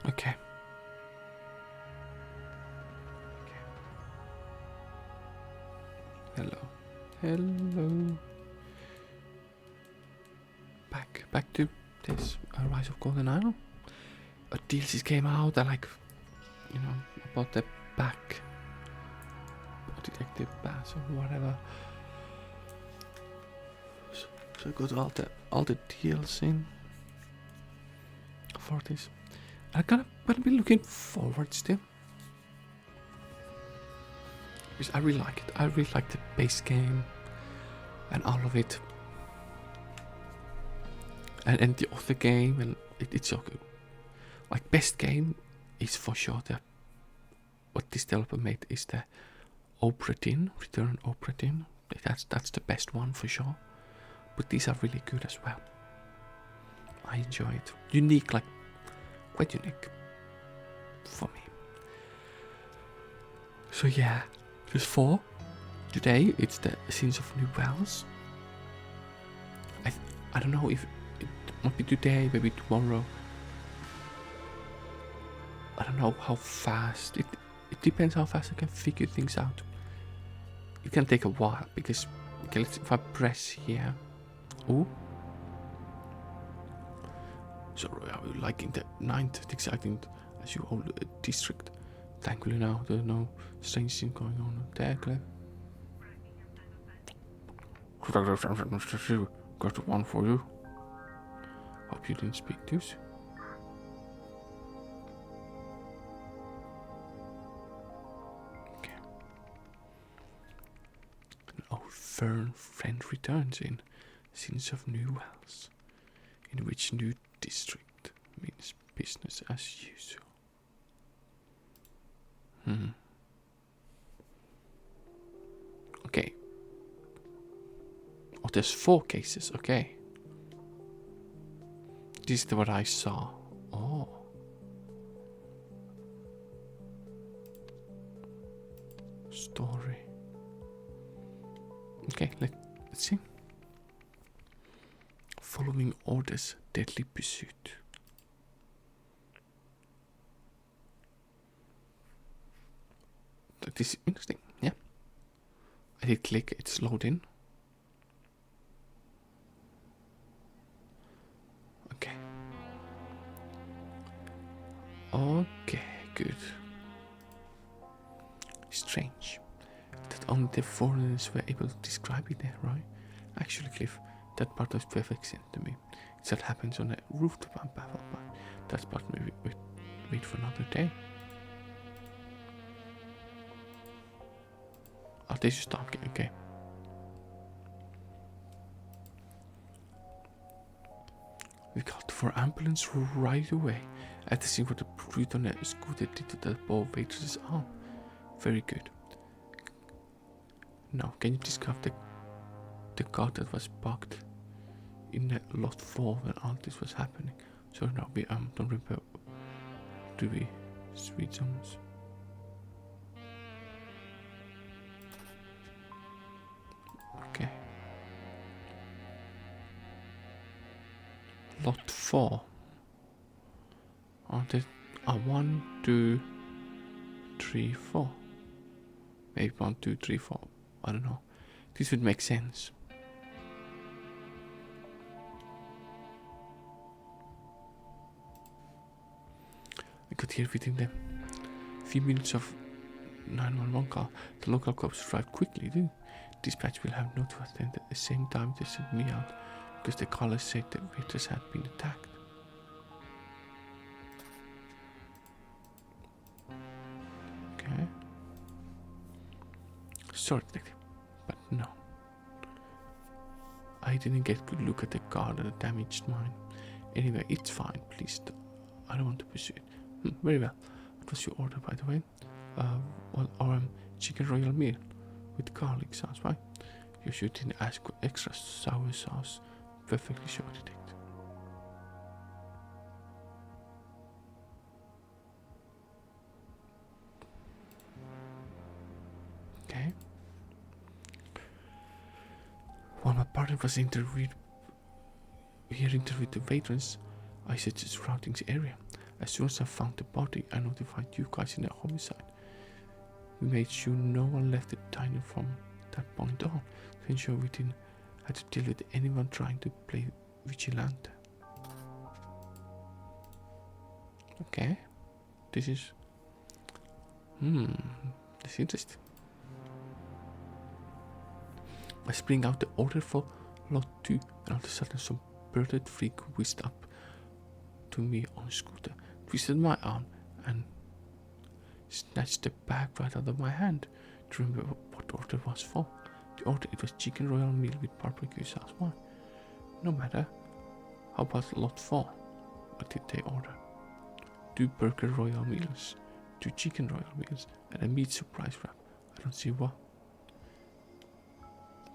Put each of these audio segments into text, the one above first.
Okay. Hello. Hello. Back to this Rise of Golden Idol. A DLCs came out. I like, about the back. Detective Bass or whatever. So I got all the DLC for this. I'm gonna be looking forward still. Because I really like it. I really like the base game and all of it. And the other game, and it's so good. Like, best game is for sure what this developer made is the Obra Dinn, Return Obra Dinn. That's the best one for sure. But these are really good as well. I enjoy it. Unique, like, quite unique for me. So yeah, there's 4. Today it's the Sins of New Wells. I don't know if it might be today, maybe tomorrow. I don't know how fast. It depends how fast I can figure things out. It can take a while because if I press here. Oh. So are we liking the 9th exciting as you hold a district? Thankfully now there's no strange thing going on there, Cliff. Got one for you. Hope you didn't speak too soon. Okay. An old firm friend returns in Sins of New Wells, in which new district means business as usual. Okay. Oh, there's 4 cases. Okay. This is what I saw. Oh. Story. Okay, let's see. Following orders, deadly pursuit. That is interesting, yeah. I did click, it's loading. Okay. Okay, good. Strange that only the foreigners were able to describe it there, right? Actually, Cliff, that part was perfect sense to me. It's that happens on a rooftop, I'm baffled by. That part maybe wait for another day. Oh, they just stop. Okay. We called for ambulance right away. At the scene where the brute on a scooter did to the poor waitress's arm. Very good. Now, can you describe the car that was parked in lot 4 when all this was happening? So now we don't remember. Do we sweet zones? Okay. Lot 4. Oh, there's 1, 2, 3, 4. Maybe 1, 2, 3, 4. I don't know. This would make sense. I could hear within the few minutes of 911 call. The local cops arrived quickly, too. Dispatch will have note to attend at the same time they sent me out because the caller said the waitress had been attacked. Okay. Sorry, detective, but no. I didn't get a good look at the car that damaged mine. Anyway, it's fine, please. I don't want to pursue it. Very well. What was your order, by the way? Our chicken royal meal with garlic sauce, right? You should ask for extra sour sauce. Perfectly sure, detective. Okay. While my partner was interviewed the waitress, I suggested routing the area. As soon as I found the body, I notified you guys in the homicide. We made sure no one left the diner from that point on to ensure we didn't have to deal with anyone trying to play vigilante. Okay, this is that's interesting. I spring out the order for lot 2 and all of a sudden some bearded freak whizzed up to me on a scooter, twisted my arm and snatched the bag right out of my hand. To remember what the order was for. The order, it was chicken royal meal with barbecue sauce. Why? No matter. How about lot 4? What did they order? 2 burger royal meals, 2 chicken royal meals, and a meat surprise wrap. I don't see what.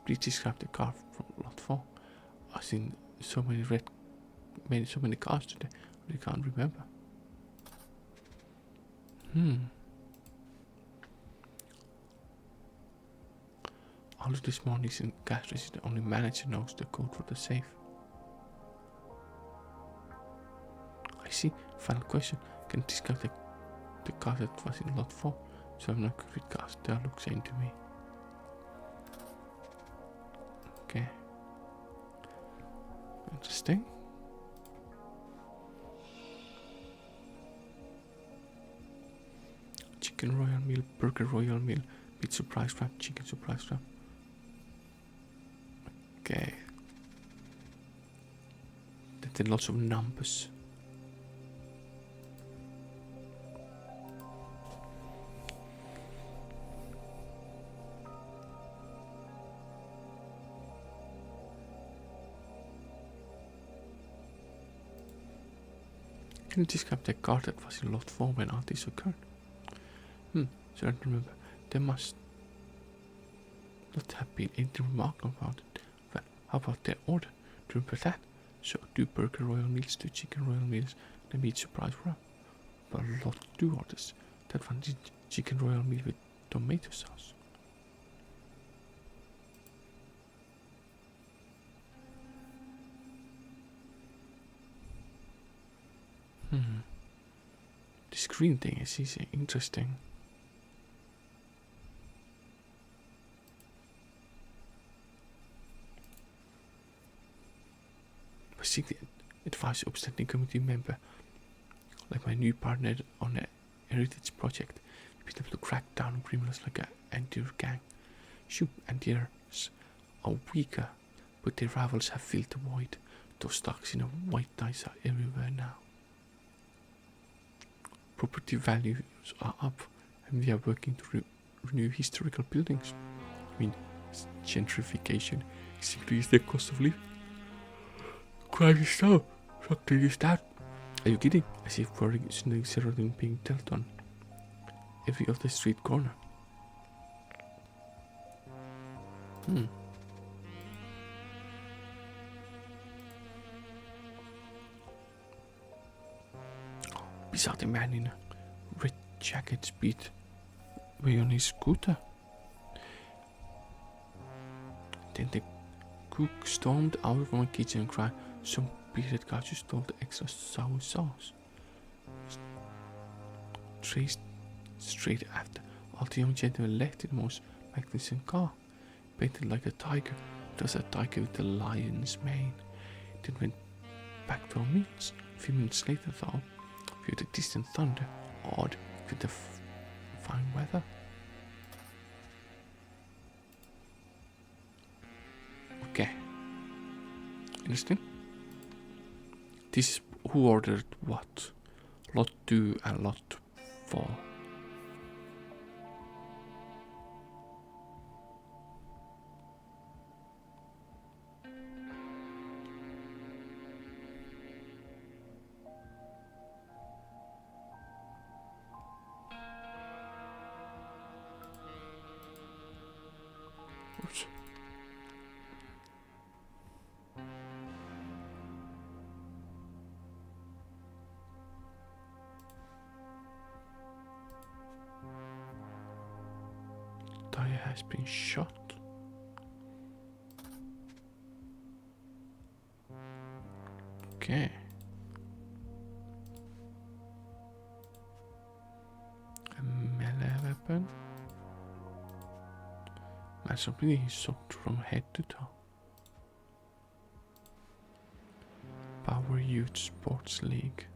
Please describe the car from lot 4. I've seen so many cars today, I can't remember. All of this morning in gas station, the only manager knows the code for the safe. I see. Final question. Can you describe the car that was in lot 4? So I'm not good with cars. They look same to me. Okay. Interesting. Chicken royal meal, burger royal meal, meat surprise wrap, chicken surprise wrap. Okay. Then lots of numbers. Can you describe the car that was in lot 4 when all this occurred? So I don't remember. There must not have been anything remarkable about it. Well, how about their order? Do you remember that? So 2 burger royal meals, 2 chicken royal meals, and a meat surprise wrap. But lot 2 orders. That one is chicken royal meal with tomato sauce. The screen thing is easy, interesting. But seeing the advice of standing committee member, like my new partner on the heritage project, we have to crack down on criminals like an anti-terror gang. Shoot, anti-terrorists are weaker, but their rivals have filled the void. Those thugs in a white ties are everywhere now. Property values are up, and we are working to renew historical buildings. I mean, gentrification is increasing the cost of living. Crime is down. Something is that. Are you kidding? I see foreign settlement being dealt on every other street corner. Beside a man in a red jacket speed way on his scooter. Then the cook stormed out of my kitchen and cried, "Some bearded guy just stole the extra sour sauce." Traced straight after, all the young gentlemen left in the most magnificent car, painted like a tiger. It was a tiger with a lion's mane. Then went back to our meals. A few minutes later, though, we heard a distant thunder, odd with the fine weather. Okay. Interesting. This is who ordered what? Lot 2 and lot 4. Oops. Tire has been shot. Okay. happen? Man, something is soaked from head to toe. Power Youth Sports League.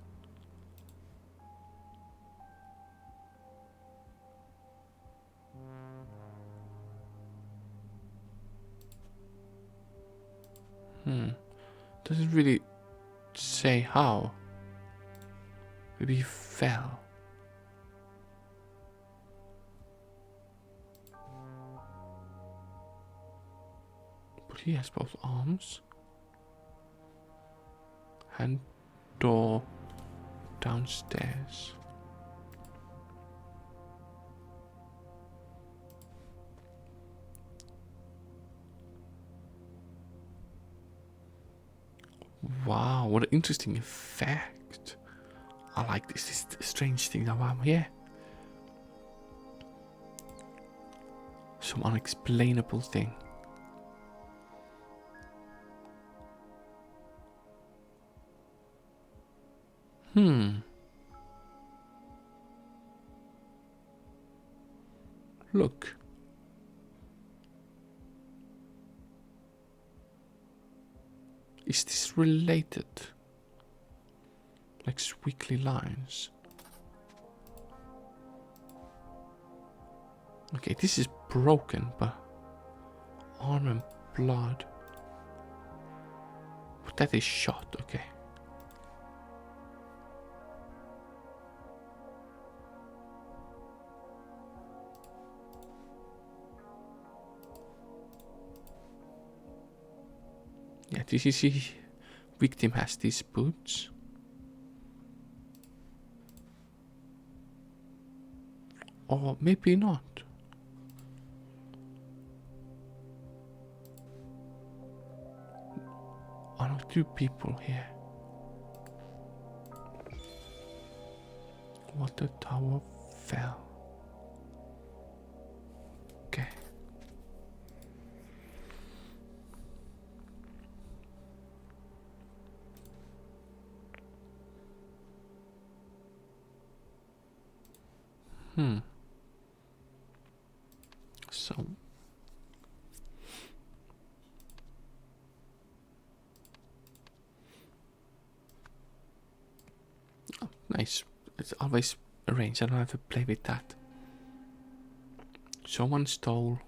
Doesn't really say how. Maybe he fell. But he has both arms. And door downstairs. Wow, what an interesting effect. I like this. This is the strange thing that I'm here. Some unexplainable thing. Look. Is this related? Like squiggly lines. Okay, this is broken, but arm and blood. But that is shot, okay. Yeah, this is the victim has these boots. Or maybe not. Are not two people here? What the tower fell. Okay. So oh, nice. It's always arranged. I don't have to play with that. Someone stole.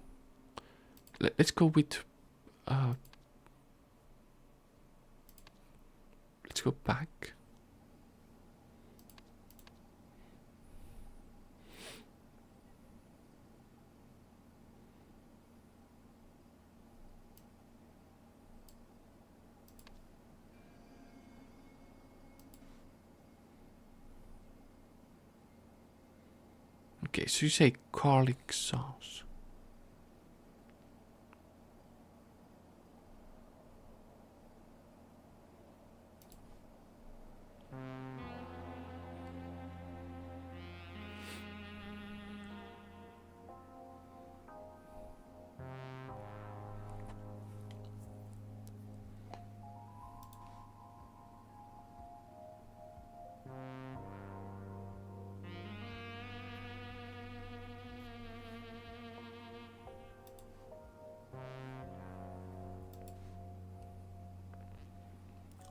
Let's go with let's go back. Okay, so you say garlic sauce.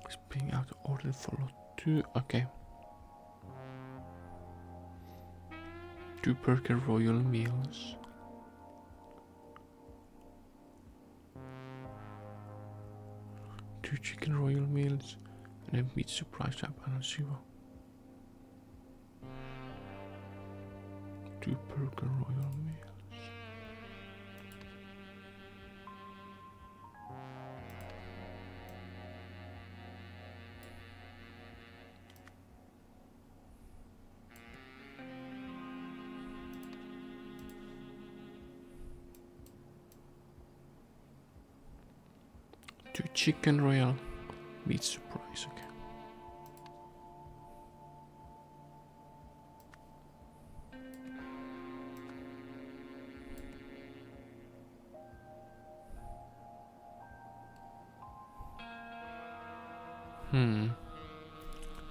It's being out of order for lot 2. Okay. 2 burger royal meals. 2 chicken royal meals and a meat surprise wrap and a zero. 2 burger royal meals. Two chicken royal meat surprise, okay.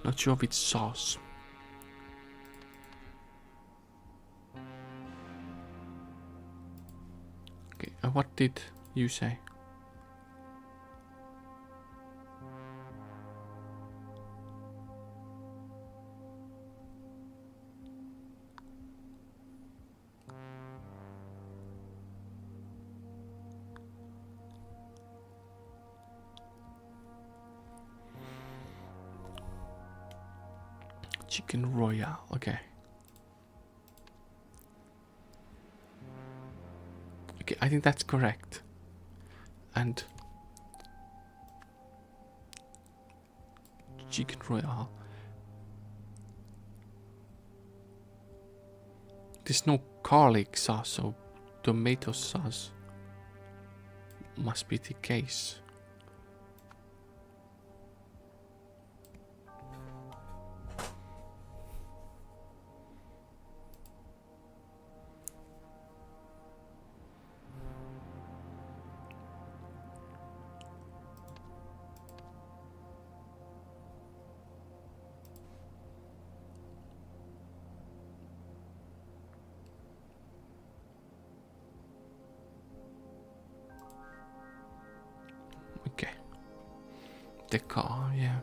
Not sure if it's sauce. what did you say? Chicken Royale, okay. Okay, I think that's correct. And Chicken Royale. There's no garlic sauce, so tomato sauce must be the case. Okay. The car, yeah.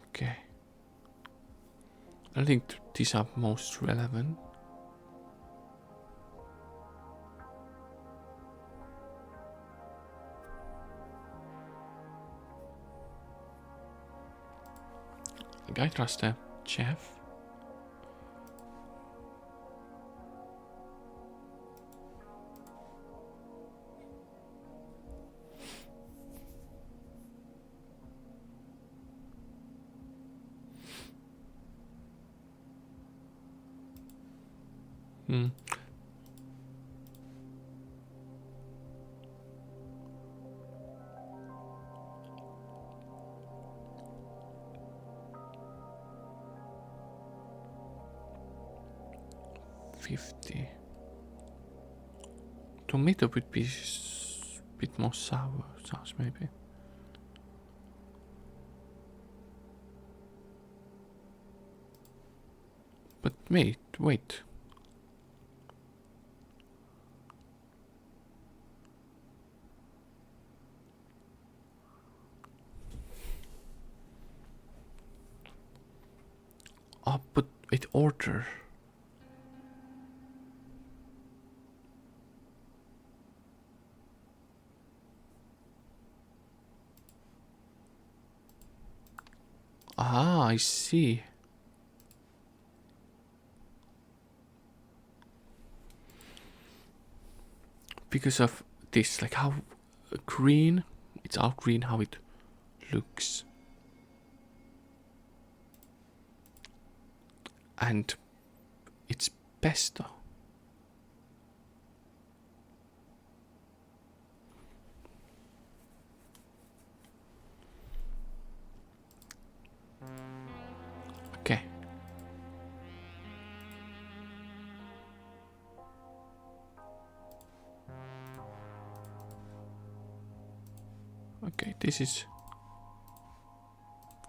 Okay. I think these are most relevant. I trust the chef. Hmm. $50. Tomato would be a bit more sour sauce, maybe. But wait. Oh, but it order. Ah, I see. Because of this, like how green, it's all green how it looks. And it's pesto. Okay. Okay, this is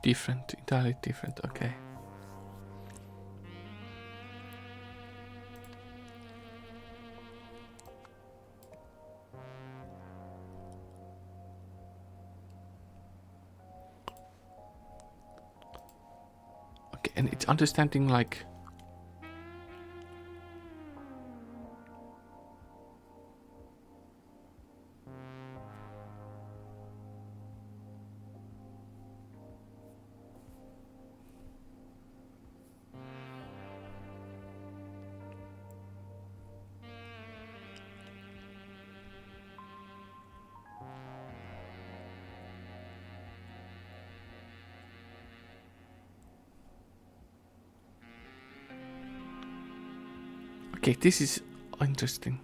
different, entirely different, okay. Okay, and it's understanding like okay, this is interesting.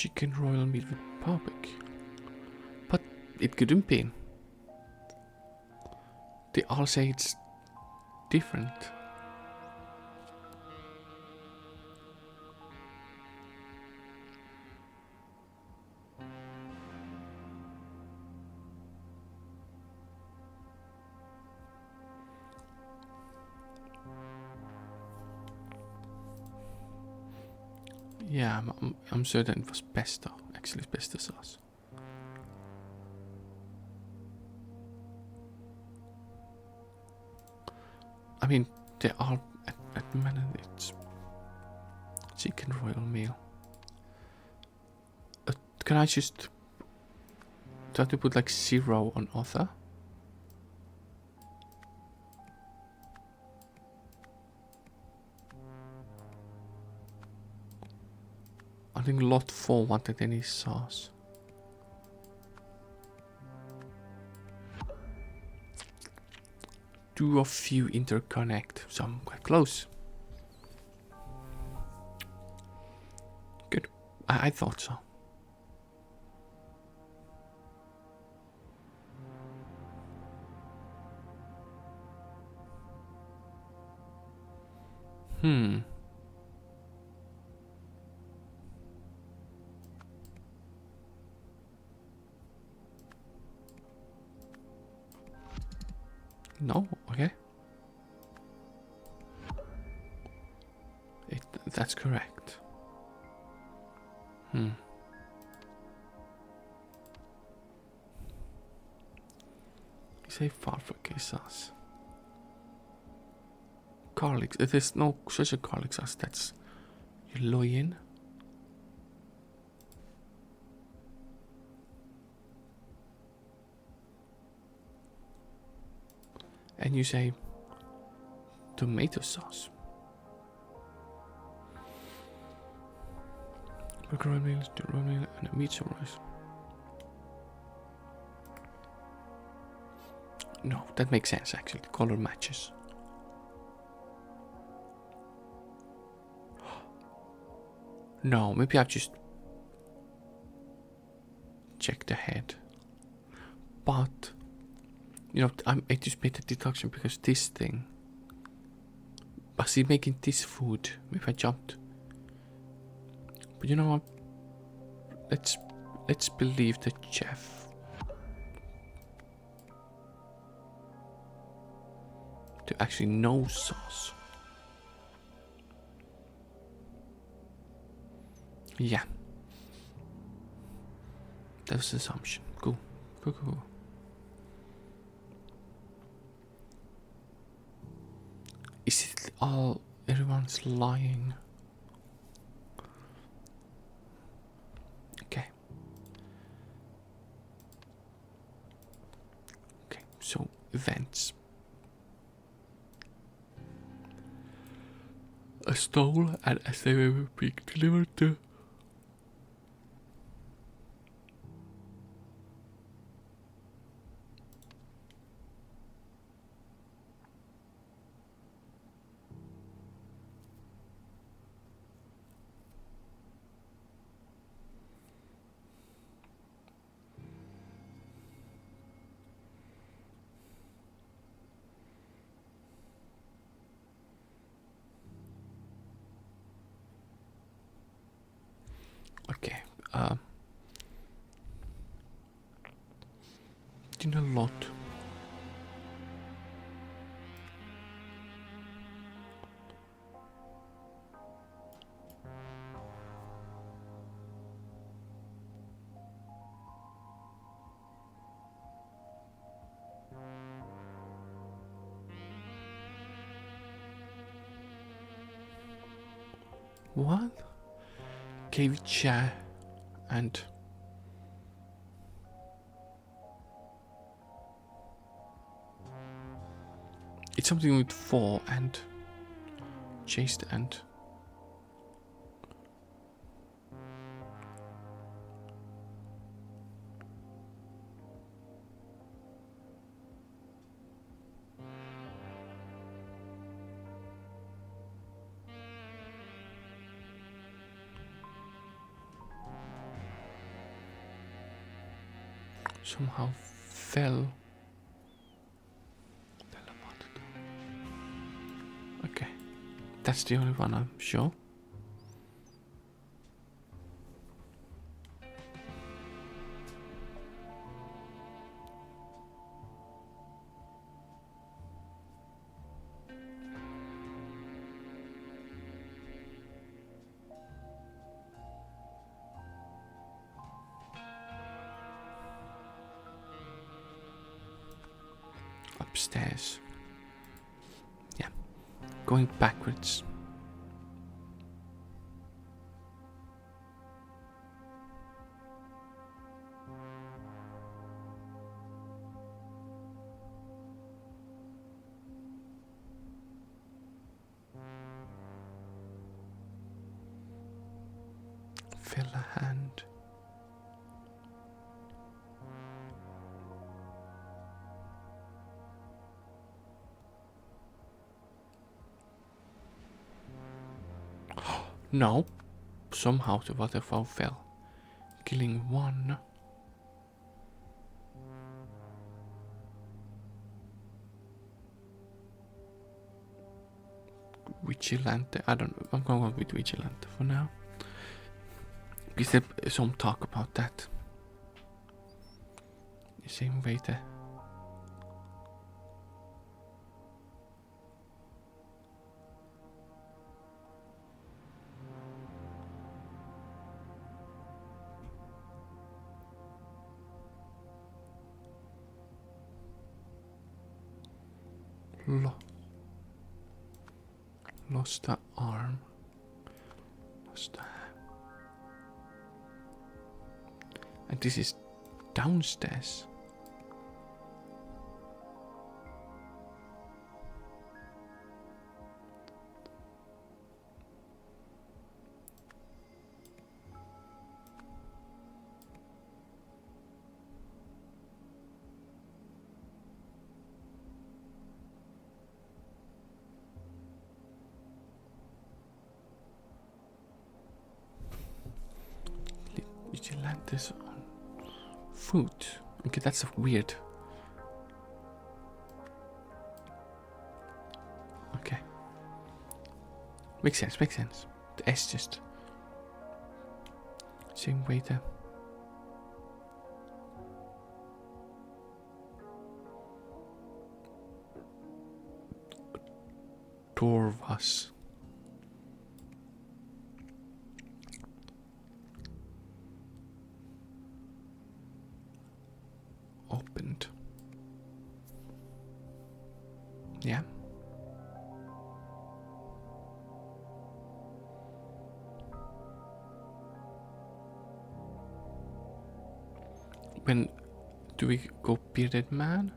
chicken royal meat with barbecue. But it couldn't be. They all say it's different. Yeah, I'm certain it was pesto. Actually, pesto sauce. I mean, they all at the minute it's chicken royal meal. Can I just try to put like 0 on author? I think lot 4 wanted any sauce. Two of you interconnect, so I'm quite close. Good. I thought so. No? Okay. That's correct. You say barbecue sauce. Garlic. There's no such a garlic sauce. That's loyin. And you say tomato sauce. Macaroni, and a meat rice. No, that makes sense actually. The color matches. No, maybe I've just checked ahead. But you know, I just made a deduction because this thing. I see making this food. Maybe I jumped. But you know what? Let's believe the chef. To actually know sauce. Yeah. That was the assumption. Cool. Cool. Is it all everyone's lying? Okay. Okay, so events. A stole and as they were being delivered to. Okay. Did a lot. What? Gave chair and it's something with 4 and chased and somehow fell. Teleported. Okay, that's the only one I'm sure. Upstairs. Yeah, going backwards. Fill a hand. No, somehow the waterfall fell, killing one. Vigilante. I don't. I'm going with Vigilante for now. Because there's some talk about that. The same way there. Lost the arm. Lost the hand. And this is downstairs. Vigilantes on foot. Okay, that's weird. Okay. Makes sense, makes sense. The S just. Same way there. Torvas. Opened. Yeah. When do we go bearded man?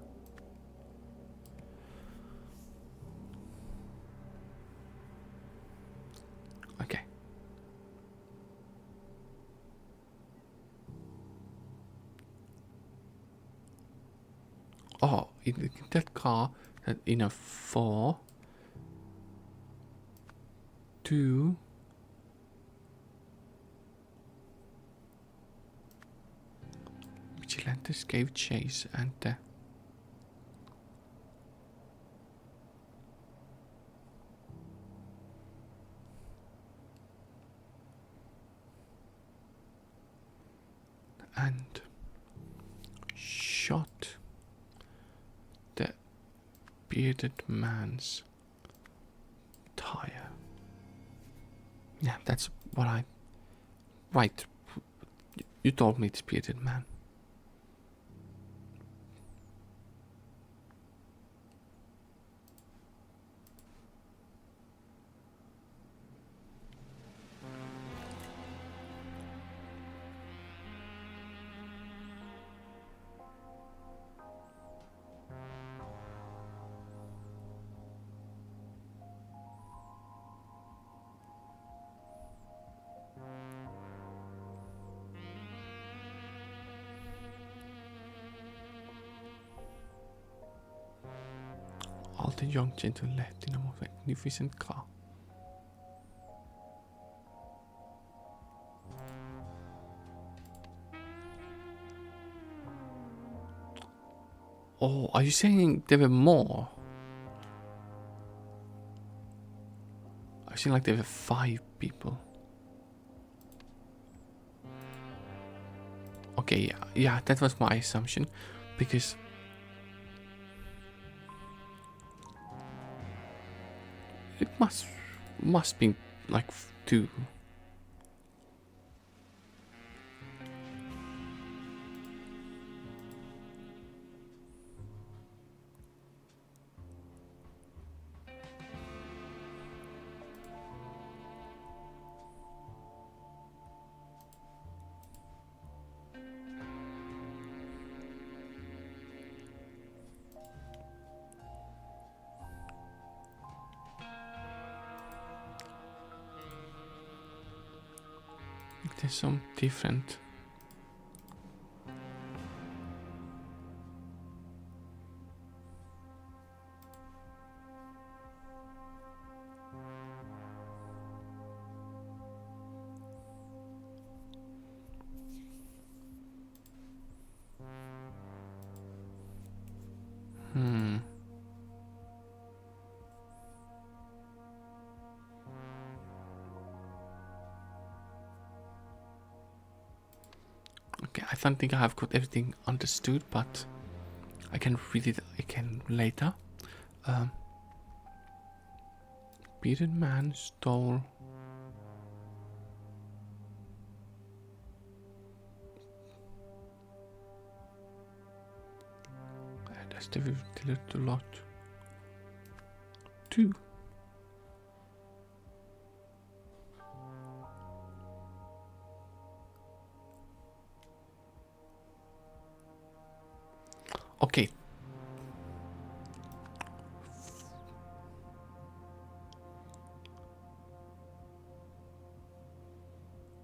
Okay. Oh, in that car, that in a 4, 2, Vigilantes gave chase and shot the bearded man's tire. Yeah, that's what I. Right. You told me it's bearded man. All the young gentlemen left in a most magnificent car. Oh, are you saying there were more? I seem like there were 5 people. Okay, yeah, that was my assumption, because it must be like 2. There's some different. Okay, I don't think I have got everything understood, but I can read it again later. Bearded man stole. That's delivered a lot. 2. Okay.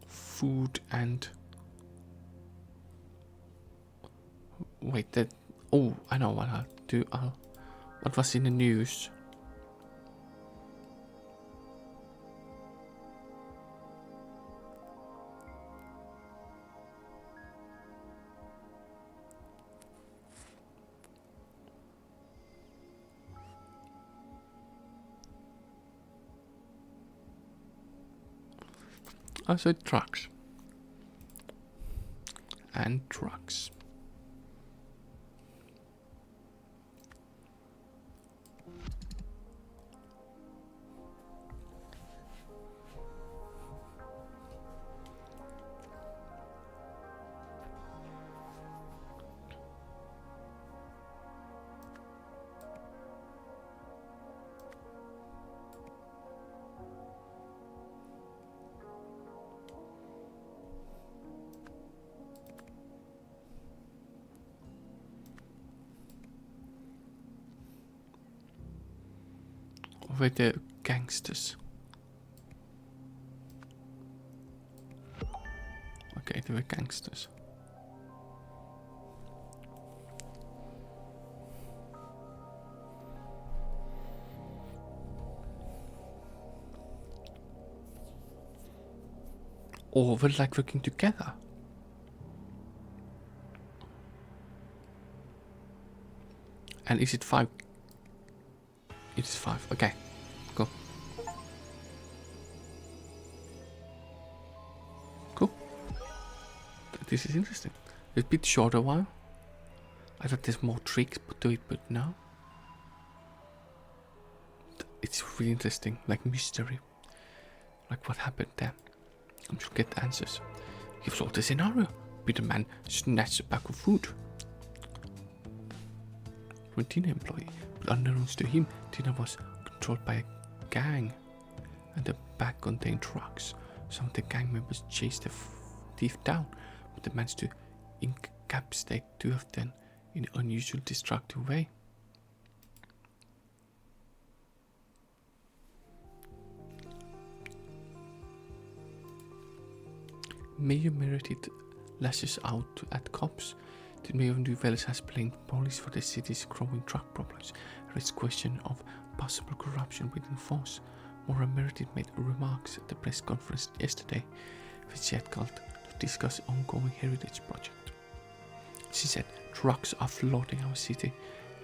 Food and. Wait, that. Oh, I know what I'll do. What was in the news? Also trucks. And trucks. With the gangsters. Okay, they were gangsters. Or we're like working together. And is it 5? It is 5. Okay, go. Cool. This is interesting. It's a bit shorter one. I thought there's more tricks to it, but no. It's really interesting, like mystery. Like what happened there. I should get the answers. He flawed the scenario. Peter Man snatched a bag of food. When Tina employee, but unbeknownst to him, Tina was controlled by a gang, and the bag contained drugs. Some of the gang members chased the thief down, but they managed to incapacitate 2 of them in an unusual destructive way. Mayor Meredith lashes out at cops. The Mayor of New Valley has blamed police for the city's growing drug problems, raised question of possible corruption within force. Maura Meredith made remarks at the press conference yesterday, which she had called to discuss ongoing heritage project. She said Trucks are flooding our city,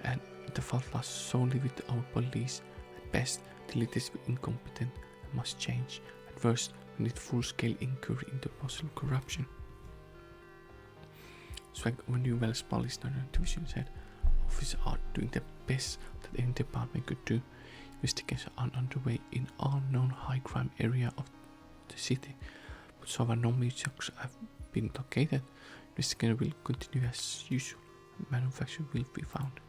and the fault lies solely with our police. At best, the leaders are incompetent and must change. At worst, we need full-scale inquiry into possible corruption. Swag of a New Wales Police Division said, officers are doing the best that any department could do. Investigations are underway in unknown high crime area of the city, but so far no museums have been located. Investigation will continue as usual. Manufacture will be found.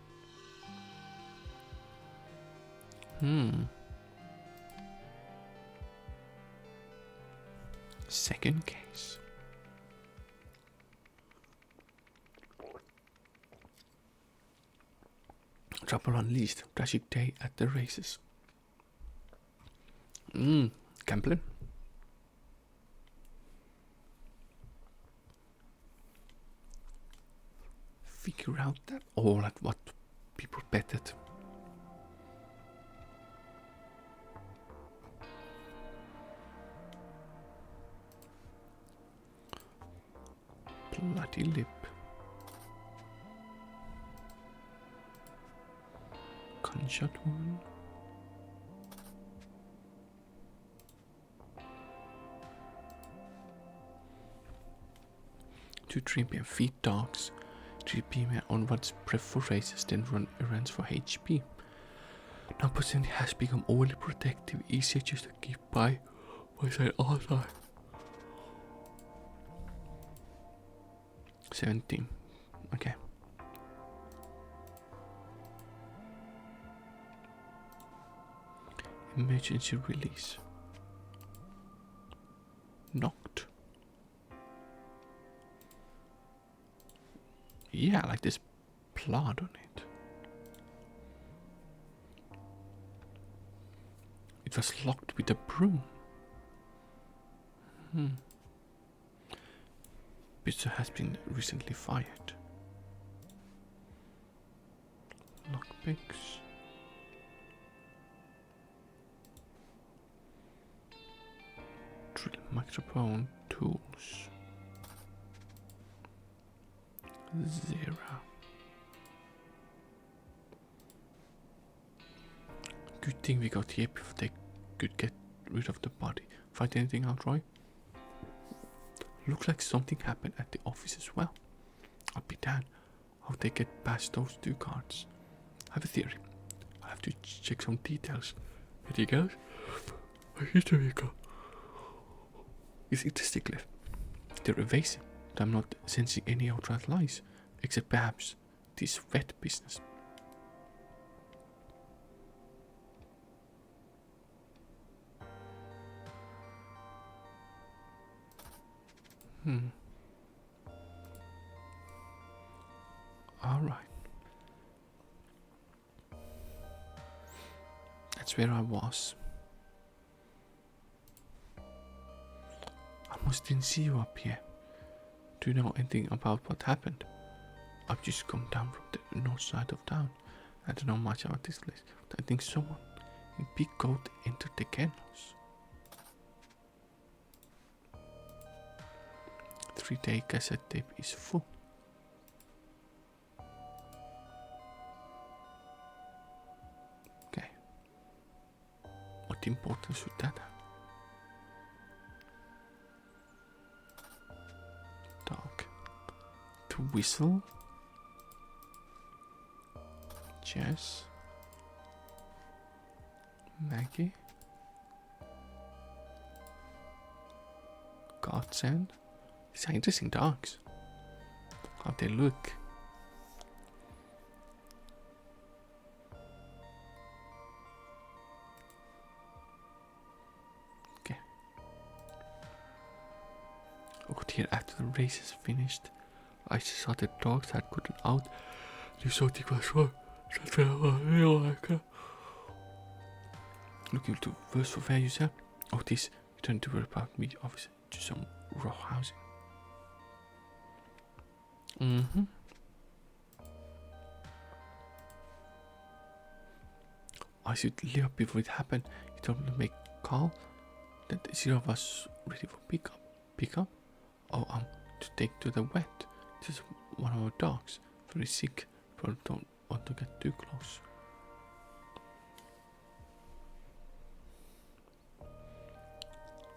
Second case. Trouble unleashed. Tragic day at the races. Gambling. Figure out that all at what people betted. Bloody lip. Gunshot wound. To 3 p.m. feed dogs. 3 p.m. onwards prep for races, then run errands for HP. Now personally has become overly protective, easier just to keep by my side all the time. 17. Okay. Emergency release. Knocked. Yeah, like this blood on it. It was locked with a broom. Pistol has been recently fired. Lockpicks. Drill microphone tools. 0. Good thing we got here before they could get rid of the body. Find anything out, Roy? Looks like something happened at the office as well. I'll be damned how they get past those 2 guards. I have a theory. I have to check some details. Here he goes. Here we go. It's interesting, Cliff. They're evasive, but I'm not sensing any outright lies, except perhaps this vet business. Alright. That's where I was. I almost didn't see you up here. Do you know anything about what happened? I've just come down from the north side of town. I don't know much about this place, but I think someone in big coat entered the kennels. 3-day cassette tape is full. Okay. What importance would that have? Dog. To whistle. Jess. Maggie. Godsend. These are interesting dogs. How they look. Okay. I got here after the race is finished. I just saw the dogs had gotten out. You saw the was wrong. Looking to first for where you said. Oh, this. You don't worry about me, officer. To some row housing. I should leave up before it happened. He told me to make a call. That the 0 was ready for pickup. Pickup? Oh, to take to the vet. This is one of our dogs. very sick, but don't want to get too close.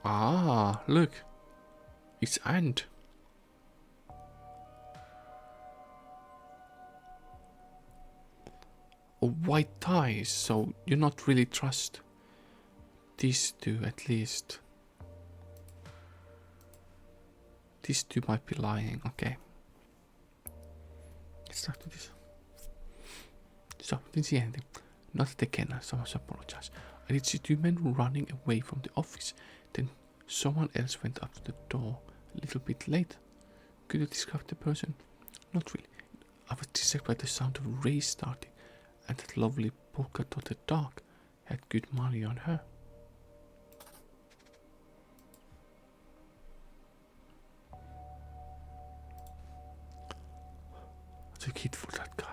Ah, look, it's Ant. A white tie, so you not really trust these two at least. These two might be lying. Okay. Let's start with this. So, didn't see anything. Not again, so I must apologize. I did see two men running away from the office. Then someone else went up to the door a little bit late. Could you describe the person? Not really. I was distracted by the sound of Ray starting, and that lovely polka dotted dog had good money on her. What's a kid for that guy?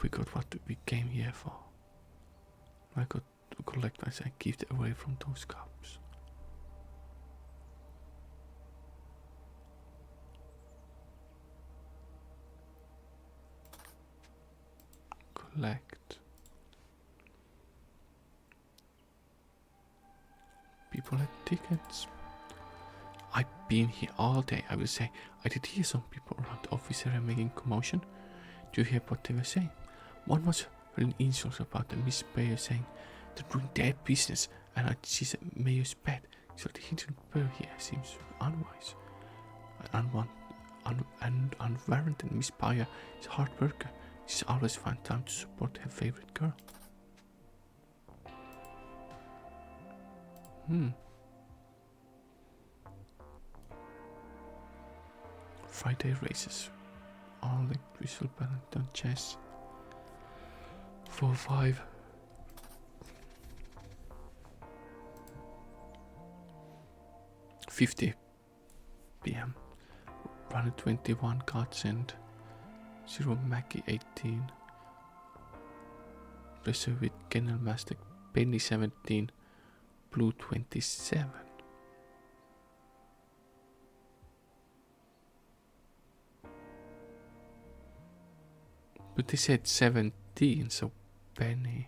We got what we came here for. I got to collect as I give away from those cops. Collect. People had tickets. I've been here all day, I will say. I did hear some people around the office area making commotion. Do you hear what they were saying? One was an insult about the Miss Bayer saying they're doing their business and she's a mayor's pet. So the hidden bird here seems unwise. And unwarranted. Miss Bayer is a hard worker. She's always found time to support her favorite girl. Friday races. All the Crystal Badminton chess. 4-5. $50 p.m. Runner 21 Godsend. 0 Mackie 18. Pressure with Kennel Master Penny 17. Blue 27. But they said 17, so Penny.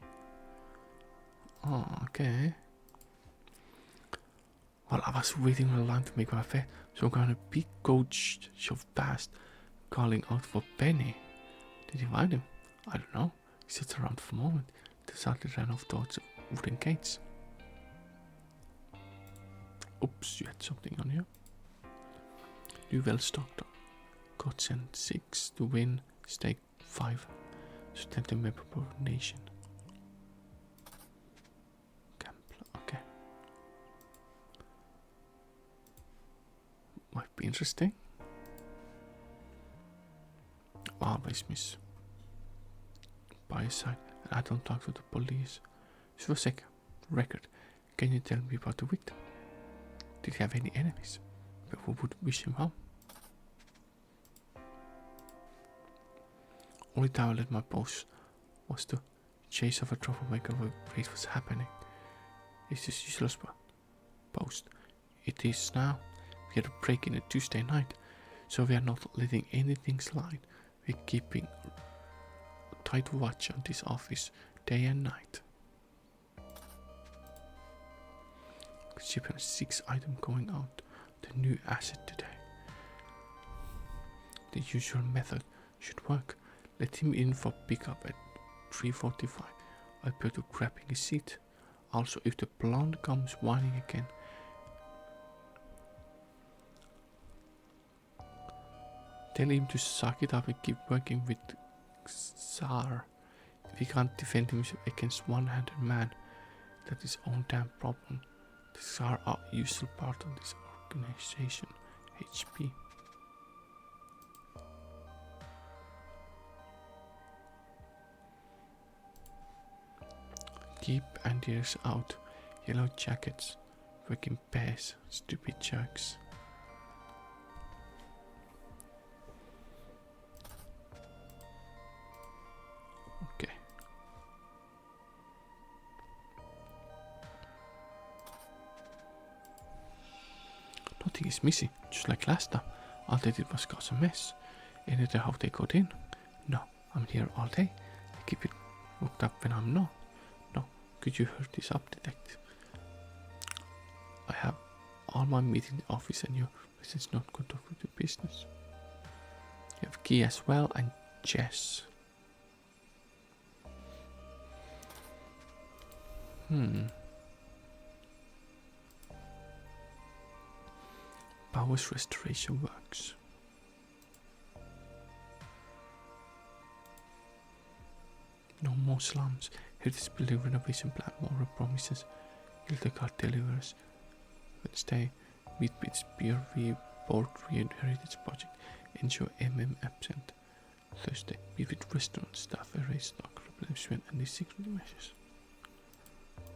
Oh, okay. Well, I was waiting on the line to make my fare, so I'm gonna big coach shove past, calling out for Penny. Did he find him? I don't know. He sits around for a moment, then suddenly ran off towards the wooden gates. Oops, you had something on you. You well stocked on. Godsend 6 to win, stake 5. Stand the memorable nation. Okay. Might be interesting. Always miss. By his side, and I don't talk to the police. So for a second, record, can you tell me about the victim? Did he have any enemies? But who would wish him harm? Only time I let my post was to chase of a troublemaker where race was happening. It's this useless post. It is now. We had a break in a Tuesday night, so we are not letting anything slide. We're keeping tight watch on this office day and night. Ship has 6 items going out. The new asset today. The usual method should work. Let him in for pickup at 3:45. I better grabbing a seat. Also, if the blonde comes whining again, tell him to suck it up and keep working with Tsar. If he can't defend himself against one-handed man, that's his own damn problem. The Tsar are a useful part of this organization. HP. Keep and ears out. Yellow jackets. Working pairs. Stupid jerks. Okay. Nothing is missing, just like last time. All they did was cause a mess. Any idea how they got in? No, I'm here all day. I keep it hooked up when I'm not. No, could you hurt this up, detective? I have all my meetings in the office and your business not conduct with your business. You have key as well and chess. Powers restoration works. No more slums. Heritage building renovation plan. More promises. Hildegard delivers. Wednesday. Meet with PRV board heritage project. Ensure absent. Thursday. Meet with restaurant staff. Erase stock replenishment and these security measures.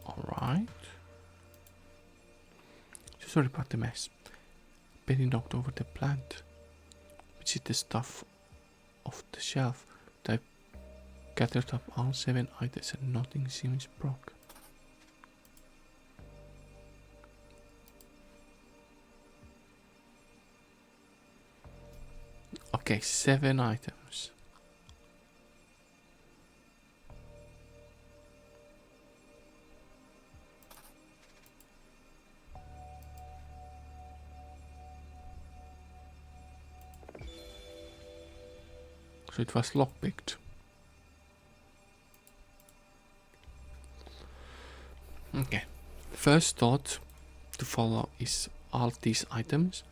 Alright. So sorry about the mess. Penny knocked over the plant, which is the stuff off the shelf. I gathered up all 7 items and nothing seems broke. Okay, 7 items. So it was lockpicked. Okay. First thought to follow is all these items.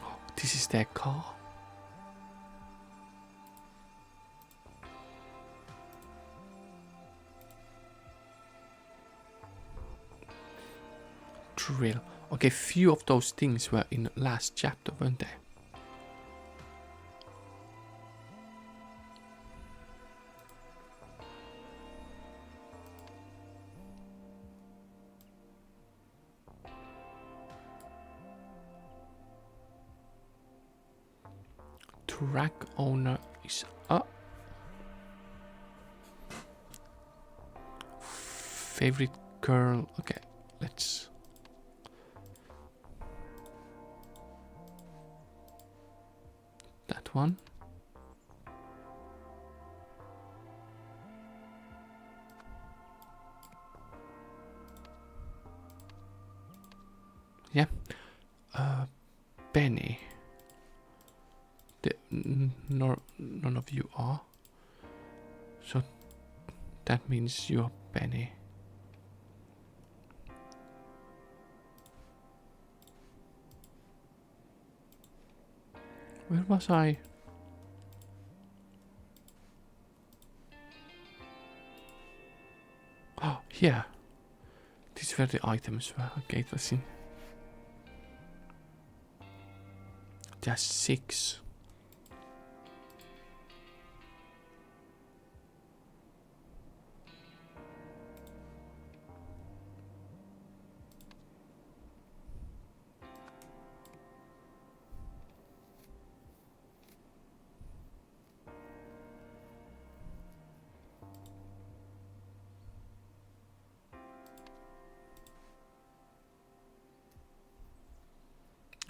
Oh, this is their car. Drill. Okay, few of those things were in the last chapter, weren't they? Track owner is up. Favorite girl. Okay, let's. That one. Yeah. Benny. None of you are. So that means you're Benny. Where was I? Oh, here. These were the items where a gate was in. There's 6.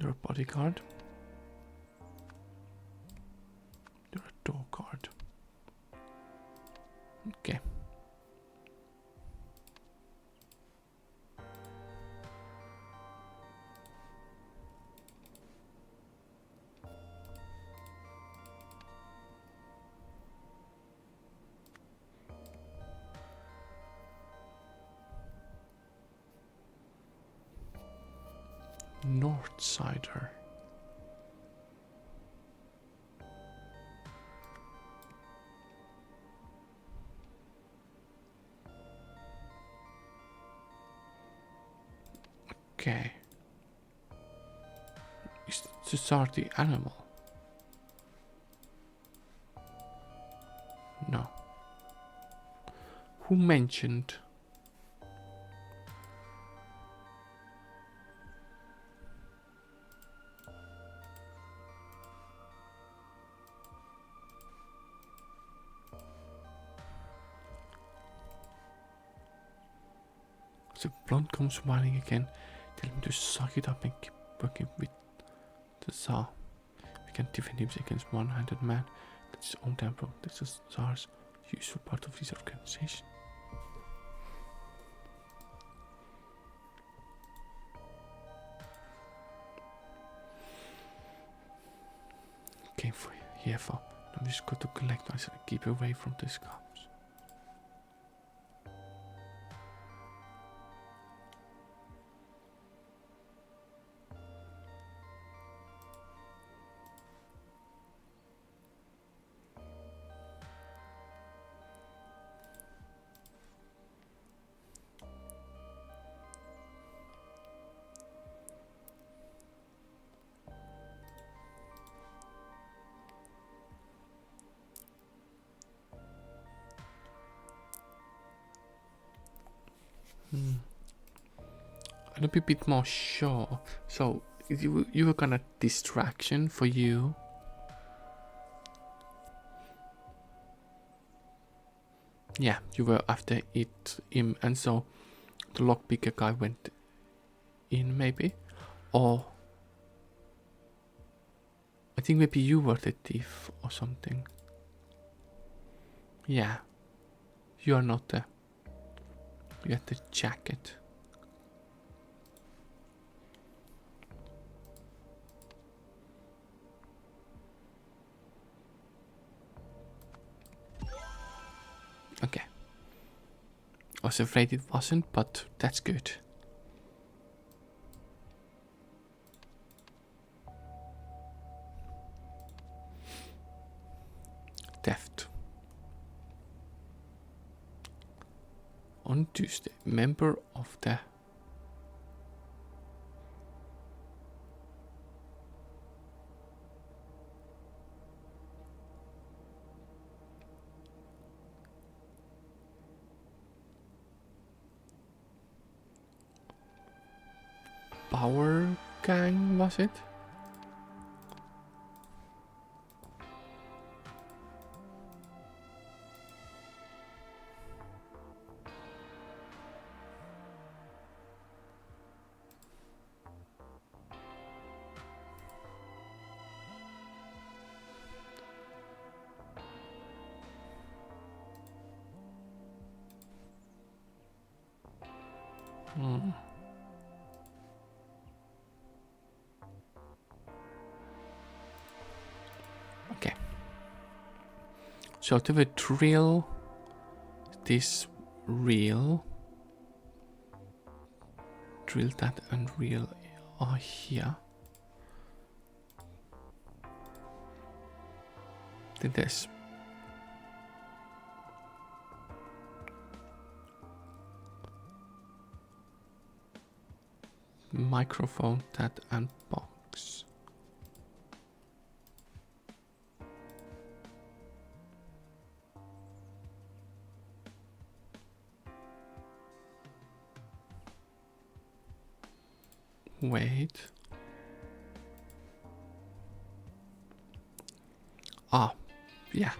You're a bodyguard. You're a door guard. Okay. Northsider. Okay. Is to start the animal? No. Who mentioned? the blonde comes smiling again. Tell him to suck it up and keep working with the Tsar. We can defend him against one-handed man. That's his own temple. That's the Tsar's useful part of his organization. Came for here for. Now we just got to collect us and keep away from the scouts. I'll be a bit more sure. So you were gonna distraction for you. Yeah, you were after him, and so the lockpicker guy went in, maybe, or I think maybe you were the thief or something. Yeah, you are not the. You got the jacket. Okay. I was afraid it wasn't, but that's good. Theft. On Tuesday, member of the Power Gang, was it? Okay. So to the drill this real. Drill that and real are here. Then there's microphone, that and box. Wait. Ah, yeah.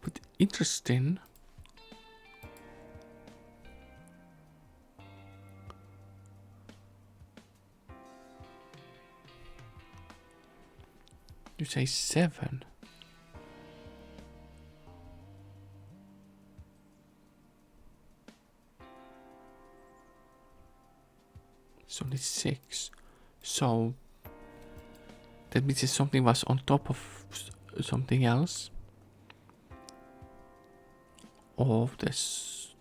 But interesting. You say 7. It's only 6. So that means if something was on top of something else. Or this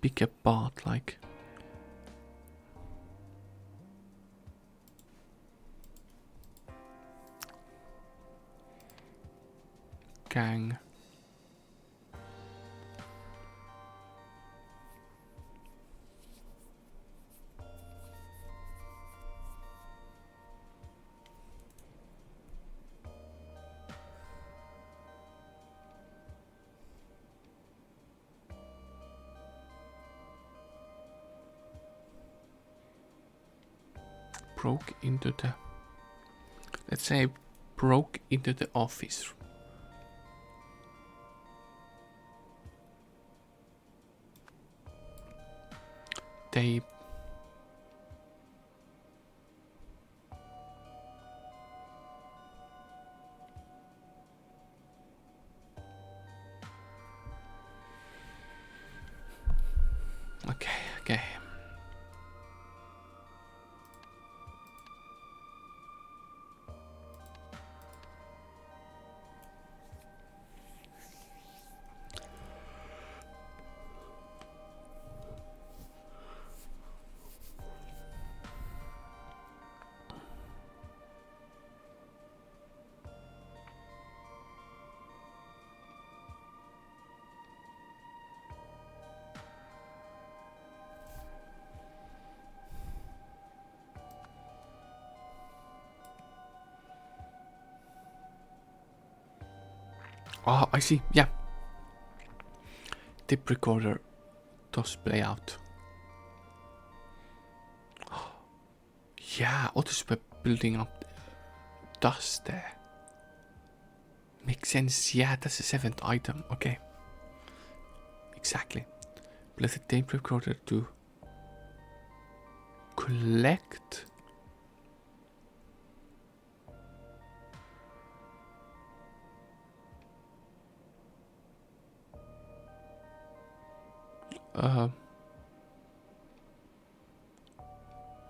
bigger part, like. Gang. Broke into the, let's say, broke into the office. They... Okay. Oh, I see. Yeah. Tip recorder does play out. Yeah, others were building up dust there. Makes sense. Yeah, that's the 7th item. Okay. Exactly. Let the tape recorder to collect.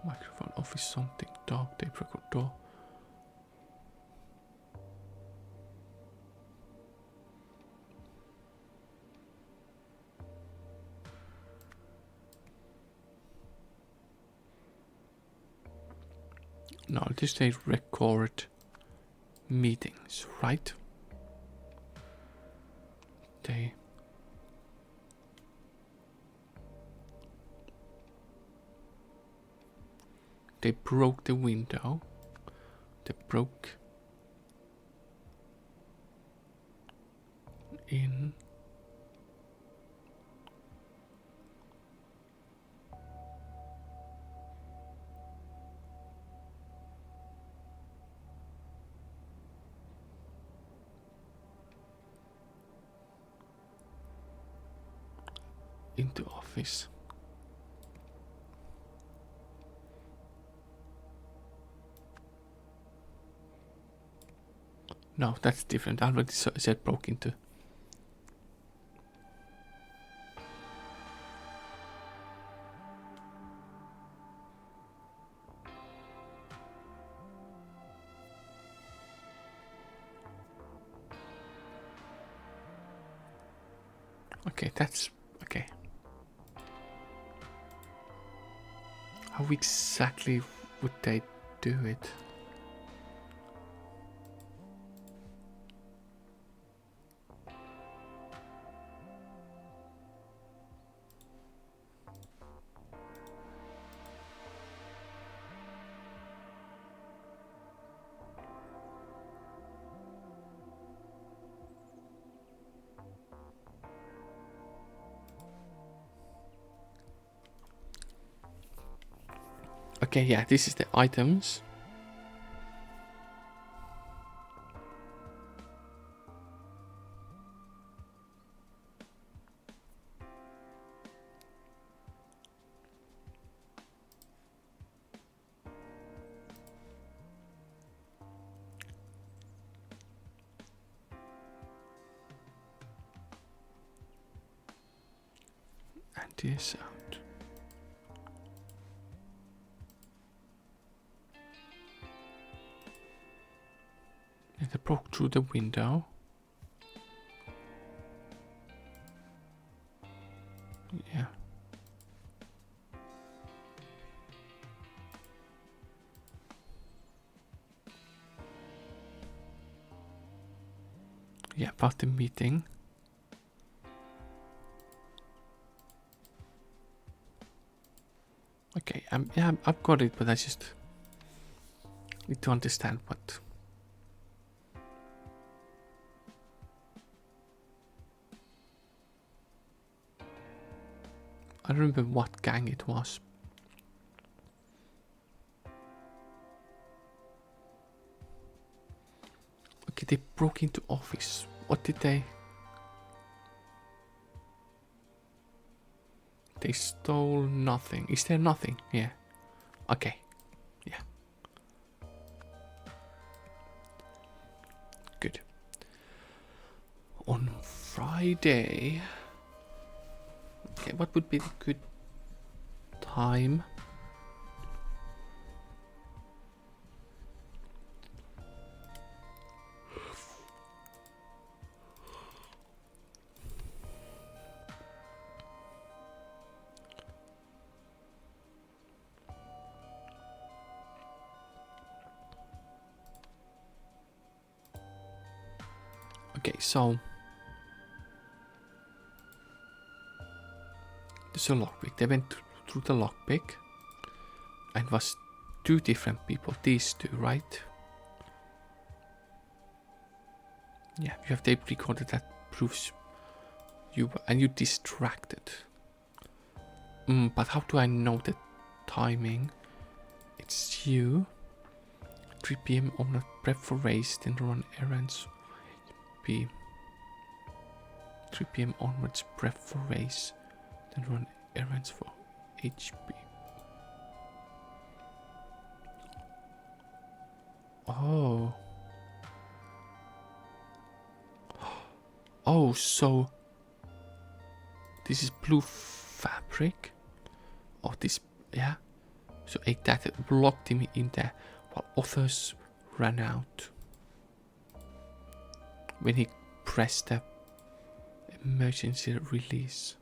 Microphone, office, something, dog, tape recorder. No, this they record meetings, right? They broke the window. They broke in. Into office. No, that's different. I already said broke into. Okay, that's okay. How exactly would they do it? Okay, yeah, this is the items. And this out. And they broke through the window. Yeah. Yeah, about the meeting. Okay, yeah, I've got it, but I just need to understand what. I don't remember what gang it was. Okay, they broke into office. What did they? They stole nothing. Is there nothing? Yeah. Okay. Yeah. Good. On Friday. Okay, what would be the good time? Okay, so there's a lockpick. They went through the lockpick, and it was two different people. These two, right? Yeah, you have tape recorder that proves you and you distracted. But how do I know the timing? It's you. 3 p.m. on a prep for race, then run errands. 3 p.m. onwards, prep for race, then run errands for HP. Oh. Oh, so this is blue fabric. Oh, this, yeah. So that blocked him in there while others ran out. When he pressed the emergency release.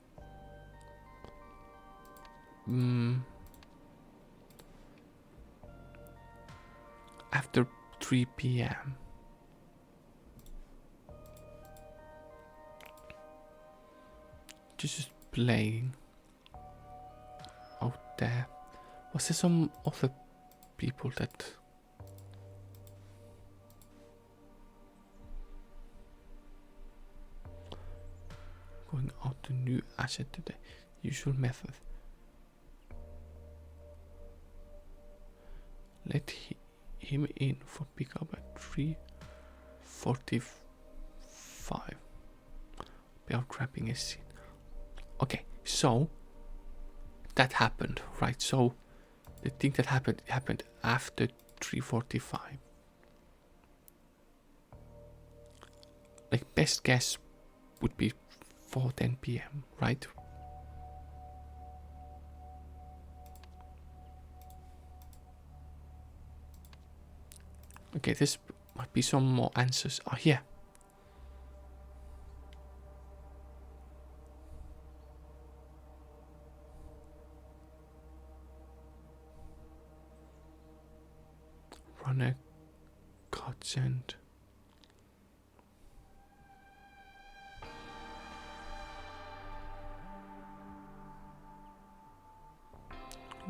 After 3 p.m. Just playing out there. Was there some other people that going out to new asset today? Usual method. Let him in for pickup at 3:45. Without grabbing a seat. Okay, so that happened, right? So the thing that happened after 3:45. Like best guess would be 4:10 p.m., right? Okay, this might be some more answers. Oh, here. Runner godsend.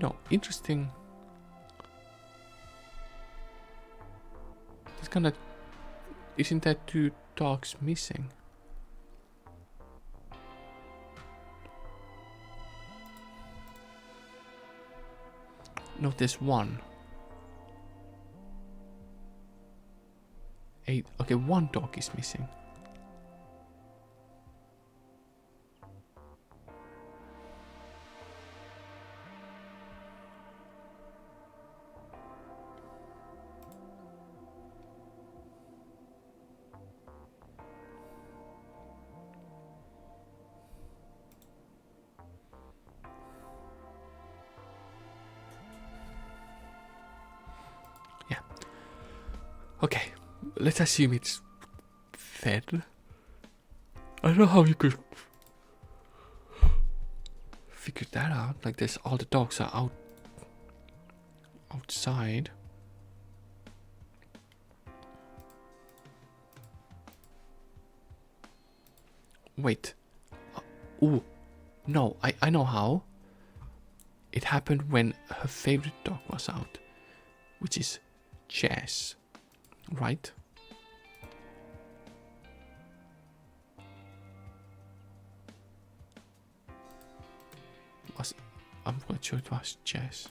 No, interesting. It's kind of. Isn't that 2 dogs missing? No, there's 1. 8. Okay, 1 dog is missing. Okay, let's assume it's fed. I don't know how you could figure that out. Like this, all the dogs are outside. Wait. Ooh. No, I know how. It happened when her favorite dog was out, which is Jess. Right? I'm quite sure it was Jess.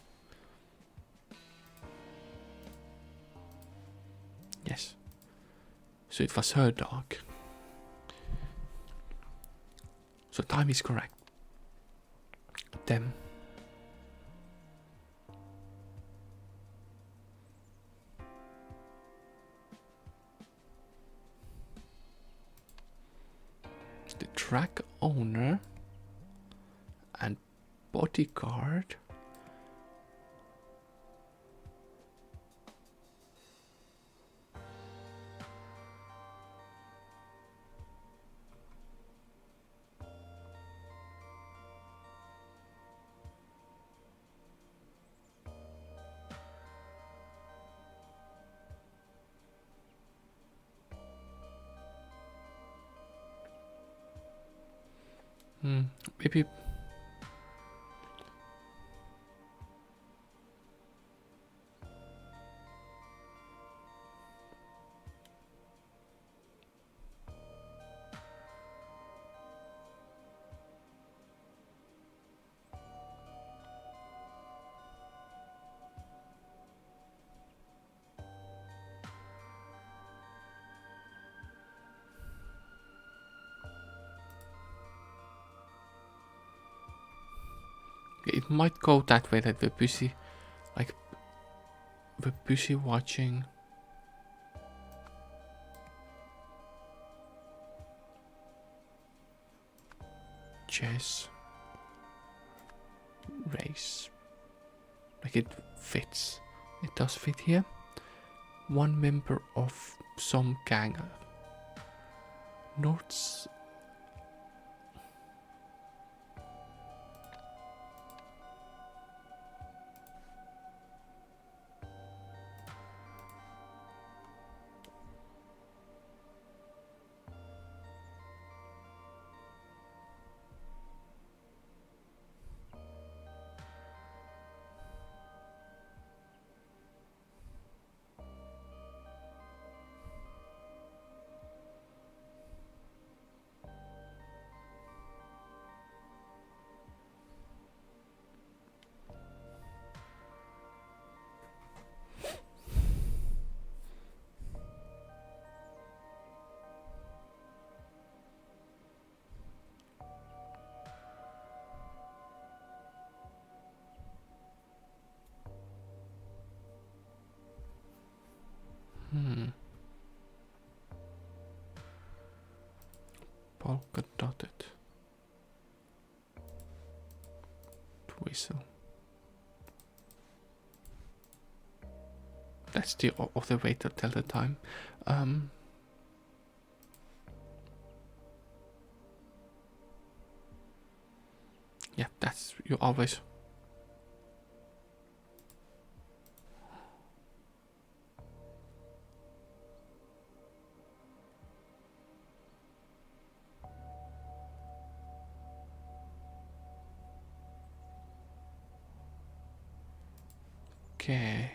Yes. So it was her dog. So time is correct. them. The track owner and bodyguard. Maybe. It might go that way, that we're busy, like, we're busy watching chess race. Like, it fits. It does fit here. One member of some gang. North's. Polka dotted. Whistle. That's the other way to tell the time. Yeah, that's you always. Okay.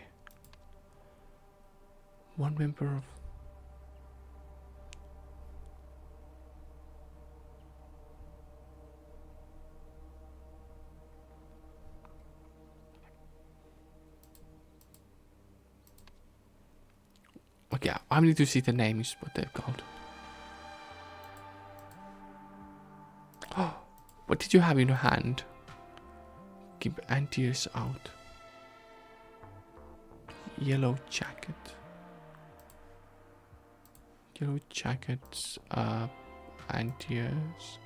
One member of. Okay, I need to see the names, what they're called. Oh, what did you have in your hand? Keep anti-ears out. Yellow jacket. Yellow jackets, anti-ears.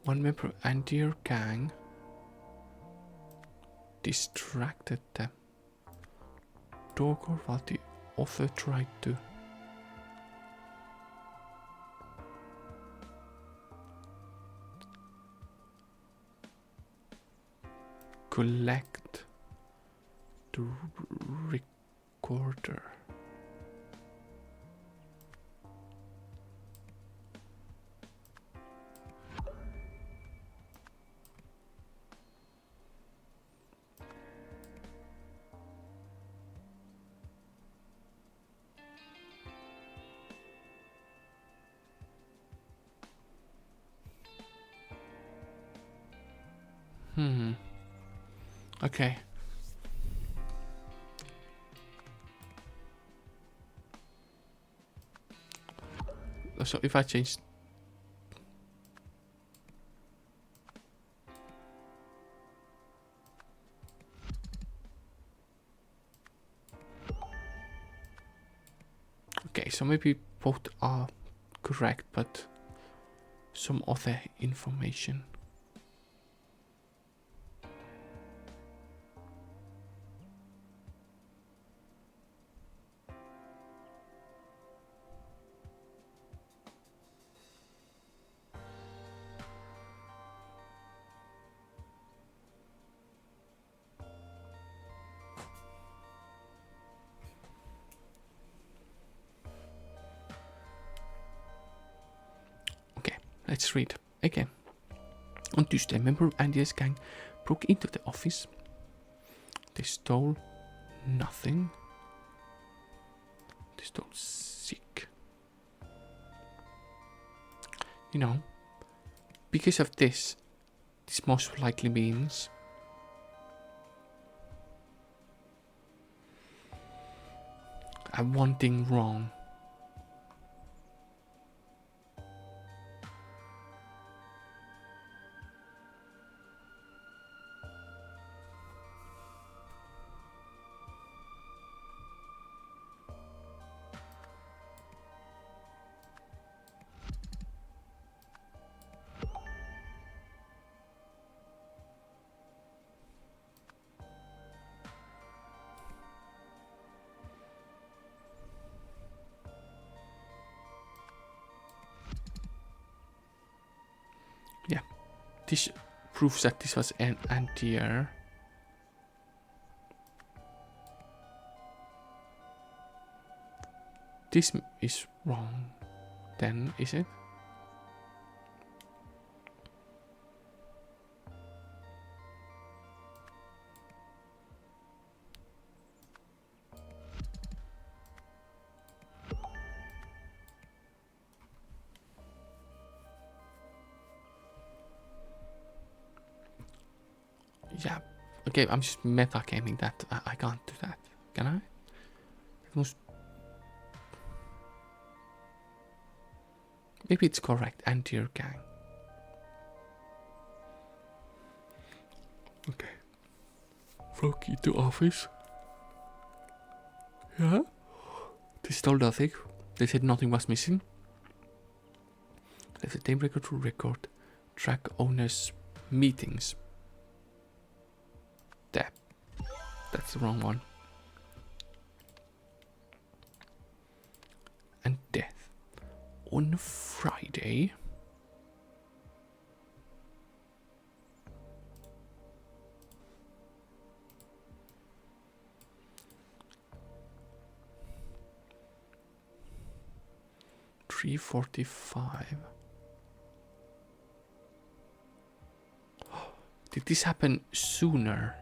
One member of anti-ear gang distracted them. Dogor while the other tried to collect the recorder. Okay. So if I change... Okay, so maybe both are correct, but some other information. Okay, let's read again. On Tuesday, a member of Andy's gang broke into the office. They stole nothing. They stole sick. You know, because of this most likely means I'm one thing wrong. Yeah, this proves that this was an anti-air. This is wrong, then, is it? Yeah, okay, I'm just meta-gaming that. I can't do that, can I? It must... Maybe it's correct, anti-air gang. Okay. Broke into office. Yeah? They stole nothing. They said nothing was missing. Left the tape record to record track owners' meetings. That's the wrong one. And death. On Friday. $3:45. Did this happen sooner?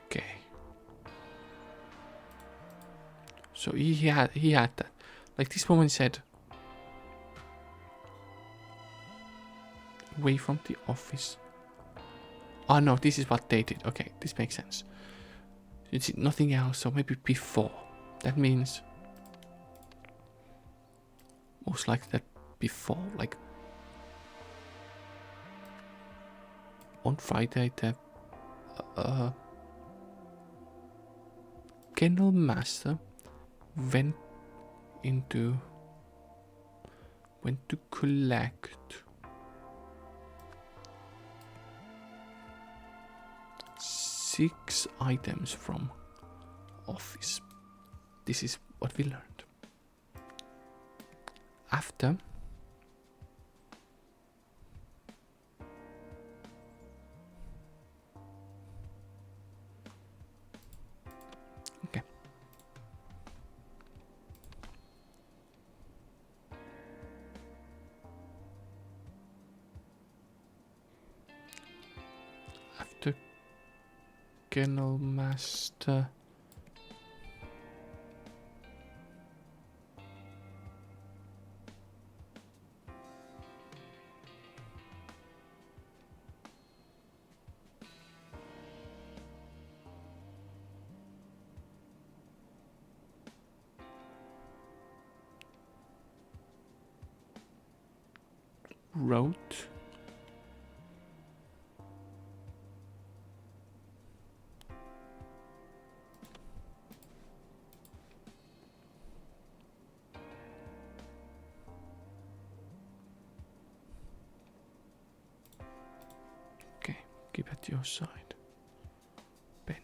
Okay. So he had that. Like this woman said, away from the office. Oh no, this is what they did. Okay, this makes sense. It's nothing else, so maybe before. That means most likely that before, like on Friday, the Kennel Master went to collect 6 items from office. This is what we learned. after okay. After Kennel Master. Wrote. Okay, keep at your side, Benny.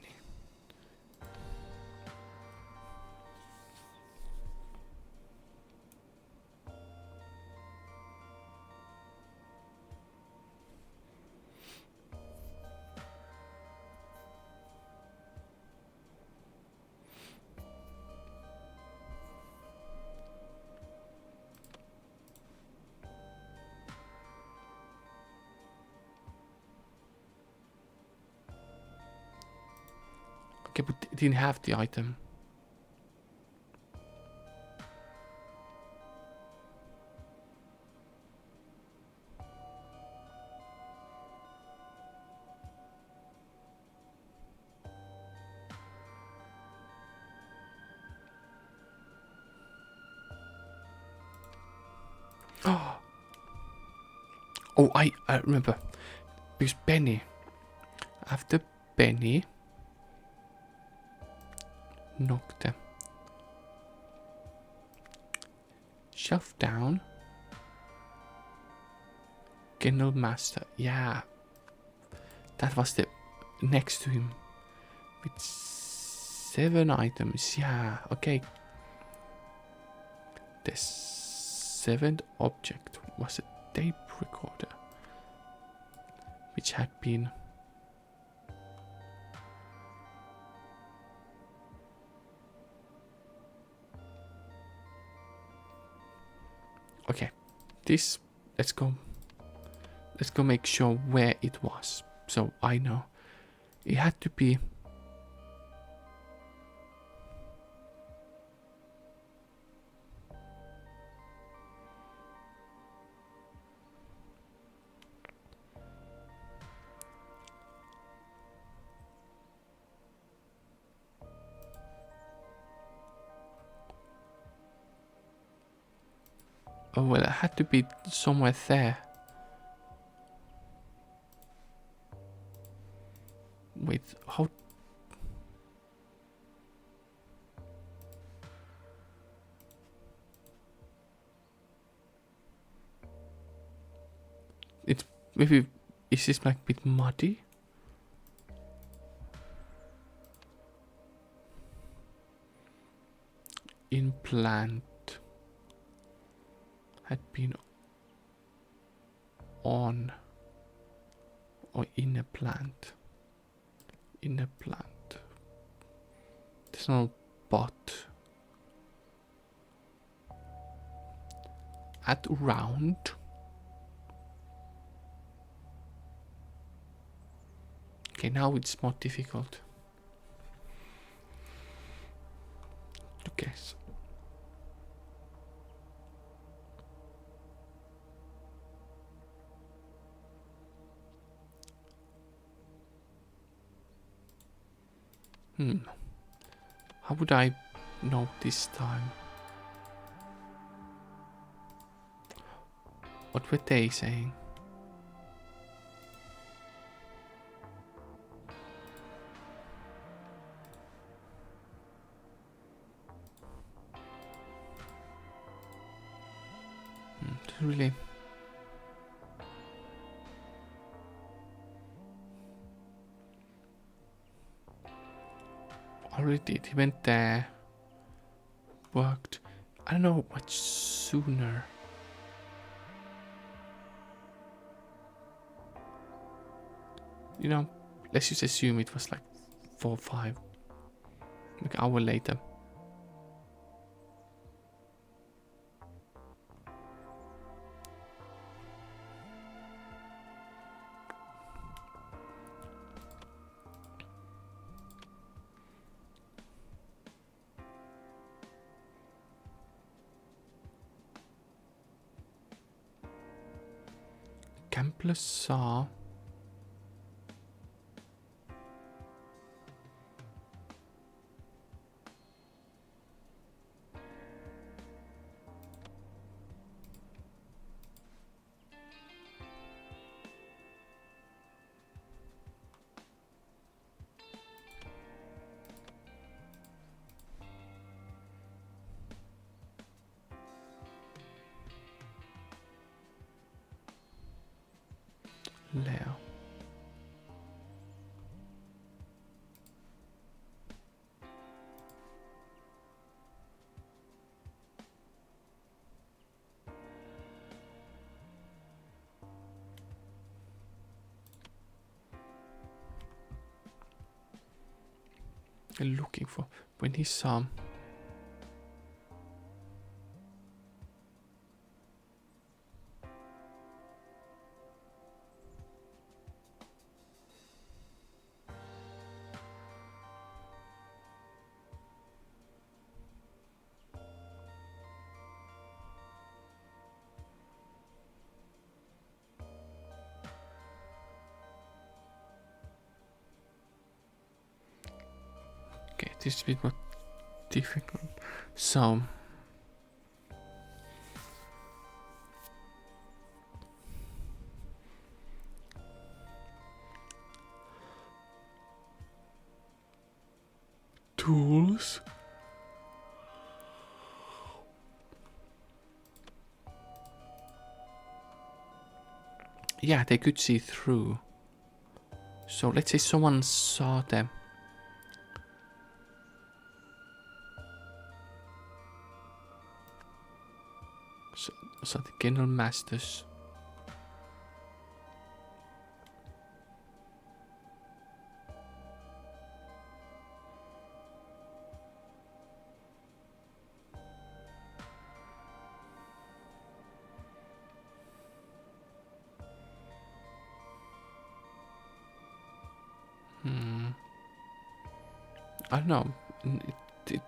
Okay, but it didn't have the item. Oh, I remember. Because Benny. After Benny knocked the shelf down. Kennel Master. Yeah. That was the next to him. With 7 items. Yeah, okay. The 7th object was a tape recorder. Which had been okay. This let's go make sure where it was. So I know it had to be oh well, it had to be somewhere there. Wait, how? It's maybe, is this like a bit muddy? Implant had been on or in a plant. In a plant. There's no bot. At round. Okay, now it's more difficult to guess. How would I know this time? What were they saying? Really? Already did. He went there. Worked. I don't know much sooner. you know, let's just assume it was like 4 or 5, like an hour later. Kempler saw. Leo. Looking for when he saw. Okay, this is a bit more difficult. So tools. Yeah, they could see through. So let's say someone saw them. So the General Masters. I don't know.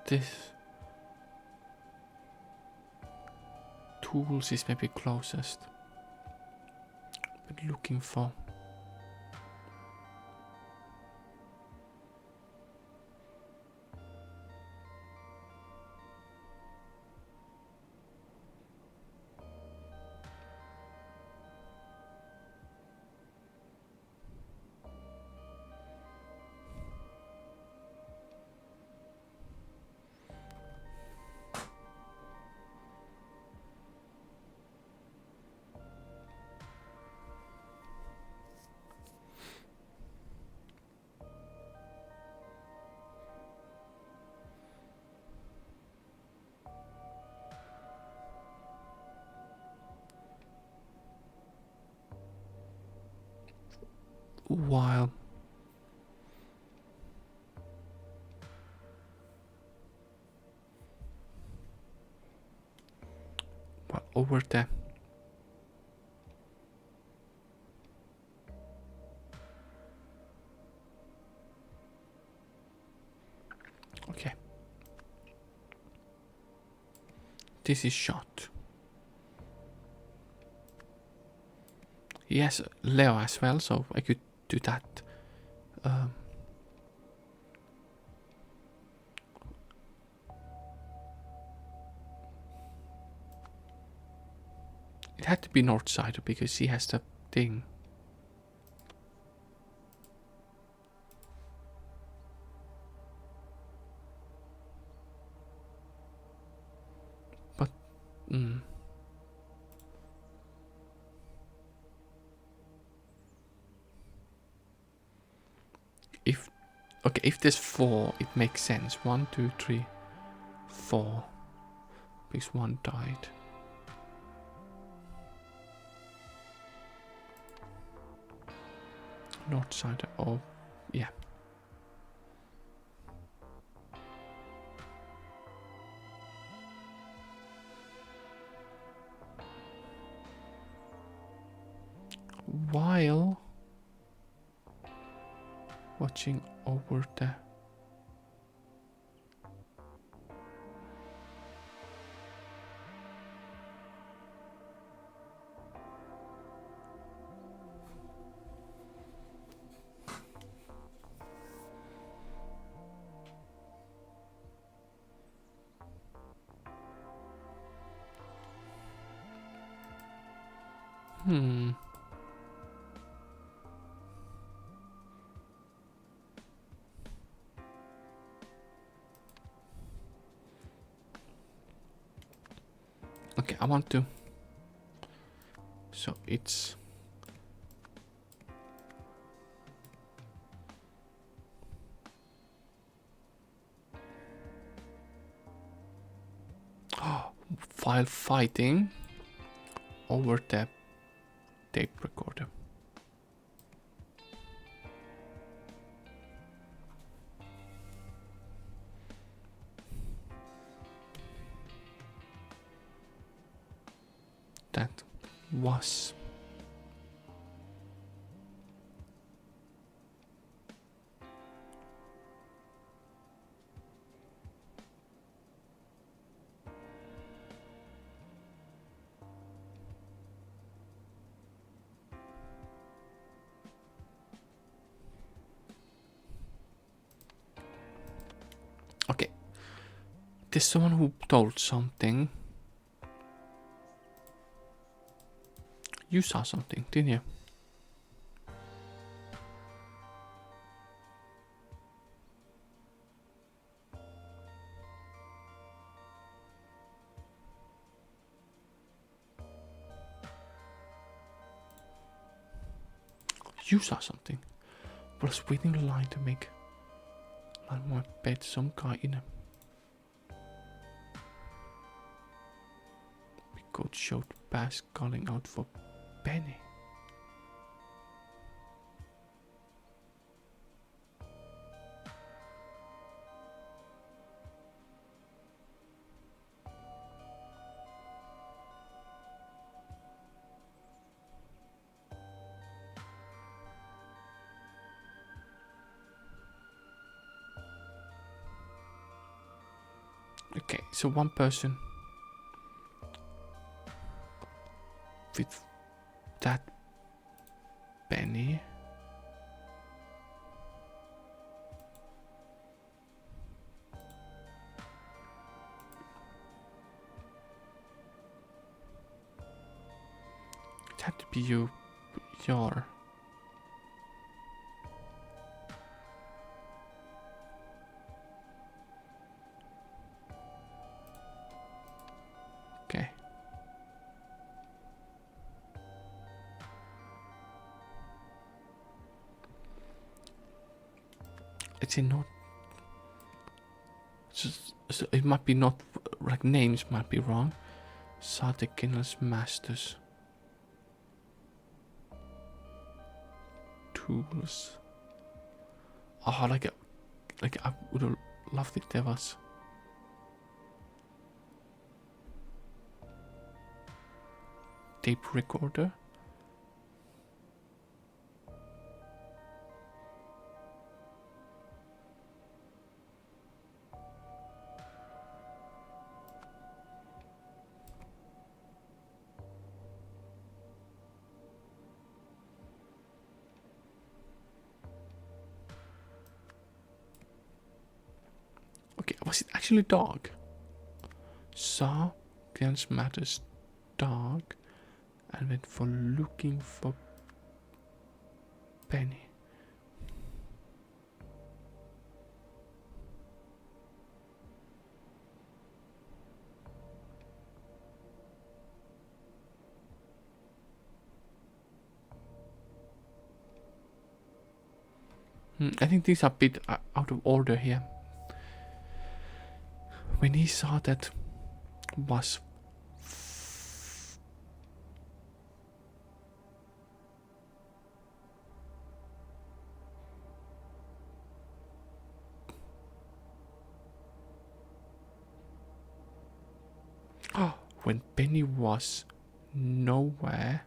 This tools is maybe closest. But looking for. While over there. Okay. This is shot. Yes, Leo as well, so I could do that. It had to be north side because he has the thing. But if there's 4, it makes sense. 1, 2, 3, 4. Because 1 died. north side. Oh, yeah. While watching over the Okay, I want to. So it's. While fighting over the tape recorder. That was okay. There's someone who told something. You saw something, didn't you? You saw something. Was waiting in line to make one more bet. Some guy in a coat showed past calling out for Penny. Okay, so one person with that Penny. It had to be you, your. Okay. It's in not. So it might be not like names might be wrong. Sadekin's masters. Tools. Oh, like I would have loved if there was. Tape recorder. Okay, was it actually a dog? Saw Glenn's Matter's dog and went for looking for Penny. I think these are a bit out of order here. When he saw that was when Penny was nowhere.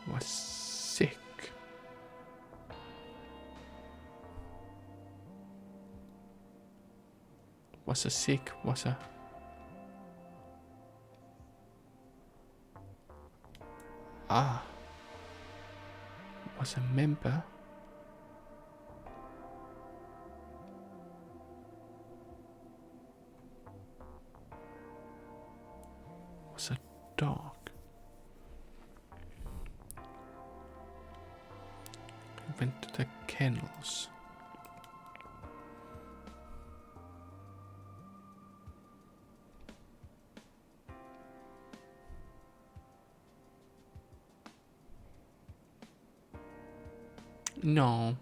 Was sick. Was a sick, was a... Ah. Was a member. Was a dog. Went to the kennels. No.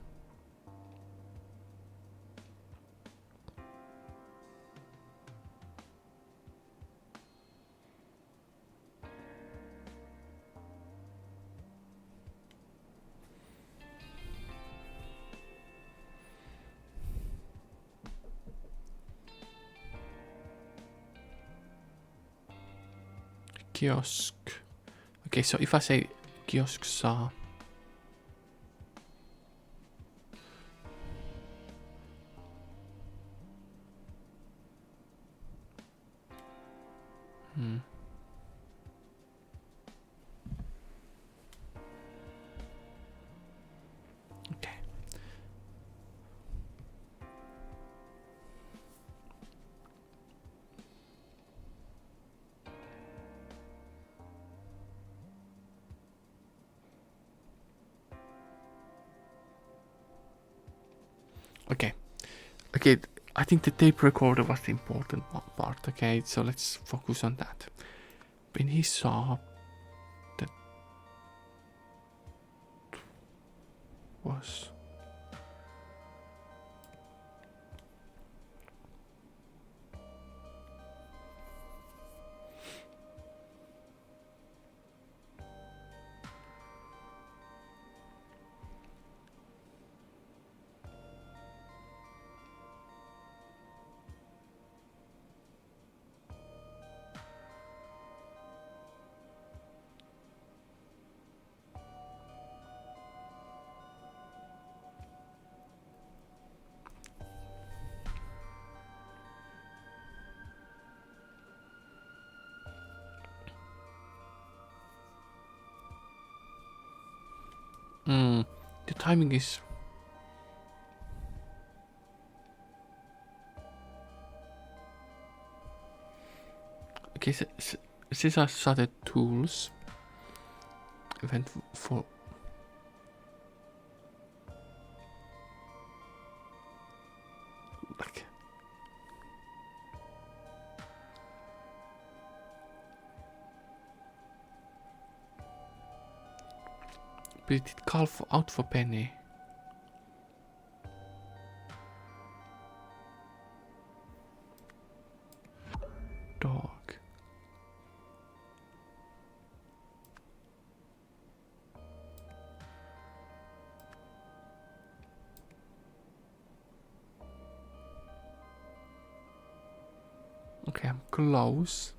Kiosk. Okay, so if I say kiosk saw. Okay. Okay. Okay, I think the tape recorder was the important part, okay? So let's focus on that. When he saw that was... the timing is... Okay, so these are the tools. I went for... Like... But it did call out for Penny. Dog. Okay, I'm close.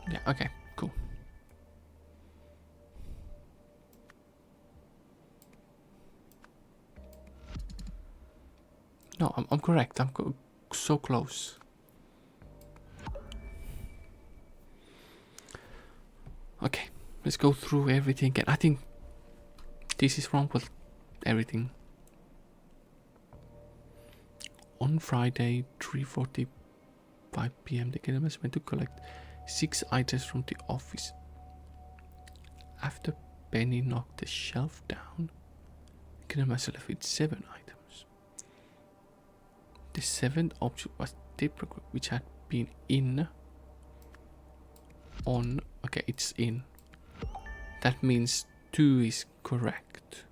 Yeah, okay, cool. No, I'm correct. I'm so close. Okay, let's go through everything again. I think this is wrong, but everything. On Friday, 3:45 p.m., the Kinemaster went to collect 6 items from the office. After Penny knocked the shelf down, Kinemaster left with 7 items. The 7th object was tape recorder, which had been on. Okay, it's in. That means 2 is correct.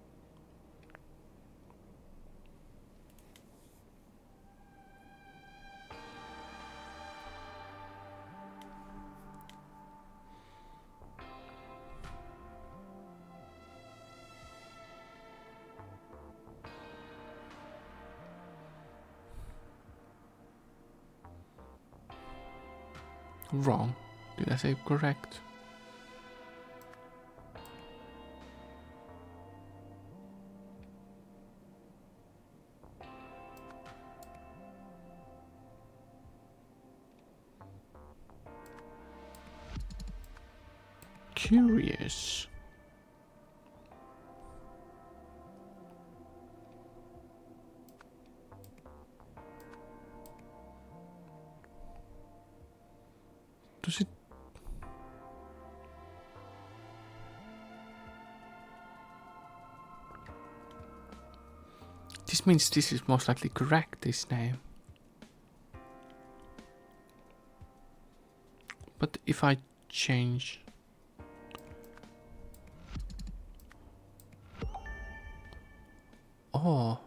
Wrong. Did I say correct? Curious. Does it? This means this is most likely correct, this name. But if I change... Oh.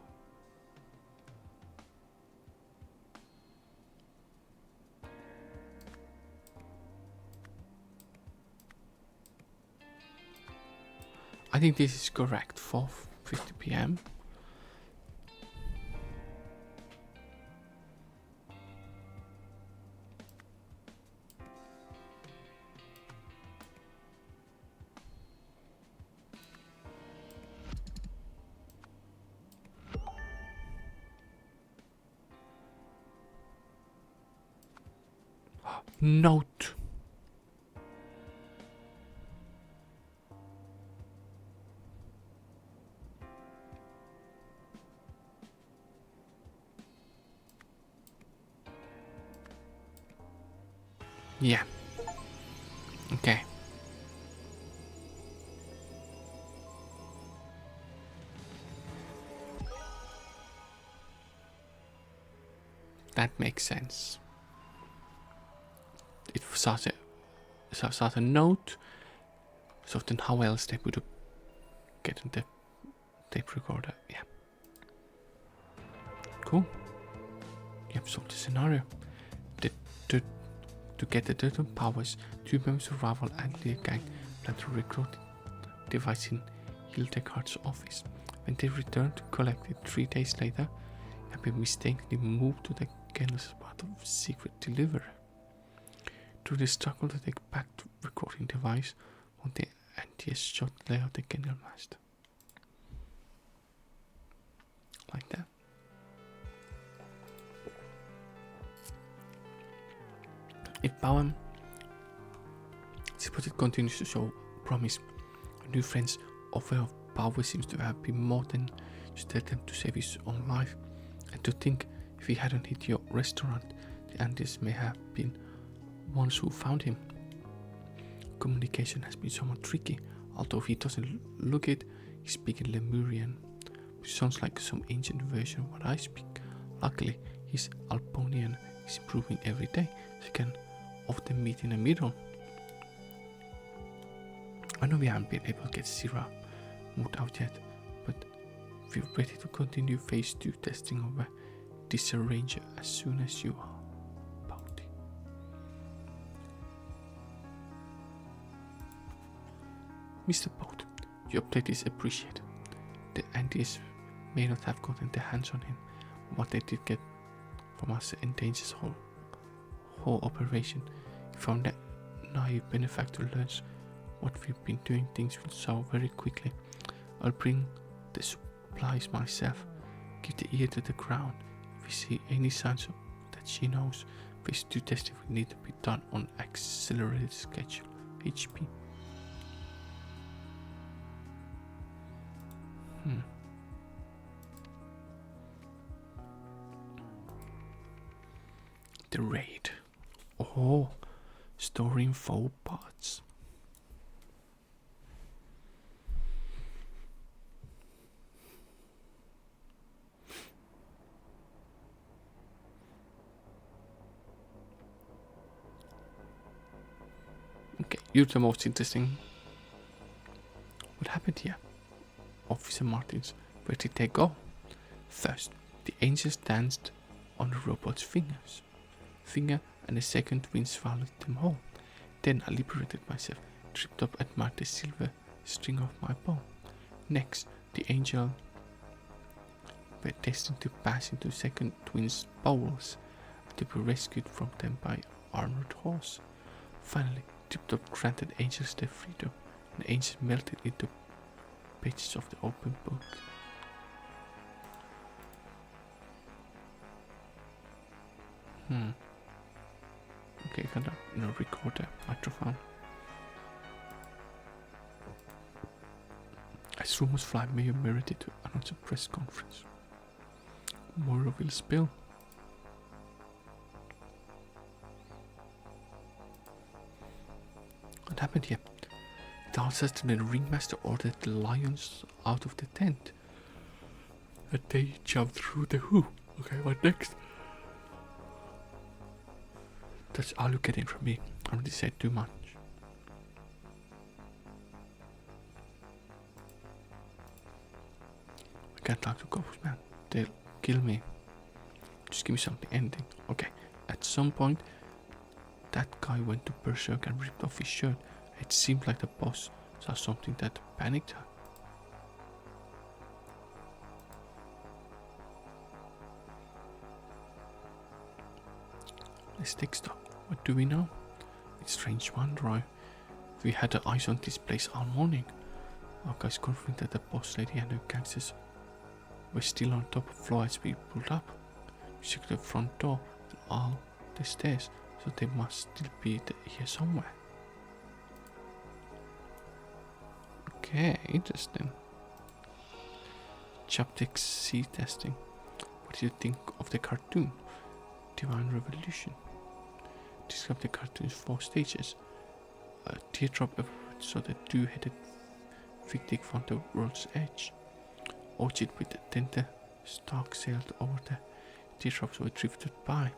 I think this is correct, 4:50 p.m. Note. Yeah. Okay. That makes sense. It starts a note. So then how else they would get in the tape recorder? Yeah. Cool. You have solved the scenario. To get the Turtle powers, 2 members of Rival and the gang plan to recruit the device in Hildegard's office. When they returned to collect it 3 days later, it had been mistakenly moved to the kennel as part of a secret delivery. Through the struggle to take back the recording device, one the NTS shot lay out the kennel master. Like that. If Bowen, this project continues to show promise, our new friend's offer of power seems to have been more than just an attempt to save his own life. And to think, if he hadn't hit your restaurant, the Andes may have been ones who found him. Communication has been somewhat tricky, although if he doesn't look it, he's speaking Lemurian, which sounds like some ancient version of what I speak. Luckily, his Alponian is improving every day, so he can often meet in the middle. I know we haven't been able to get Syrah moved out yet, but we're ready to continue phase 2 testing of this arranger as soon as you are. Bounty. Mr. Boat, your update is appreciated. The Andes may not have gotten their hands on him. What they did get from us endangers whole operation. If our naive benefactor learns what we've been doing, things will solve very quickly. I'll bring the supplies myself. Keep the ear to the ground. If we see any signs that she knows, phase 2 testing will need to be done on accelerated schedule. HP. The raid. Oh, story in 4 parts. Okay, you're the most interesting. What happened here? Officer Martins, where did they go? First, the angels danced on the robot's finger, and the second twin swallowed them whole. Then I liberated myself, tripped up, admired the silver string of my bow. Next, the angel were destined to pass into second twin's bowels, to be rescued from them by armored horse. Finally, tripped up granted angels their freedom, and the angels melted into pages of the open book. Okay, gonna record the microphone. As rumors fly, Mayor Meredith to announce a press conference. Moira will spill. What happened here? The ancestor and the ringmaster ordered the lions out of the tent. And they jumped through the hoop. Okay, what next? That's all you're getting from me. I already said too much. I can't talk to ghosts, man. They'll kill me. Just give me something ending. Okay, at some point, that guy went to berserk and ripped off his shirt. It seemed like the boss saw something that panicked her. Let's take stock. What do we know? It's strange one, Roy. We had our eyes on this place all morning. Our guys confirmed that the boss lady and her gangsters were still on top of the floor as we pulled up. We checked the front door and all the stairs, so they must still be here somewhere. Okay, interesting. Chaptix C testing. What do you think of the cartoon? Divine Revolution. Describe the cartoon's 4 stages. A teardrop so the 2-headed Victic found the world's edge. Orchid with the tender stalk sailed over the teardrops were drifted by.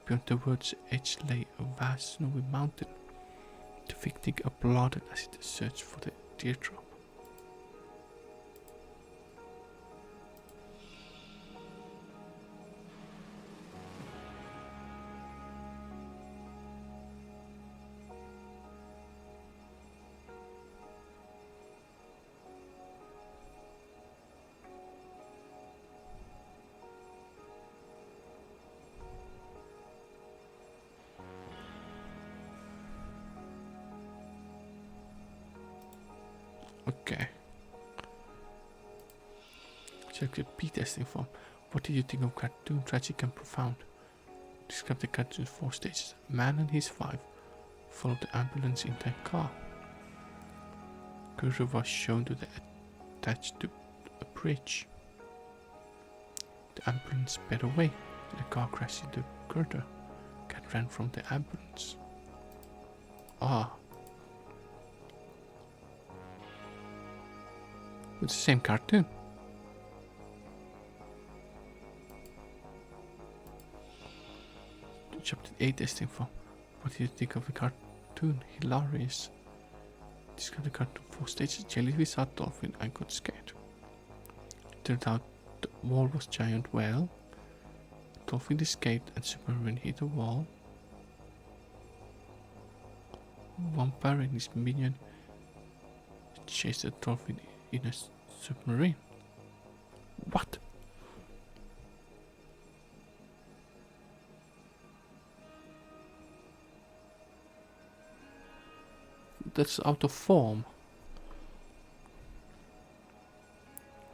Beyond the world's edge lay a vast snowy mountain. The Victic applauded as it searched for the teardrop. Okay. Check the P testing form. What did you think of cartoon? Tragic and profound. Describe the cartoon's 4 stages. A man and his wife followed the ambulance in their car. Cursor was shown to the attached to a bridge. The ambulance sped away. The car crashed into Gerda. Cat ran from the ambulance. Ah. It's the same cartoon. Chapter 8 testing form. What do you think of the cartoon? Hilarious. Describe the cartoon 4 stages. Jellyfish saw dolphin and got scared. Turned out the wall was giant well. Dolphin escaped and submarine hit the wall. Vampire and his minion chased the dolphin in a submarine. What? That's out of form.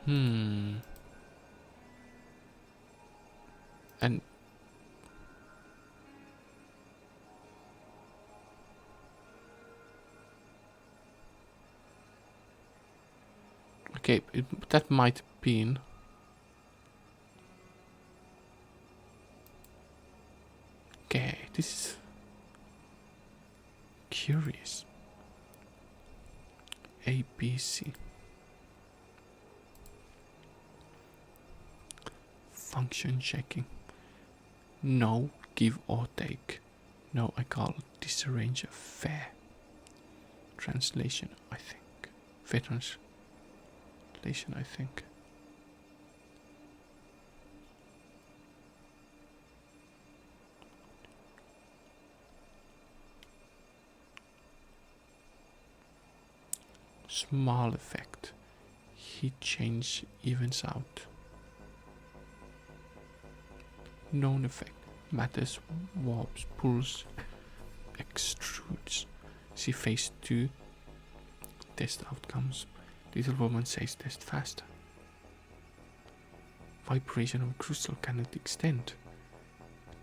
And okay, that might have been. This is curious. ABC. Function checking. No, give or take. No, I call this arrange a fair. Translation, I think. Fair translation, I think. Small effect. Heat change evens out. Known effect. Matters, warps, pulls, extrudes. See phase 2. Test outcomes. Little woman says test faster. Vibration of crystal cannot extend.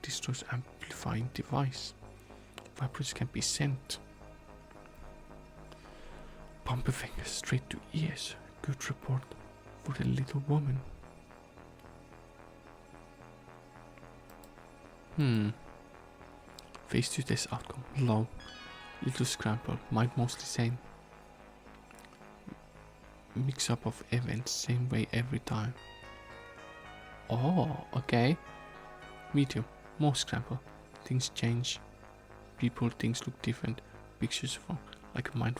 Destroys amplifying device. Vibrations can be sent. Pump a finger straight to ears. Good report for the little woman. Phase 2 test outcome. Low. Little scramble. Might mostly same. Mix up of events. Same way every time. Oh, okay. Medium. More scramble. Things change. People, things look different. Pictures from like a mind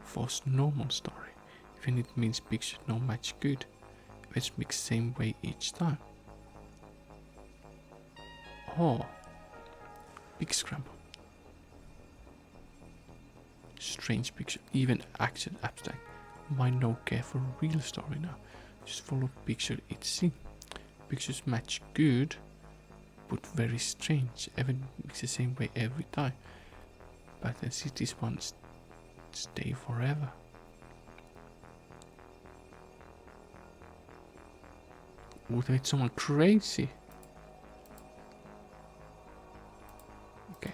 force normal story. Even it means pictures no match good. Events mix same way each time. Oh. Big scramble. Strange picture. Even action abstract. Mind no care for a real story now. Just follow picture it's seen. Pictures match good, but very strange. Even mix the same way every time. But then see these ones stay forever. Would make someone crazy. Okay.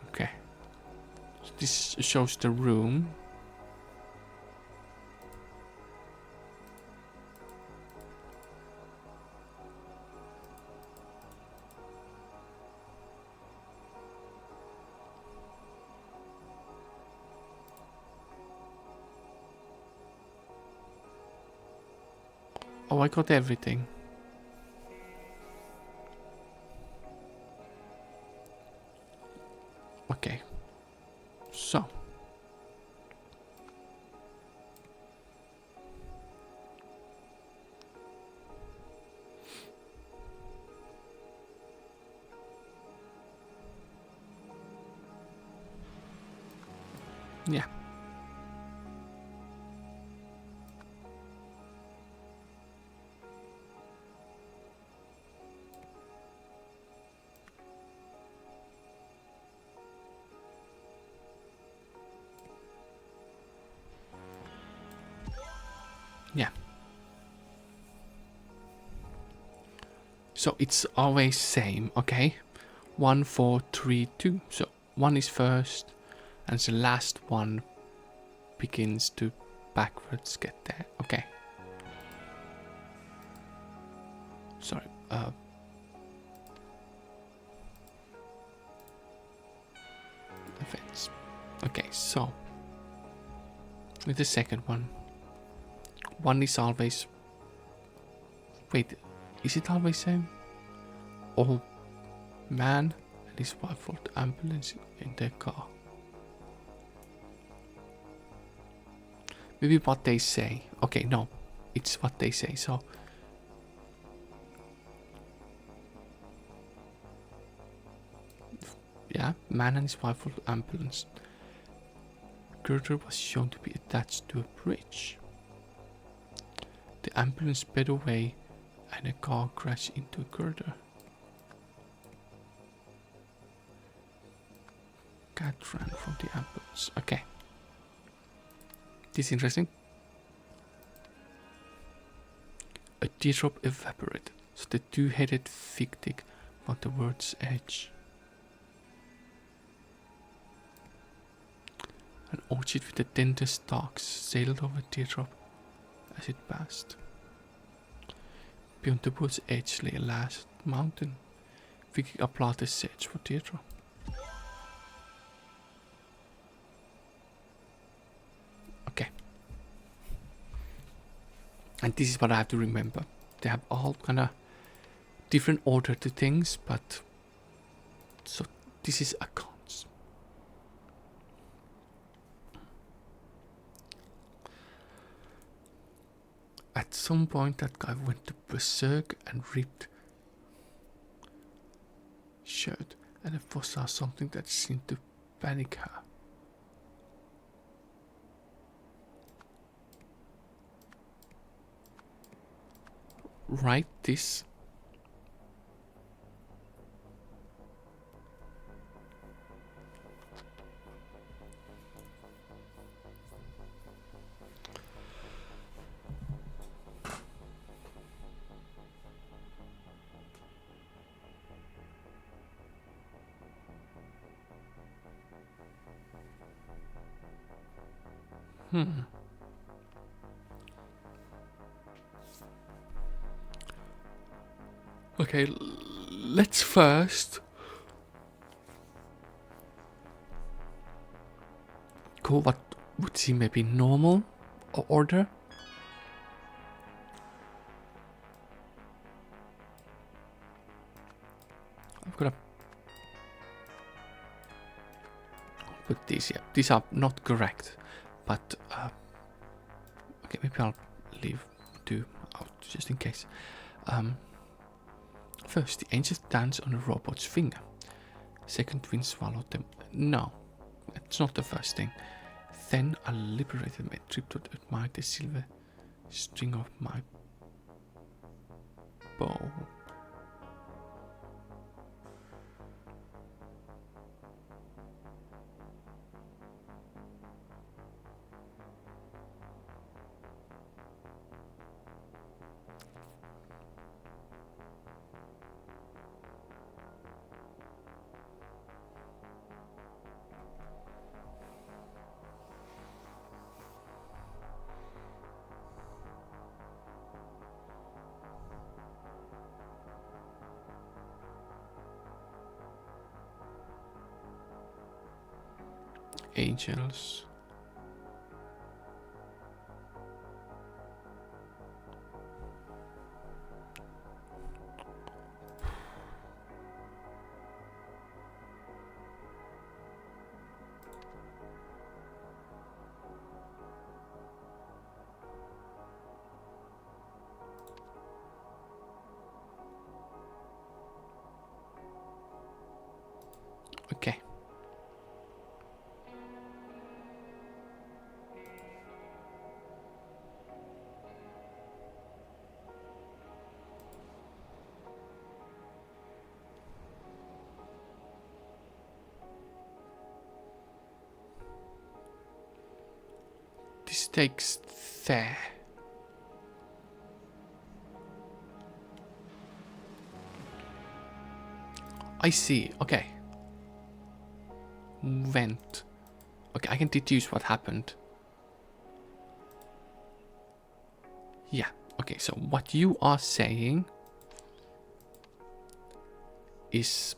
Okay. So this shows the room. Oh, I got everything. Okay. So. Yeah. Yeah. So it's always same, okay? 1, 4, 3, 2. So 1 is first, and the last one begins to backwards get there. Okay. Sorry. Events. Okay, so with the second one. 1 is always. Wait, is it always same? Old man and his wife brought the ambulance in their car. Maybe what they say. Okay, no, it's what they say. So. Yeah, man and his wife brought the ambulance. Girder was shown to be attached to a bridge. The ambulance sped away and a car crashed into a girder. Cat ran from the ambulance. Okay. This is interesting. A teardrop evaporated. So the two-headed fictic on the world's edge. An orchid with the tender stalks sailed over Teardrop as it passed. Beyond the wood's edge lay a last mountain. Viking applauded the sedge for Teardrop. Okay. And this is what I have to remember. They have all kind of different order to things, but so this is accounts. At some point that guy went to berserk and ripped shirt, and the fox saw something that seemed to panic her. Write this. Okay, let's first go what would seem maybe normal or order. I'm gonna put these here. These are not correct, but okay, maybe I'll leave two out just in case. First, the angels dance on a robot's finger. Second, wind swallowed them. No, that's not the first thing. Then I liberated my trip to admire the silver string of my bow. Angels. Okay. This takes there. I see. Okay. Went. Okay, I can deduce what happened. Yeah. Okay, so what you are saying is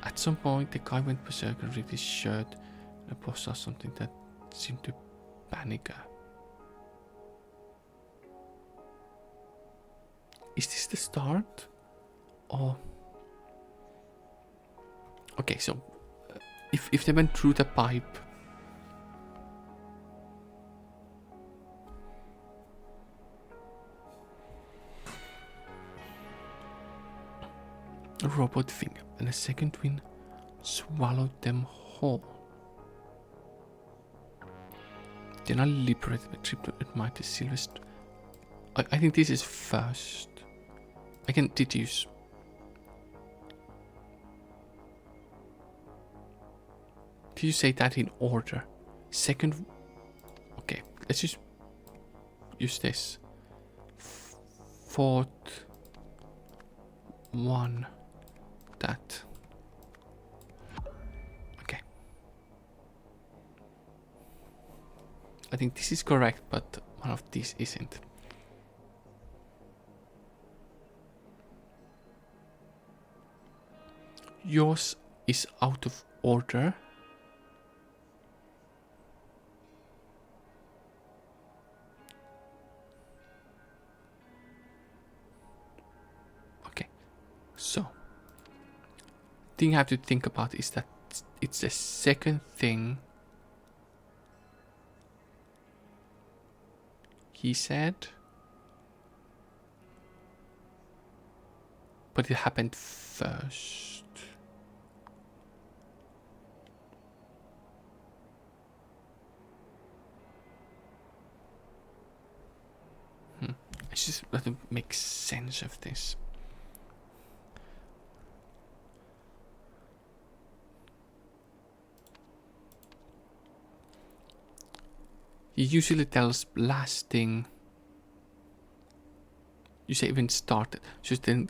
at some point the guy went berserk and ripped his shirt and the boss saw something that seemed to panic her. Is this the start? Or okay, so if they went through the pipe, a robot finger and a second wind swallowed them whole. Then I liberated my trip to admire the silver. I think this is first. I can deduce. Did you say that in order? Second. Okay, let's just use this. Fourth 1, that. Okay. I think this is correct, but one of these isn't. Yours is out of order. Okay, so thing I have to think about is that it's the second thing he said, but it happened first. I just have to make sense of this. He usually tells last thing. You say even start. Just then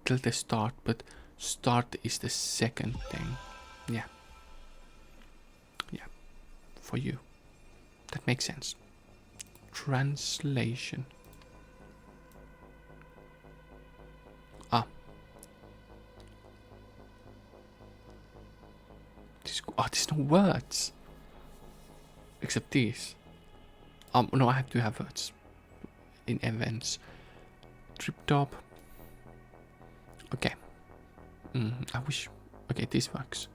tell the start, but start is the second thing. Yeah. Yeah. For you. That makes sense. Translation. Ah. There's no words. Except these. No, I have to have words. In events. Trip top. Okay. I wish. Okay, this works.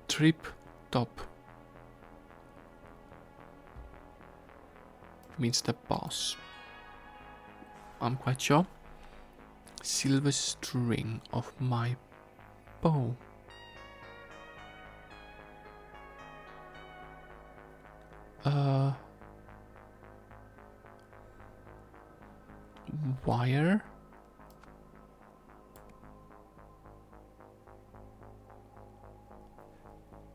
Trip top means the boss. I'm quite sure. Silver string of my bow. Wire.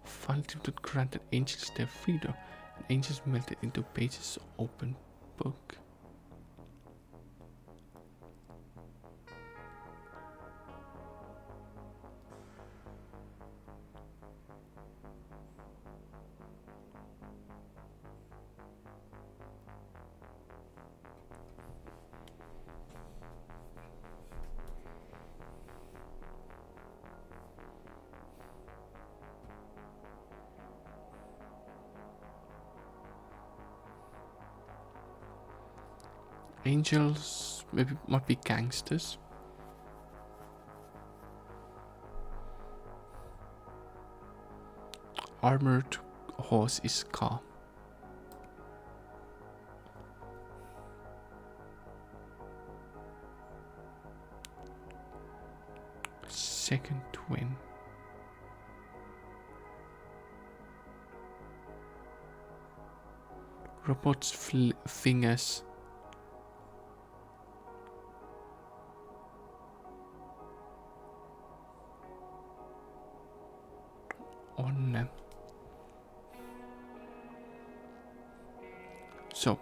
Final trip that granted angels their freedom. And angels melted into pages of open book. Angels maybe might be gangsters. Armored horse is car. Second twin. Robot's fingers. On them. So.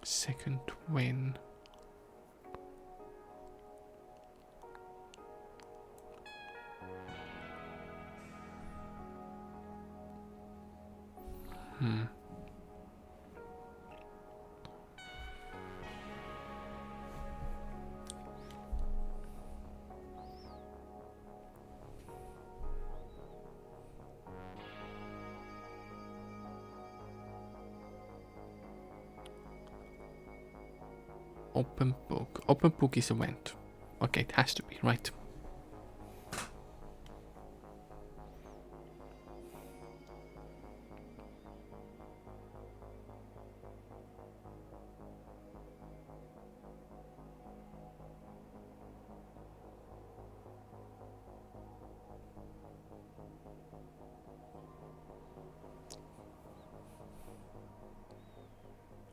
Second twin. Open book. Open book is a vent. Okay, it has to be, right?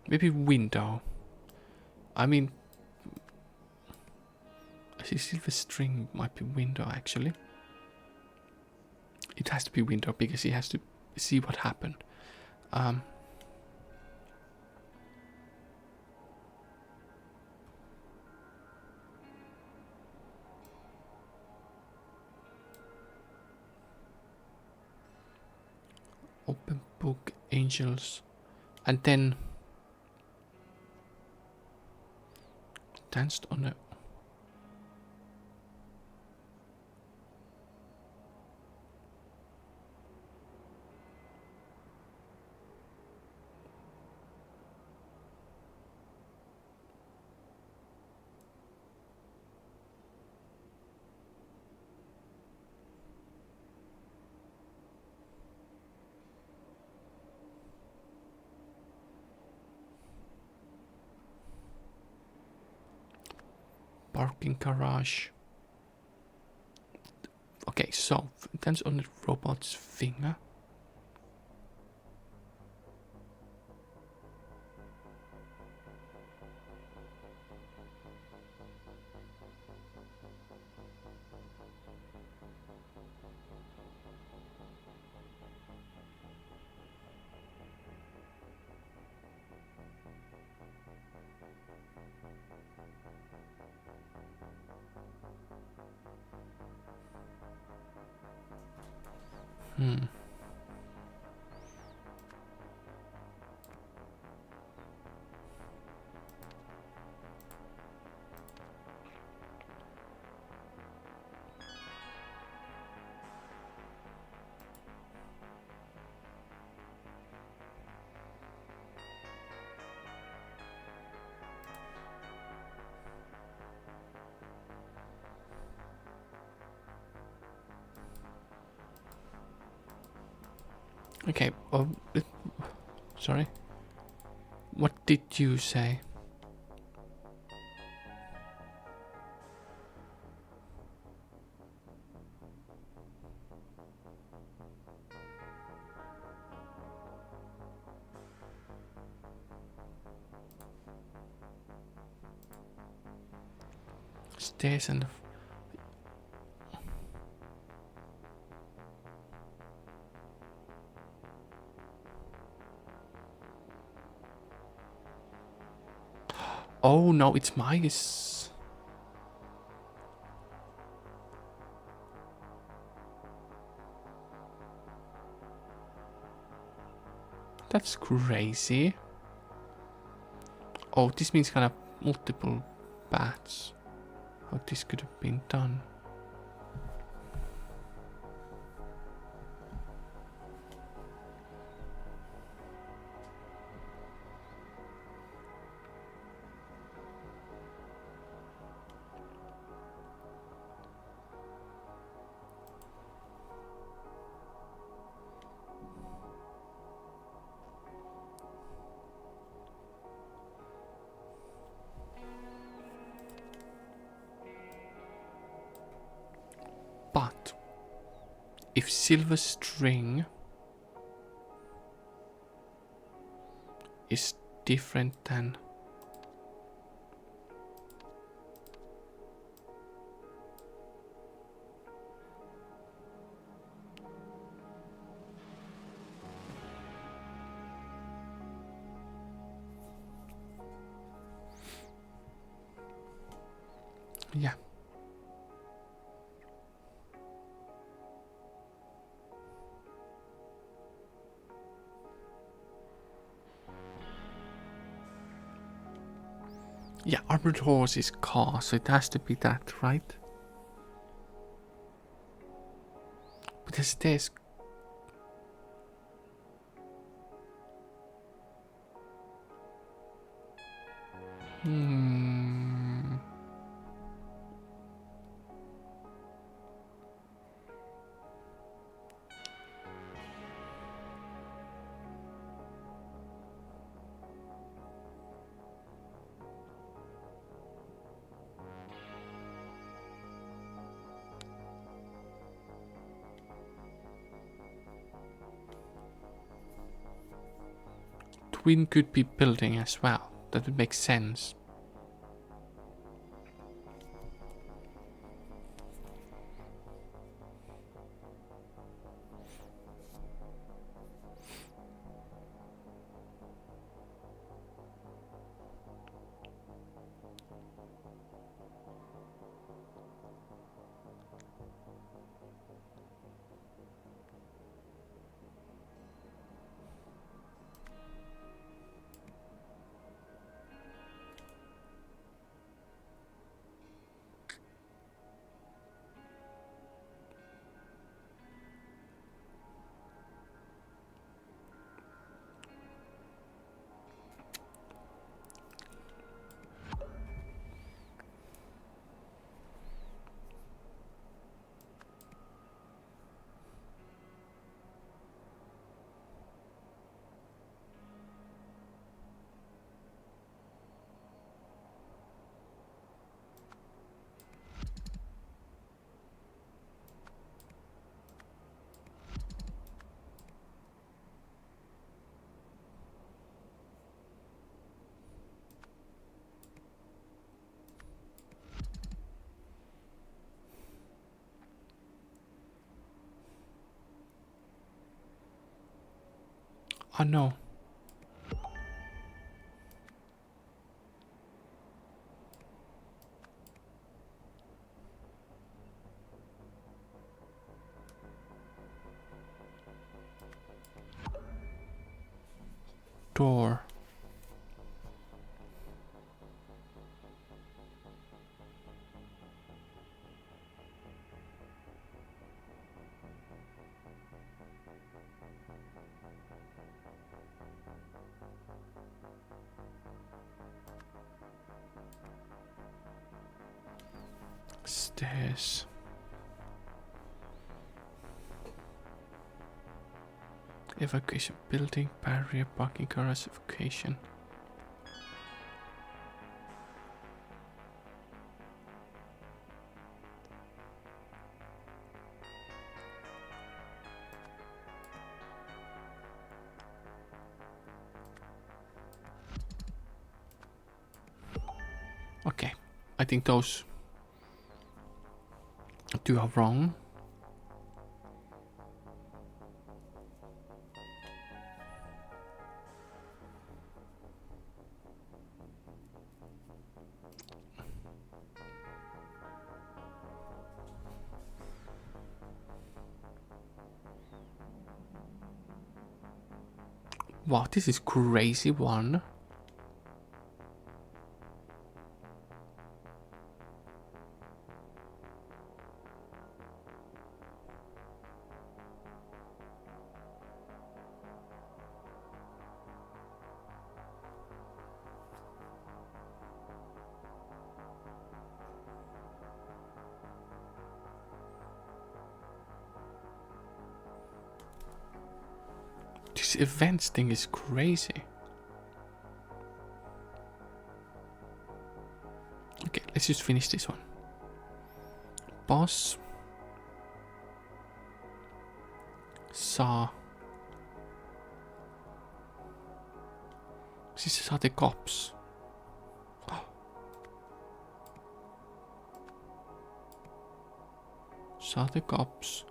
Maybe window. I mean, I see silver string might be window actually. It has to be window because he has to see what happened. Open book, angels, and then danced on a. Parking garage. Okay, so dance on the robot's finger. Okay, sorry. What did you say? Stairs and. Oh no, it's mice. That's crazy. Oh, this means kind of multiple bats. How this could have been done. But if silver string is different than yeah. Yeah, armored horse is car, so it has to be that, right? But the stairs. Sweden could be building as well. That would make sense. Oh no. Door. Stairs. Evacuation building, barrier, parking garage, evacuation. Okay, I think those two are wrong. Wow, this is crazy one. This events thing is crazy. Okay, let's just finish this one. Boss saw the cops. Saw the cops.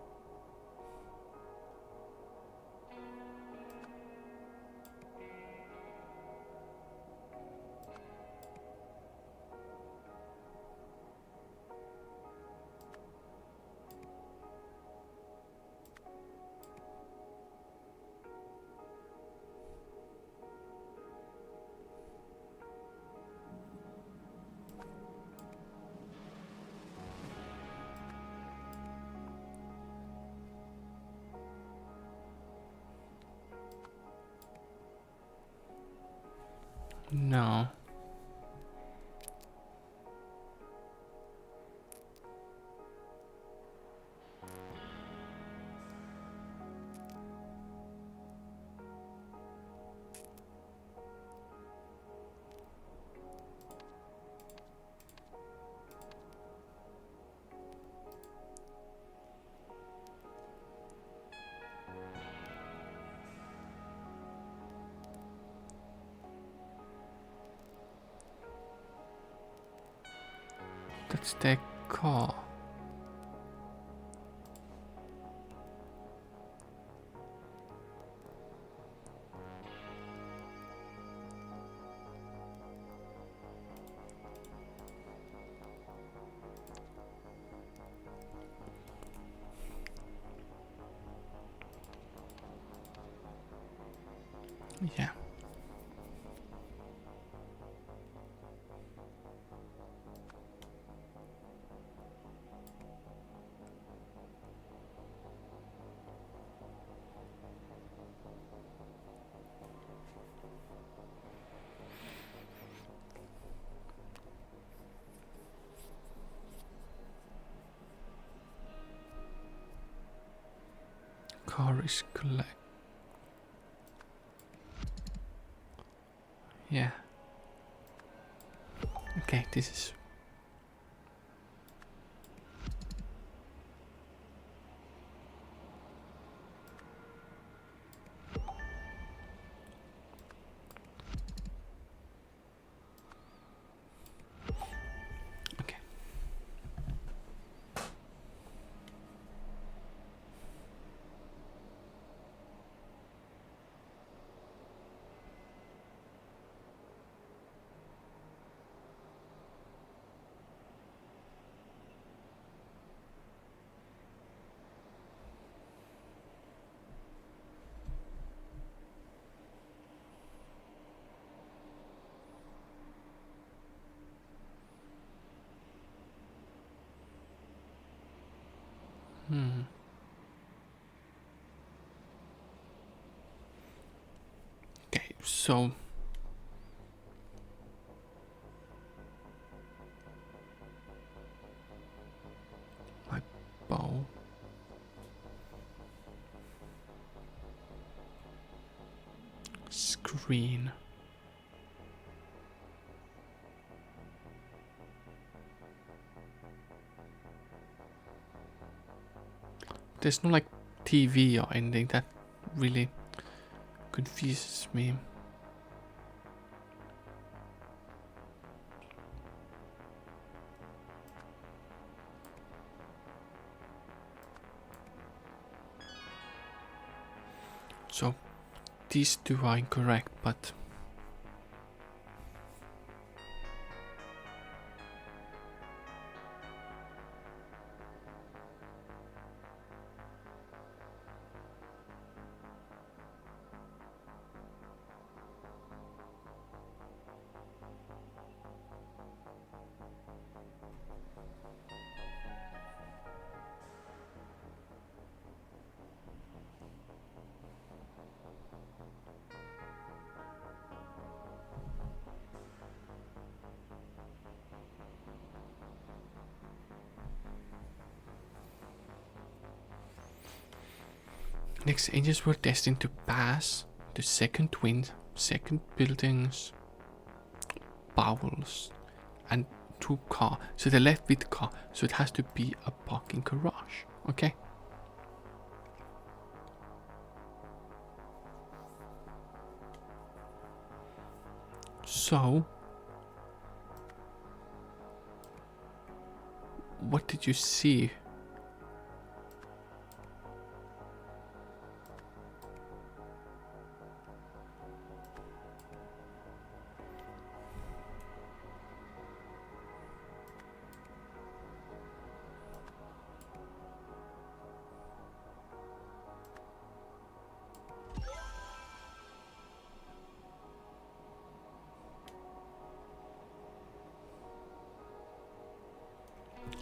No. It's the car. Yeah. Car is collect. Yeah. Okay, this is. Okay. Okay, so my bow. Screen. There's no like TV or anything that really confuses me. So these two are incorrect, but next angels were destined to pass the second wind, second buildings, bowels, and two car. So they left with car, so it has to be a parking garage. Okay. So what did you see?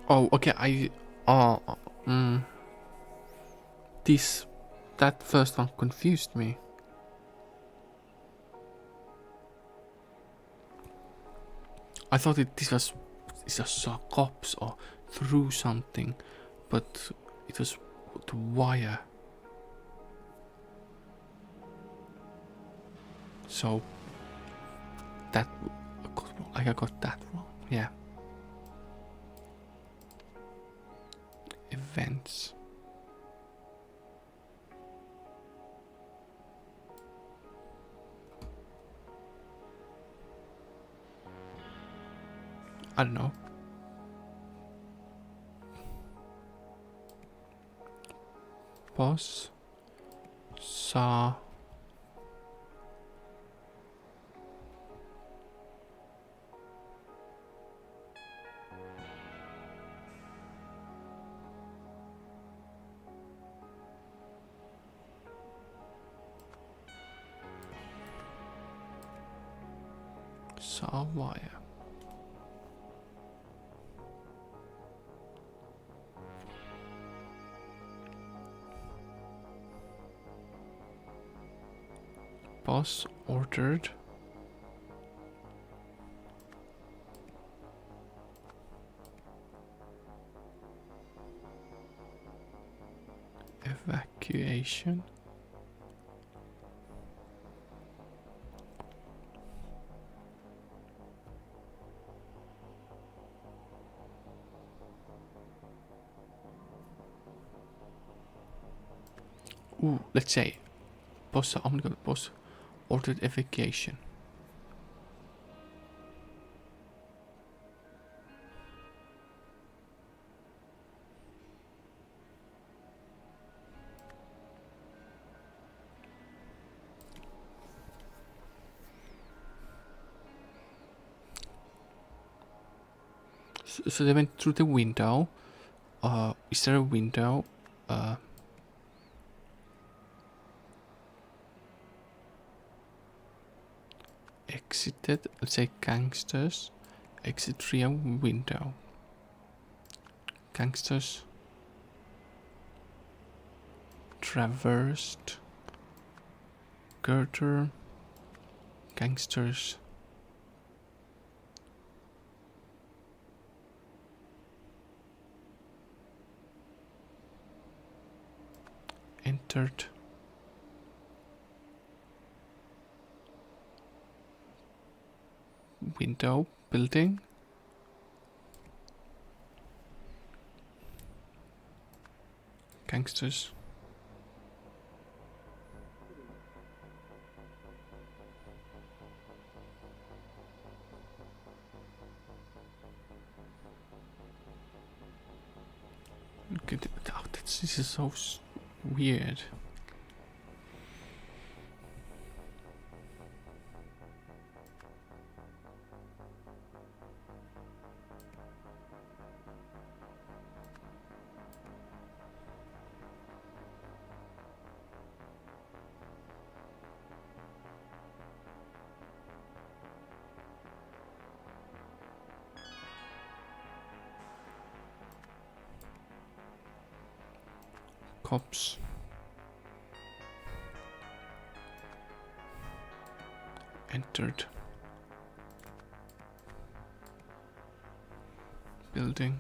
Oh, okay. Oh, this, that first one confused me. I thought this was just saw cops or through something, but it was the wire. So that I got that wrong. Yeah. Events. I don't know. Boss saw wire. Boss ordered evacuation. Ooh, let's say boss. I'm gonna go boss ordered evacuation. So they went through the window. Is there a window? Exited. Let's say gangsters. Exit via window. Gangsters traversed girder. Gangsters entered window building. Gangsters oh, this is so weird. Cops entered building.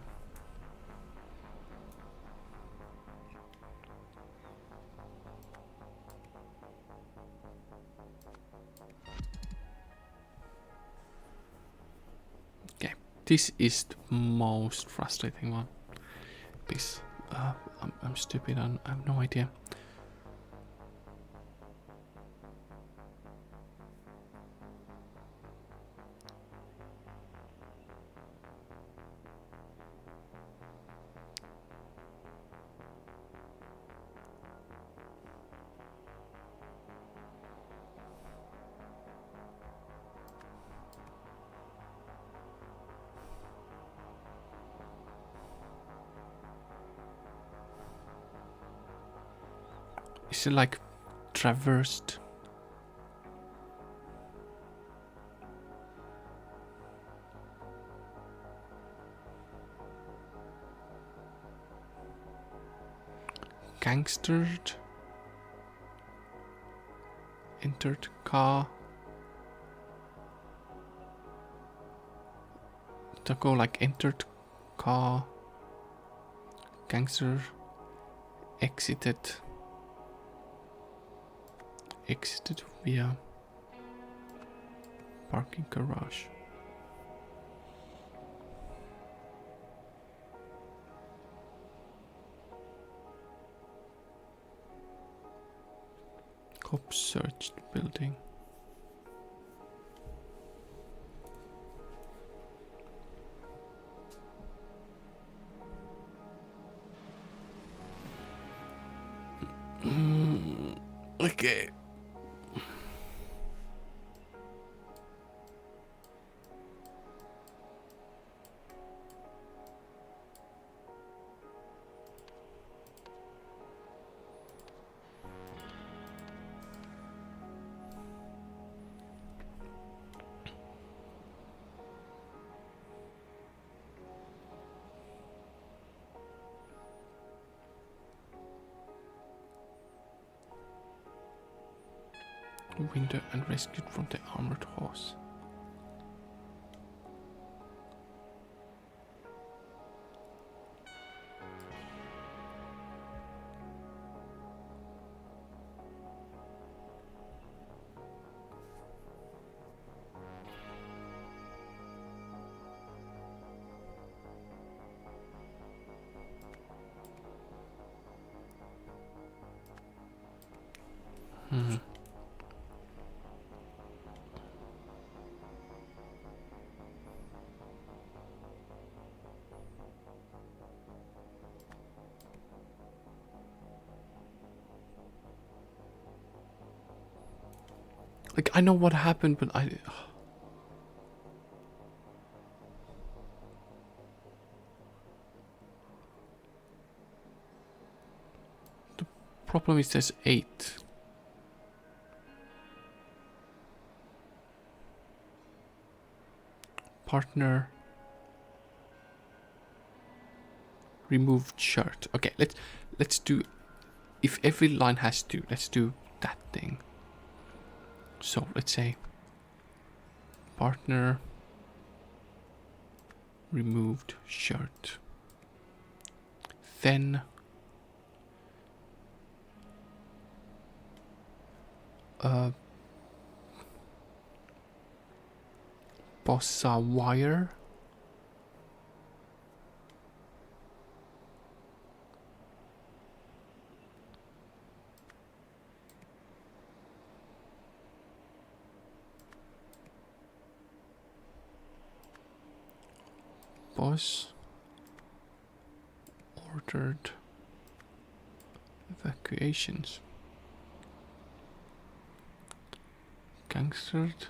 Okay, this is the most frustrating one because I'm stupid and I have no idea. Is it like traversed? Gangstered entered car. To go like entered car. Gangster exited via parking garage. Cops searched building. Okay. Window and rescued from the armored horse. Like, I know what happened, but I... The problem is there's 8. Partner. Removed shirt. Okay, let's do... If every line has 2, let's do that thing. So, let's say... Partner... Removed shirt. Then... Bossa wire. Boss ordered evacuations. Gangstered.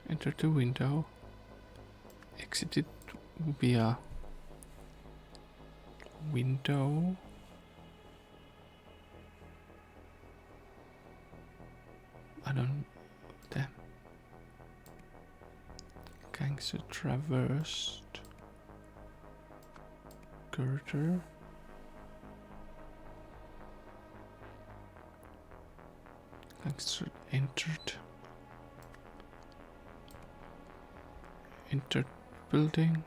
Entered the window. Exited via window. I don't... Damn. Gangster traversed. Girder. Gangster entered. Entered building.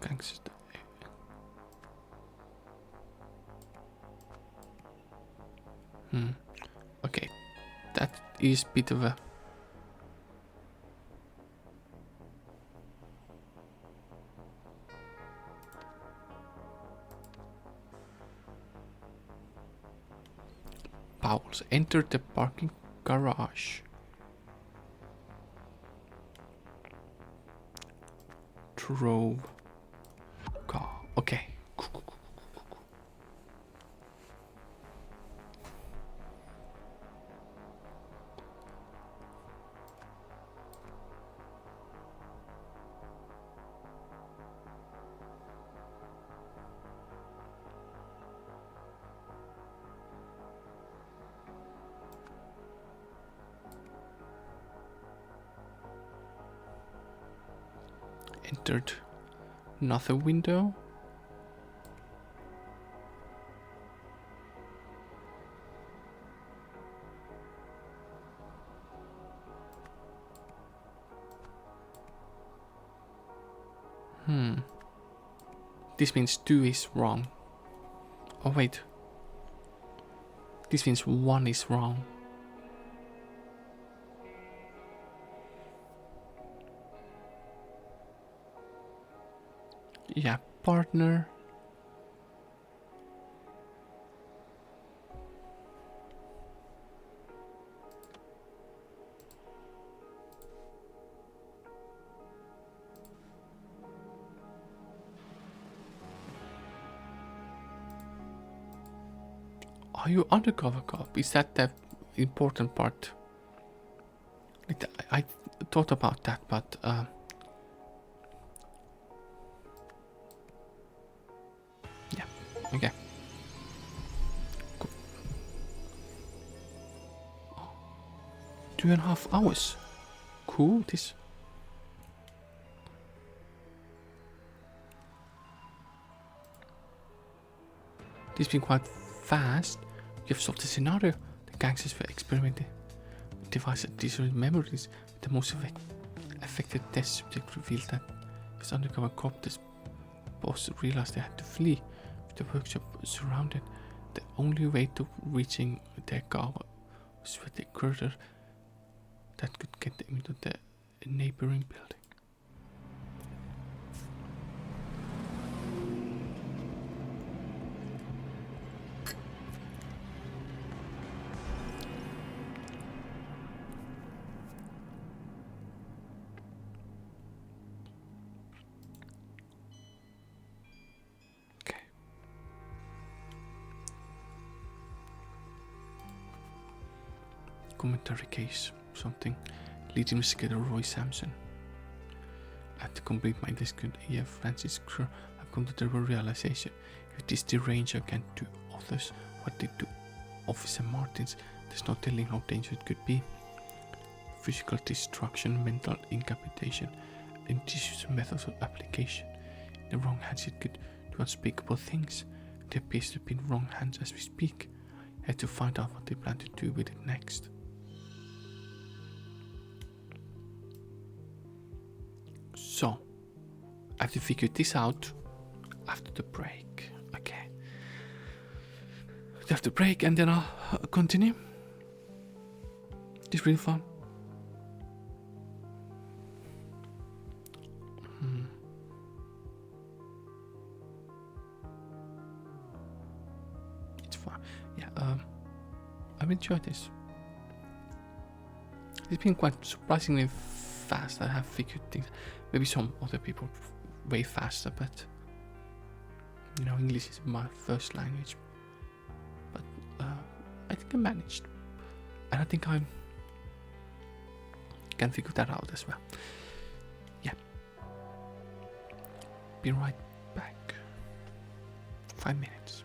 Gangster. Okay, that is a bit of a... Powell's entered the parking garage. Drove car. Okay. Entered another window. This means 2 is wrong. Oh wait. This means 1 is wrong. Yeah, partner. Are you undercover cop? Is that the important part? I thought about that, but yeah, okay. Cool. 2.5 hours. Cool. This been quite fast. You have solved the scenario. The gangsters were experimenting with devices and digital memories. The most affected test subject revealed that his undercover cop, this boss, realized they had to flee. With the workshop surrounded, the only way to reaching their car was with the cursor that could get them into the neighboring building. Okay. Commentary case. Something. Lead investigator Roy Sampson. To complete my discount EF Francis Kerr, I've come to the realization if this deranger can do others what they do Officer Martins, there's no telling how dangerous it could be. Physical destruction, mental incapacitation, and disuse methods of application. In the wrong hands it could do unspeakable things. It appears to be in wrong hands as we speak. I had to find out what they plan to do with it next. So, I have to figure this out after the break. Okay. After the break, and then I'll continue. It's really fun. It's fun. Yeah, I've enjoyed this. It's been quite surprisingly fast. I have figured things. Maybe some other people way faster, but you know, English is my first language. But I think I managed, and I think I can figure that out as well. Yeah. Be right back. 5 minutes.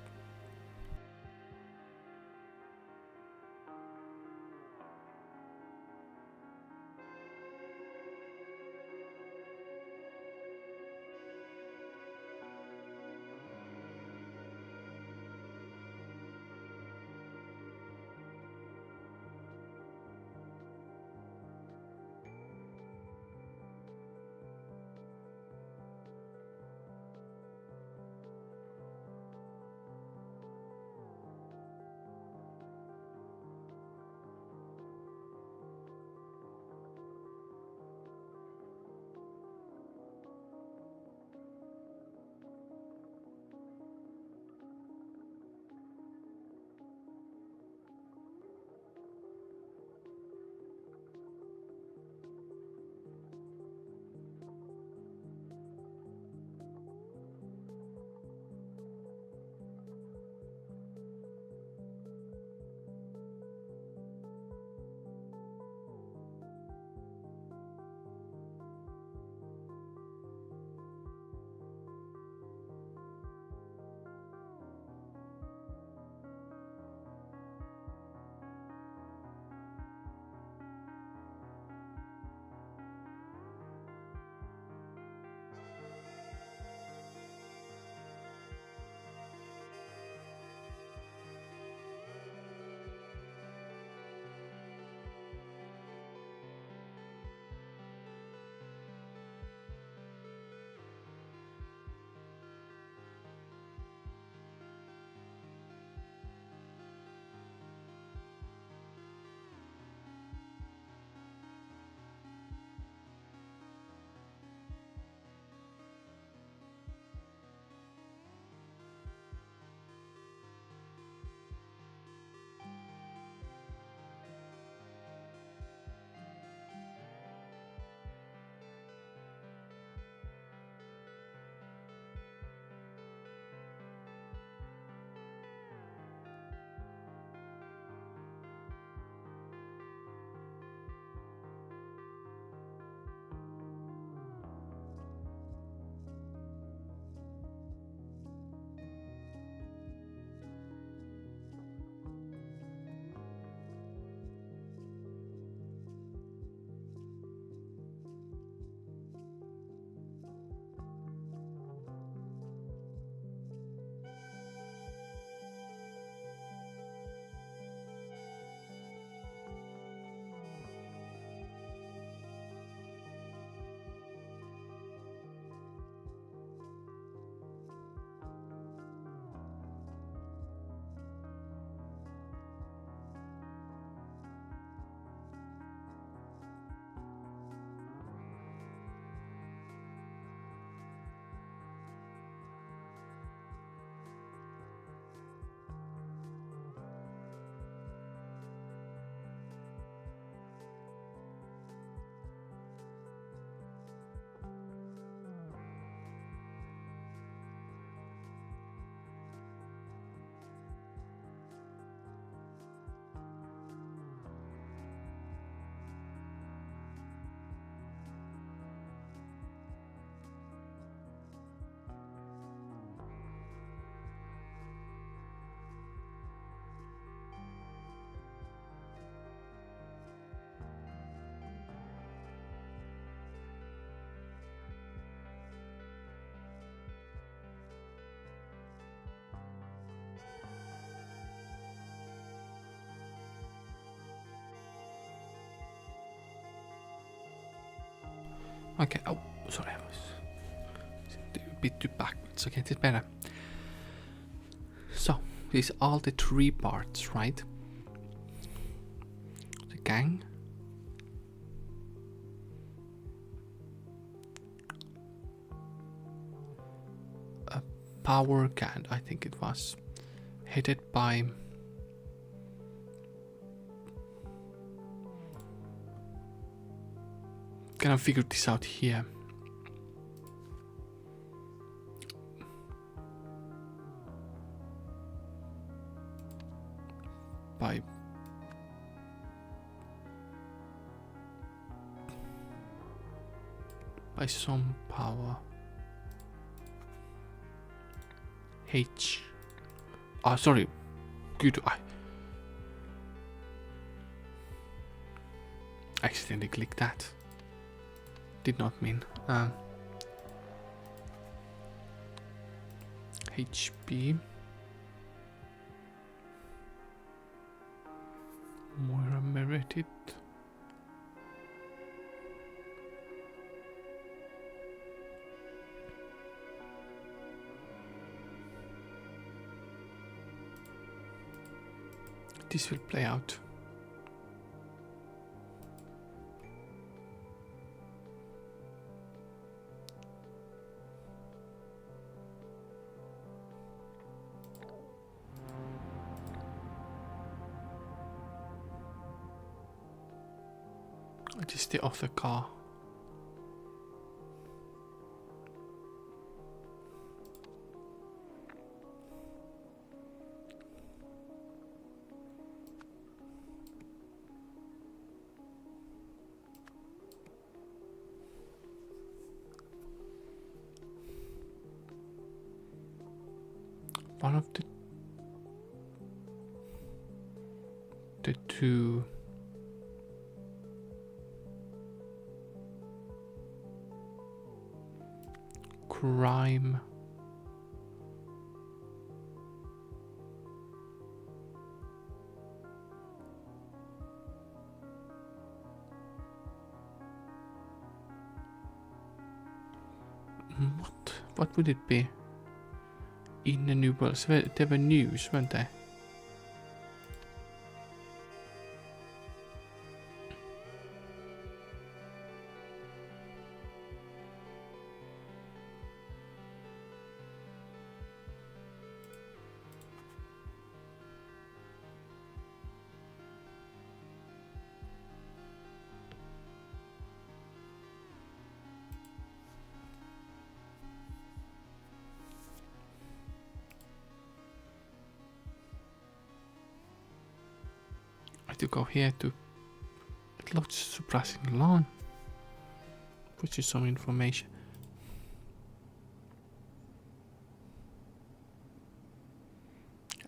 Okay, oh, sorry, I was a bit too backwards. Okay, it's better. So, these are all the 3 parts, right? The gang. A power gang, I think it was. Headed by... Can I figure this out here? By some power. H. Oh, sorry. Good. I accidentally clicked that. Did not mean. HP. Moira Meredith. This will play out. It is the other car. One of the 2 crime what would it be in the new world? So they were news, weren't they? I have to go here to... It looks surprisingly long. Which is some information.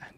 And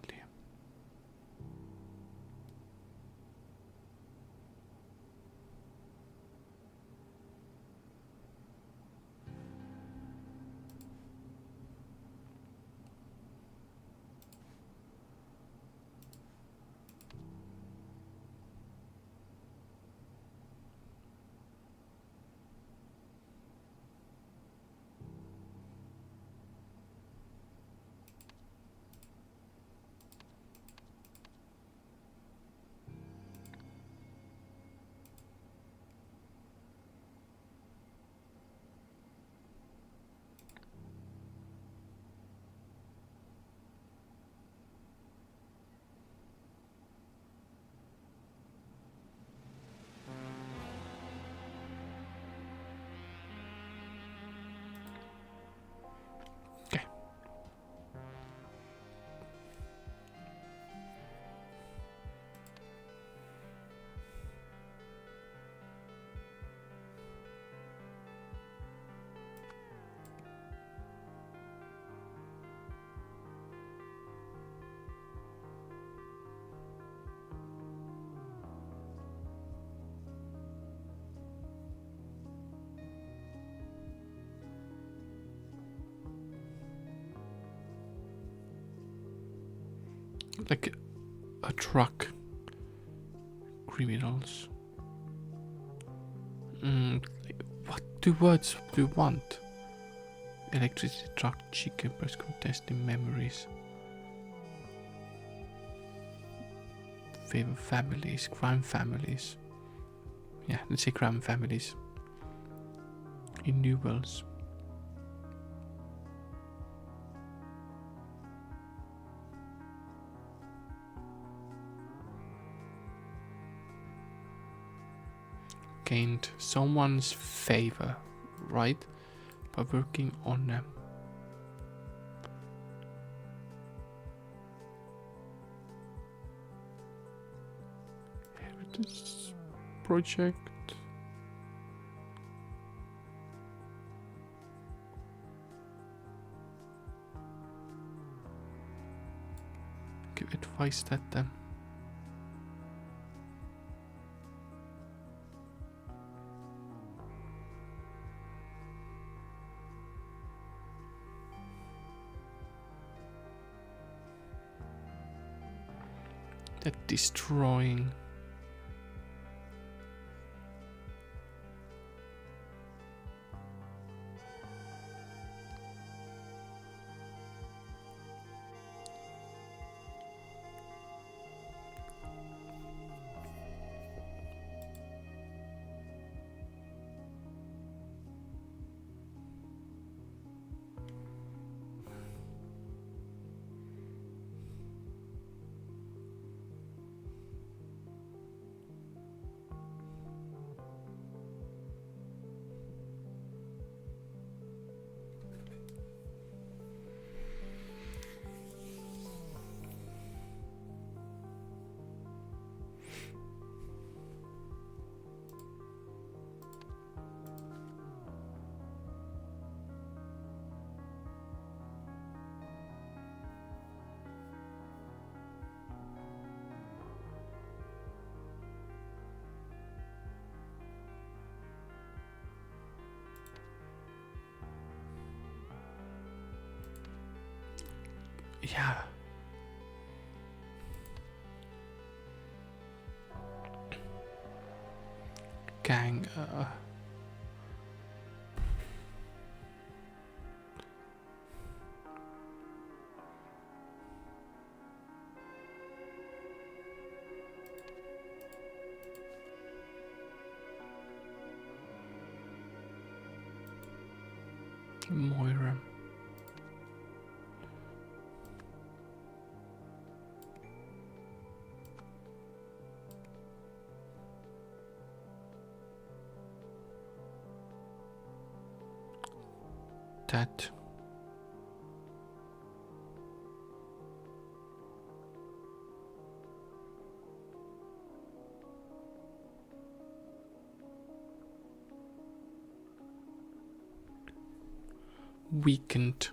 okay. Like a truck. Criminals. What two words do you want? Electricity truck, chicken press contesting memories. Favorite families, crime families. Yeah, let's say crime families. In New Worlds. Gained someone's favor, right? By working on this project. Give advice that that destroying. Yeah. Gang. Moira. That. Weakened.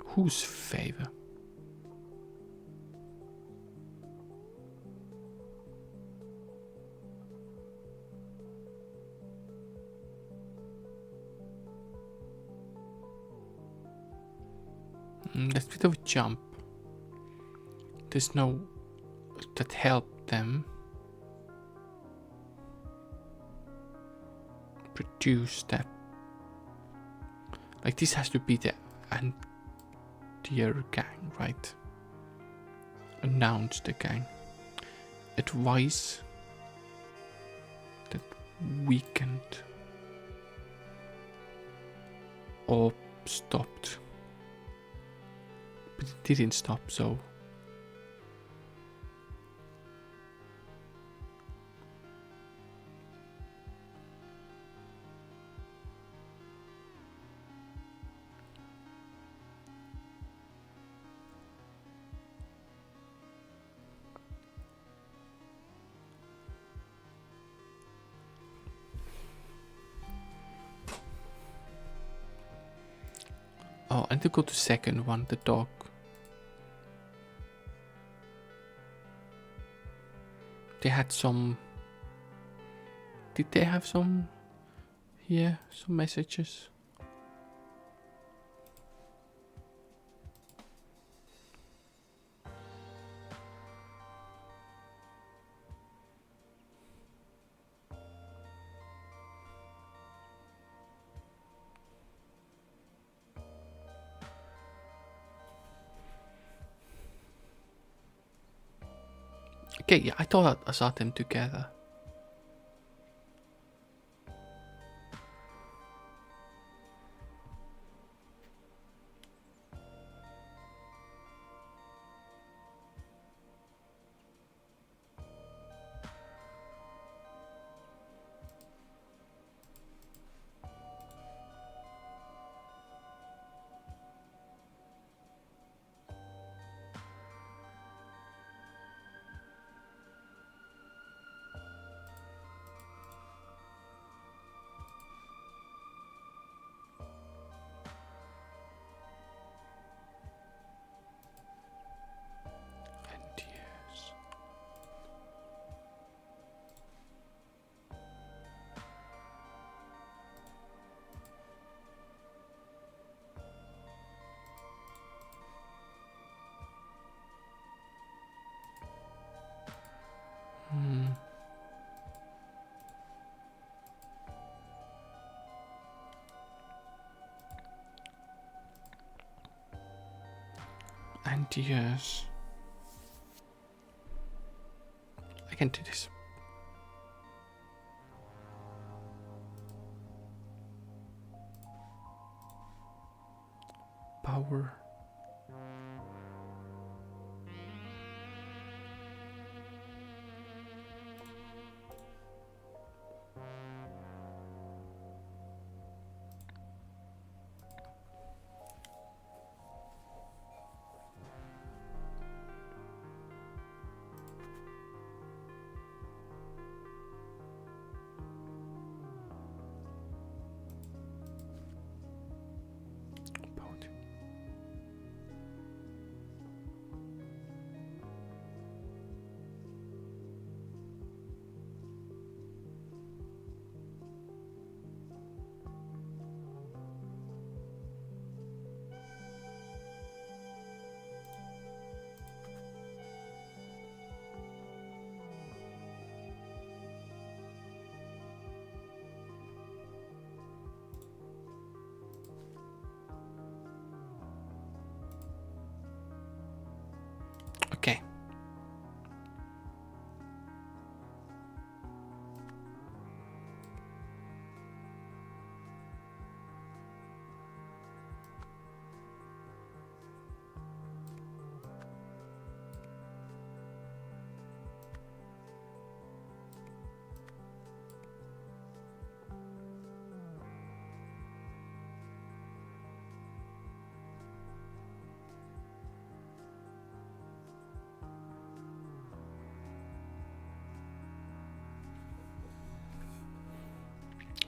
Whose favor? That's a bit of a jump. There's no that help them produce that. Like this has to be the anti gang, right? Announce the gang. Advice that weakened or stopped. But it didn't stop, so oh, and to go to second one, the dog. They had some. Did they have some? Yeah, some messages. Okay, yeah, I thought I saw them together. And yes. And yes. I can do this. Power. Power. Okay.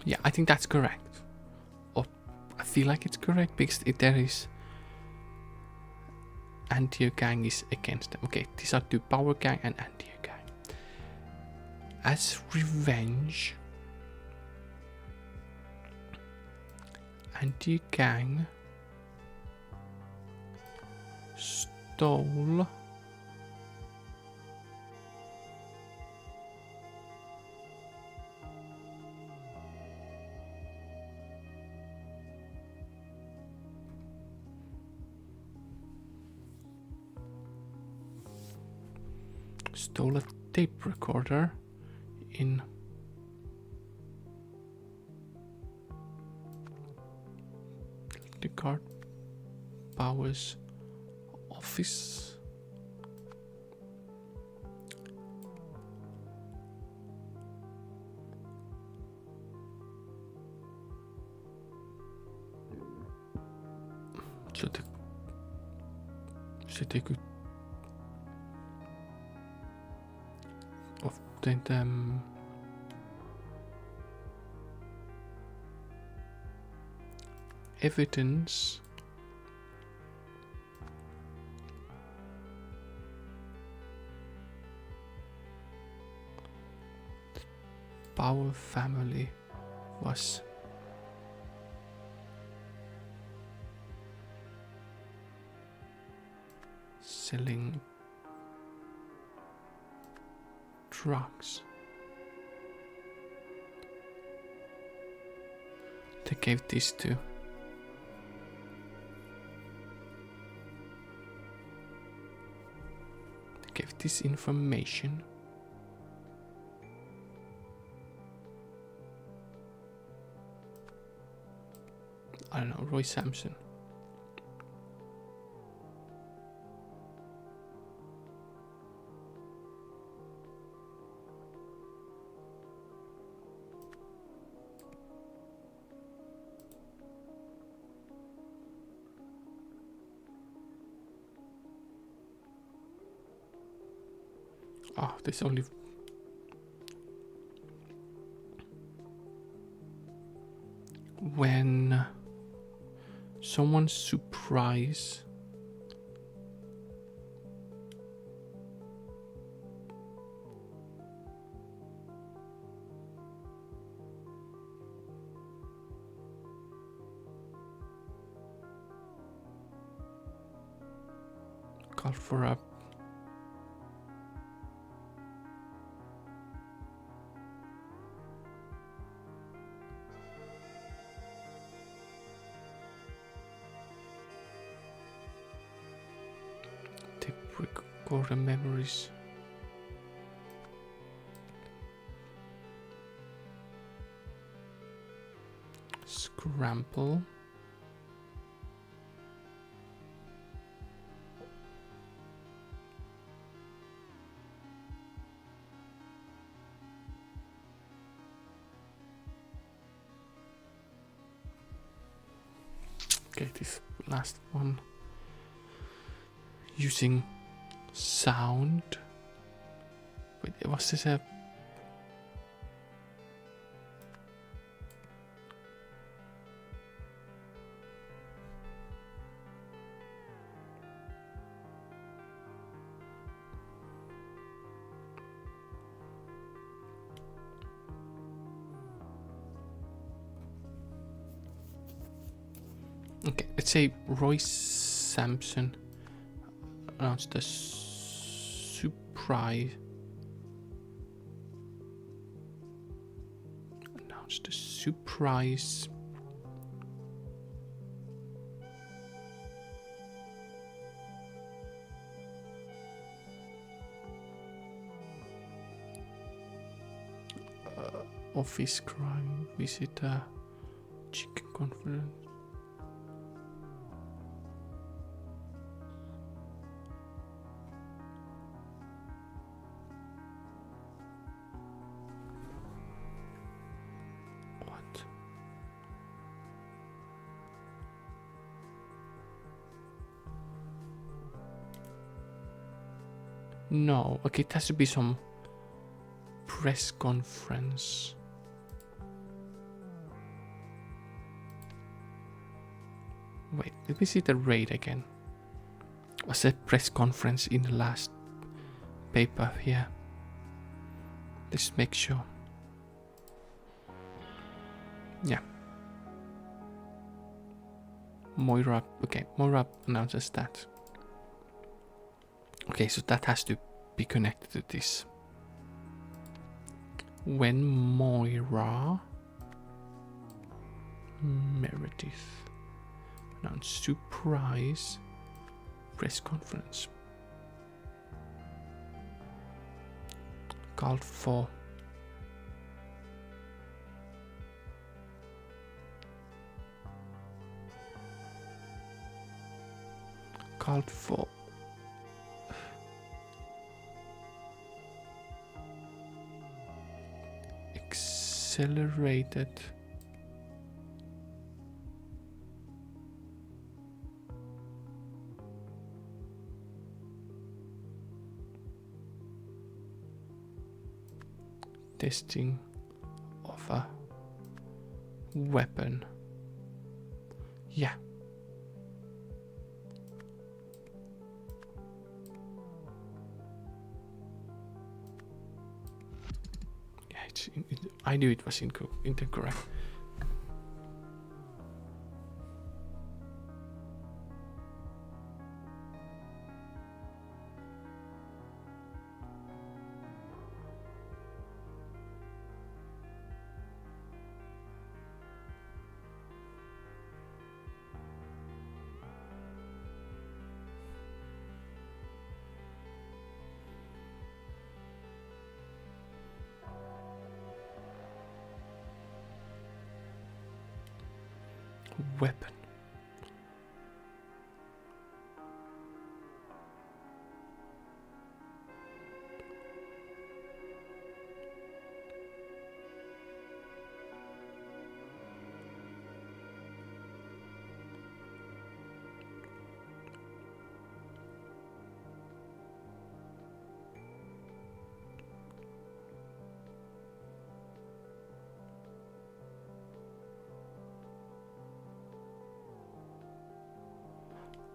Yeah, I think that's correct. Or I feel like it's correct because there is Antio gang is against them. Okay, these are two Power Gang and Antio gang. As revenge, Antio gang stole a tape recorder in the guard Power's office. So they could obtain them evidence Power family was selling drugs. They gave this to this information. I don't know, Roy Sampson. Oh, there's only... When someone surprise call for a record memories. Scramble. Okay, this last one. Using sound. Wait, was this a... Okay, let's say Roy Sampson announced a surprise. Announced a surprise. Office crime visitor. Chicken conference. No, okay, it has to be some press conference. Wait, let me see the rate again. Was a press conference in the last paper here? Let's make sure. Yeah. Moira, okay, Moira announces that. Okay, so that has to be connected to this. When Moira Meredith announced surprise press conference. Called for accelerated testing of a weapon. Yeah. I knew it was incorrect. weapon.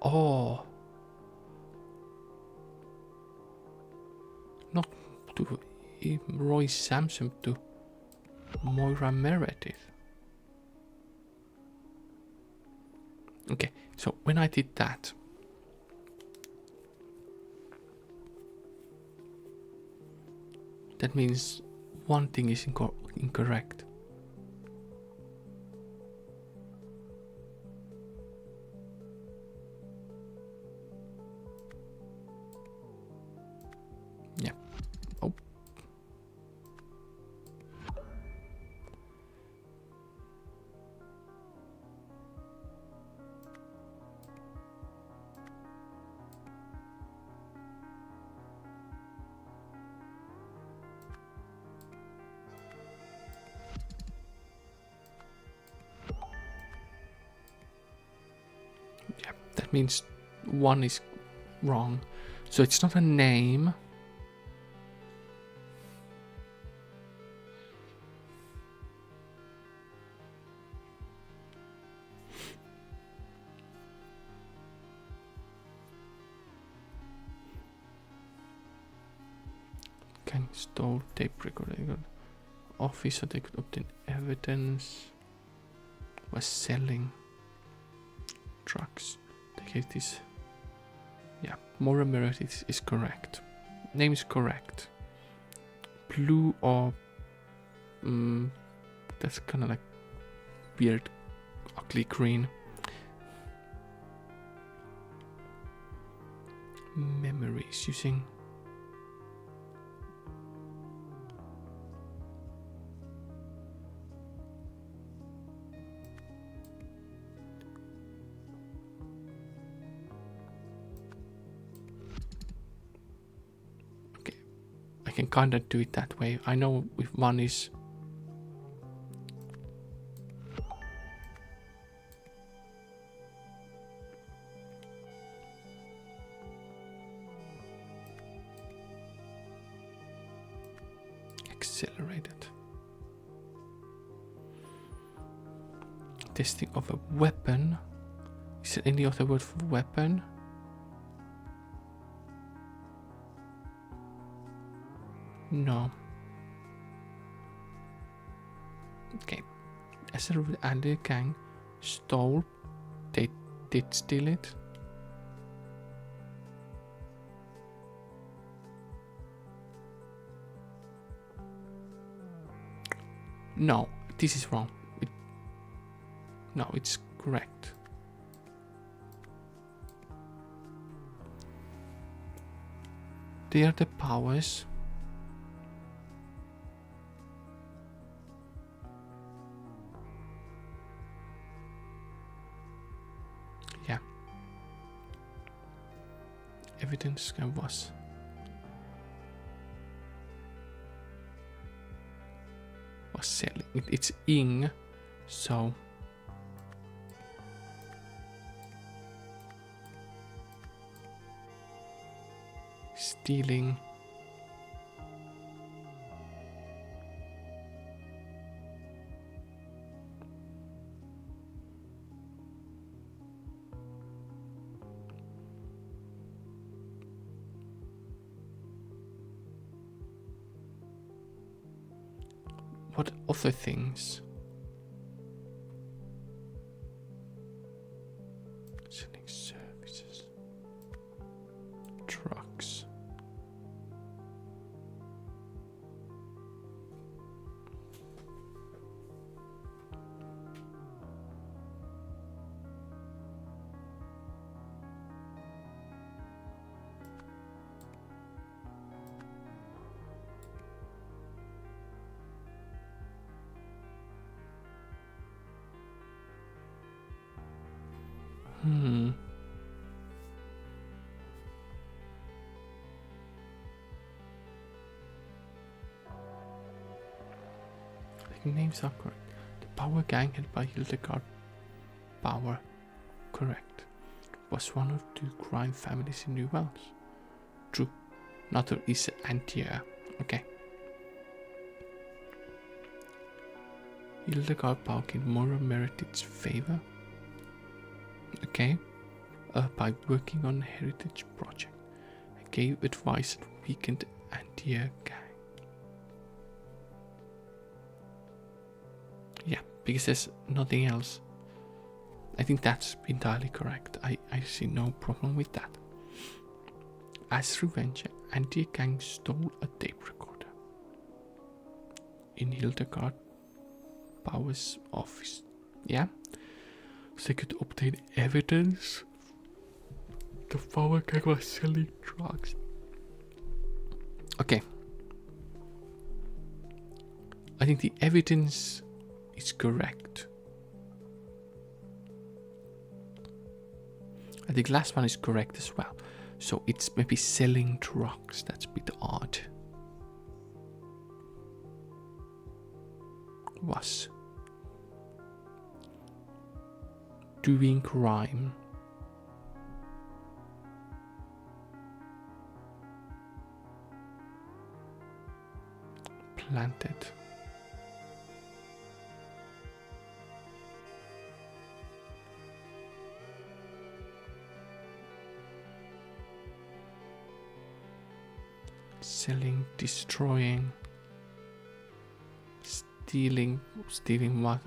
Oh, not to Roy Sampson, to Moira Meredith. Okay, so when I did that, that means one thing is incorrect. Yeah. Oh. Yeah, that means one is wrong. So it's not a name. Can stole tape recorder. Officer, they could obtain evidence. Was selling drugs. The case is. Yeah, Moira Meredith is correct. Name is correct. Blue or. That's kind of like weird, ugly green. Memories using. Okay, I can kind of do it that way. I know if one is. Accelerated. Testing of a weapon. Is there any other word for weapon? No. Okay. As a rule, the gang stole. They did steal it. No, this is wrong. No, it's correct. They are the powers. Yeah. Evidence was. Selling. It's ing, so stealing. What other things? Selling services. Trucks. Hmm. The names are correct. The Power Gang headed by Hildegard Power, correct, was one of two crime families in New Wales. True. Another is Antia. Okay. Hildegard Power gained moral merit its favor. Okay. By working on a heritage project. And gave advice that weakened Antia gang. Yeah, because there's nothing else. I think that's entirely correct. I see no problem with that. As revenge, Antia gang stole a tape recorder in Hildegard Power's office. Yeah? So they could obtain evidence the Power gang was selling drugs. Okay. I think the evidence is correct. I think the last one is correct as well. So it's maybe selling drugs. That's a bit odd. Was doing crime. Planted. Selling, destroying, stealing what?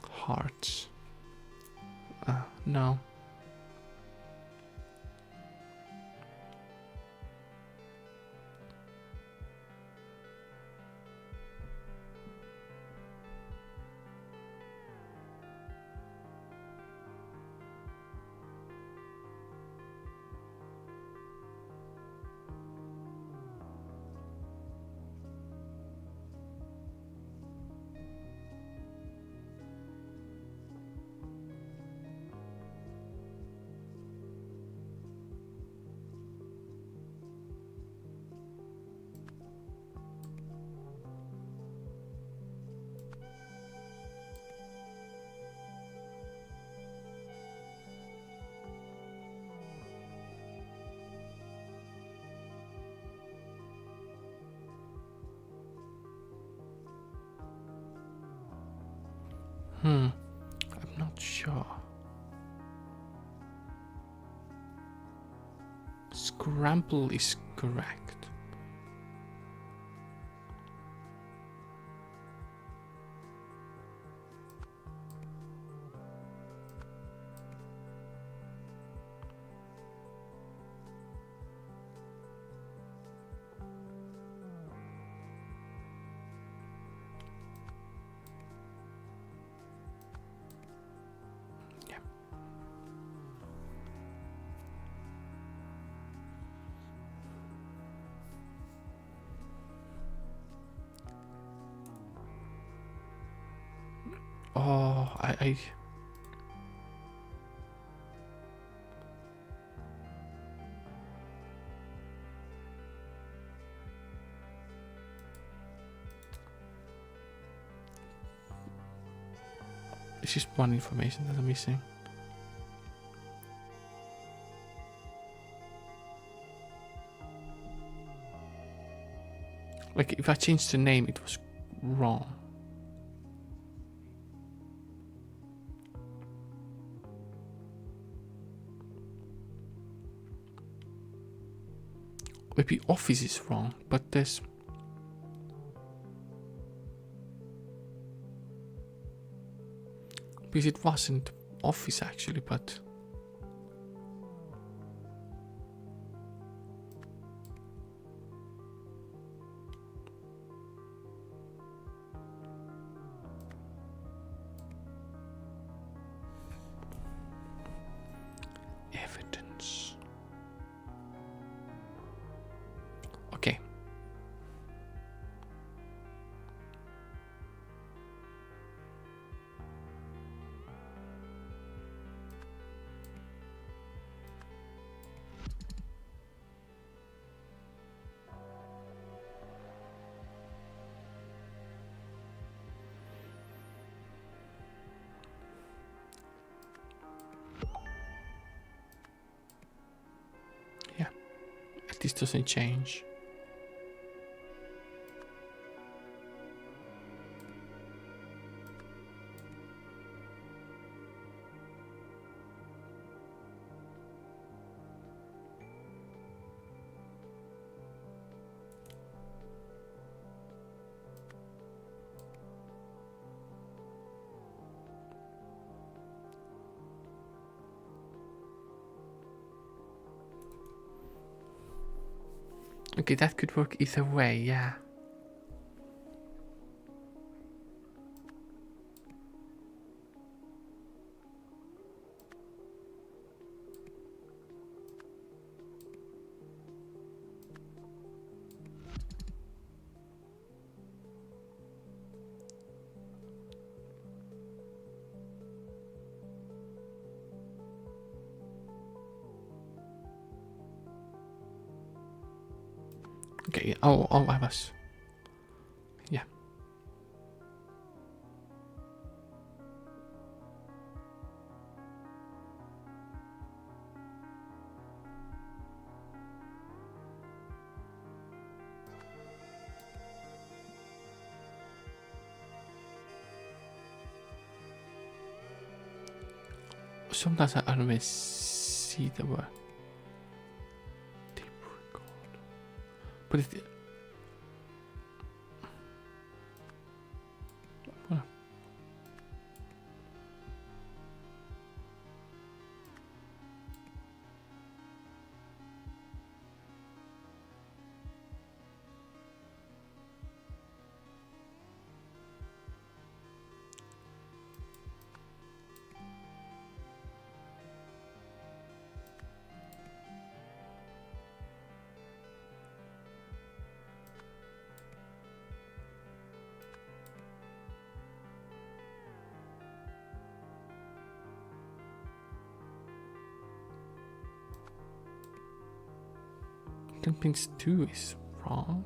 Hearts. No. I'm not sure. Scramble is correct. Yeah. Oh, I it's just one information that I'm missing. Like, if I changed the name, it was wrong. Maybe office is wrong, but there's... Because it wasn't office actually, but... this doesn't change. Okay, that could work either way, yeah. Okay, oh, I was. Yeah. Sometimes I don't even see the word. Deep record. But it. What? Philippines 2 is wrong.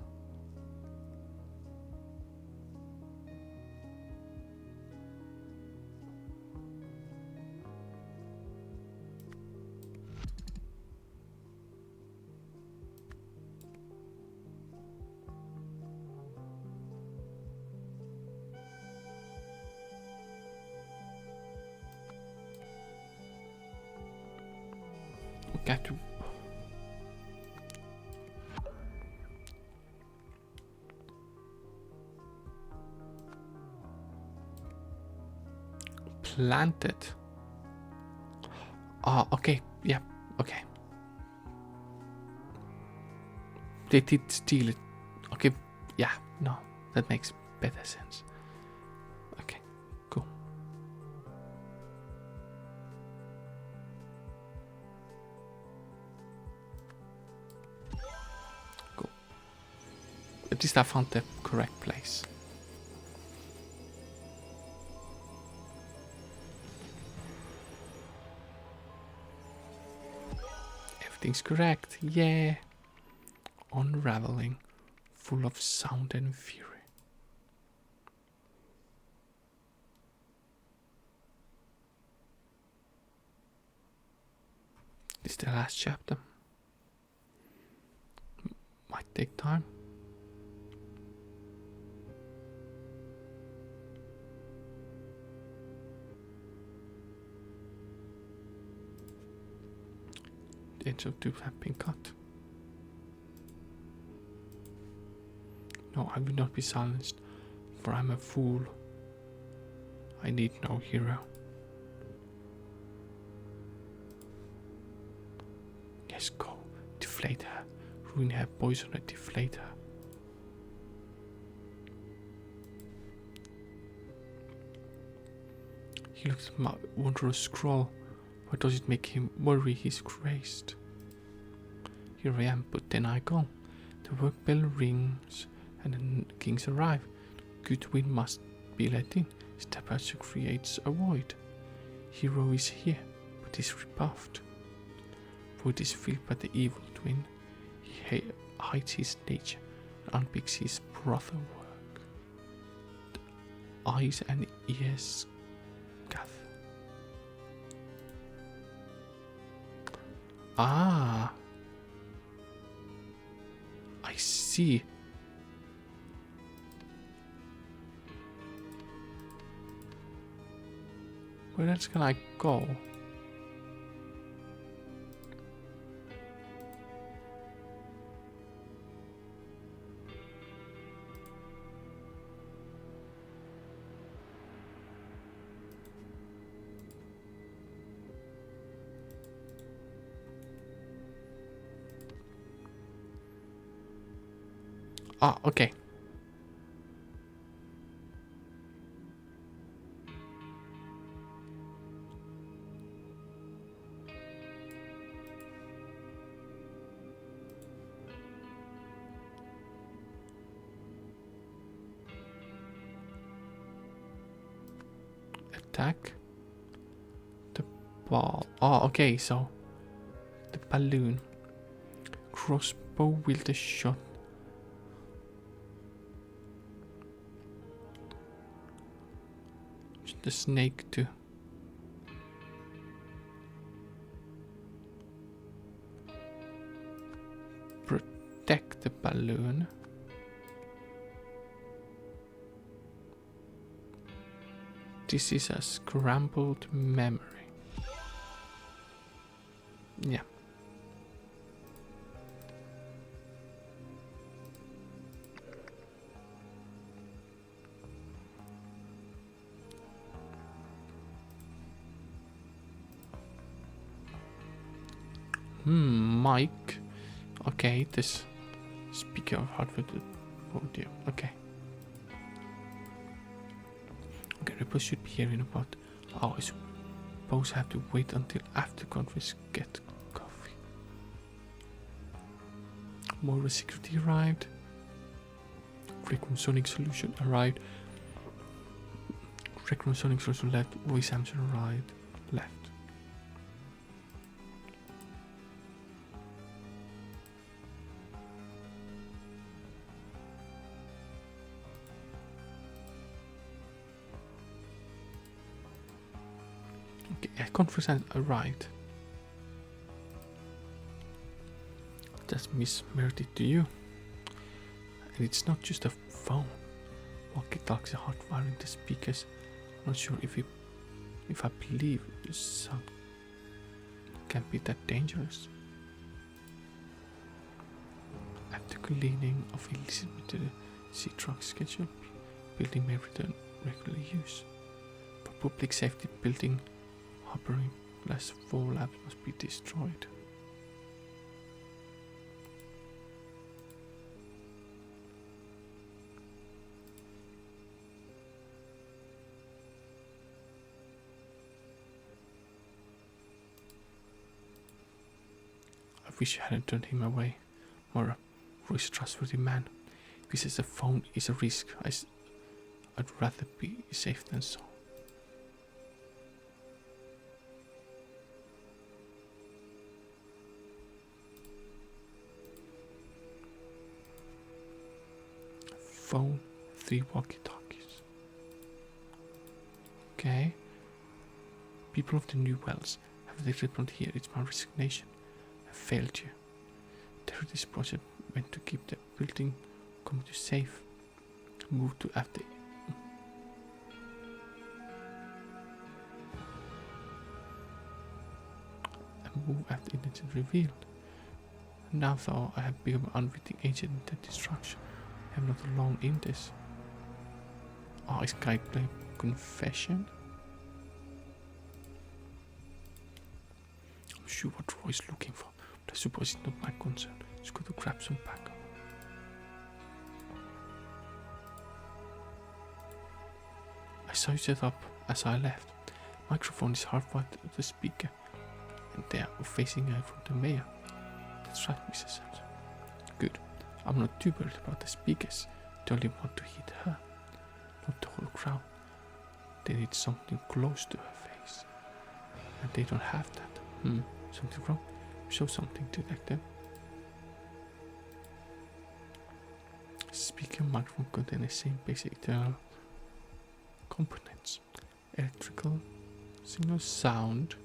Got to. Planted. Oh, okay. Yeah, okay. They did steal it. Okay, yeah, no, that makes better sense. Okay, cool. Cool. At least I found the correct place. Everything's correct, yeah. Unraveling, full of sound and fury. This is the last chapter. Might take time. The edge of tube have been cut. No, I will not be silenced, for I'm a fool. I need no hero. Yes, go. Deflate her. Ruin her, poison her, deflate her. He looks at my wondrous scroll. Why does it make him worry he's crazed? Here I am, but then I go. The work bell rings, and the kings arrive. Good wind must be let in. Step out creates a void. Hero is here, but is rebuffed. Void is filled by the evil twin. He hides his nature and unpicks his brother work. The eyes and ears gather. Ah. I see. Where else can I go? Ah, okay. Attack the ball. Oh, okay, so the balloon. Crossbow wielder shot. The snake too. Protect the balloon. This is a scrambled memory. Yeah. Mike. Okay, this speaker of hardware. Oh dear. Okay. Okay, Ripple should be here in about. Oh, I suppose I have to wait until after conference get coffee. More security arrived. Frequent Sonic solution arrived. Frequent Sonic solution left. Voice answer arrived. Left. Okay, conference has arrived. That's Miss Meredith to you. And it's not just a phone. Walkie-talkies are hardwiring the speakers. I'm not sure if I believe the sound can be that dangerous. After cleaning of Elizabeth to the sea truck schedule, building may return regular use. For public safety, building harboring plus 4 labs must be destroyed. I wish I hadn't turned him away. Mora, Roy's a trustworthy man. If he says the phone is a risk, I'd rather be safe than so. Phone, 3 walkie-talkies. Okay. People of the New Wells, have they returned here? It's my resignation. I failed you. This project meant to keep the building community safe. Move to after. And move after incident revealed. Now though I have become an unwitting agent in that destruction. I am not alone in this. Oh, is Guy playing confession? I'm sure what Roy is looking for, but I suppose it's not my concern. Just go to grab some backup. I saw you set up as I left. Microphone is hardwired to the speaker, and they are facing her from the mayor. That's right, Mrs. Sampson. Good. I'm not too worried about the speakers. They only want to hit her, not the whole crowd. They need something close to her face, and they don't have that. Something wrong? Show something, detective. Speaker and microphone contain the same basic internal components: electrical, signal, sound.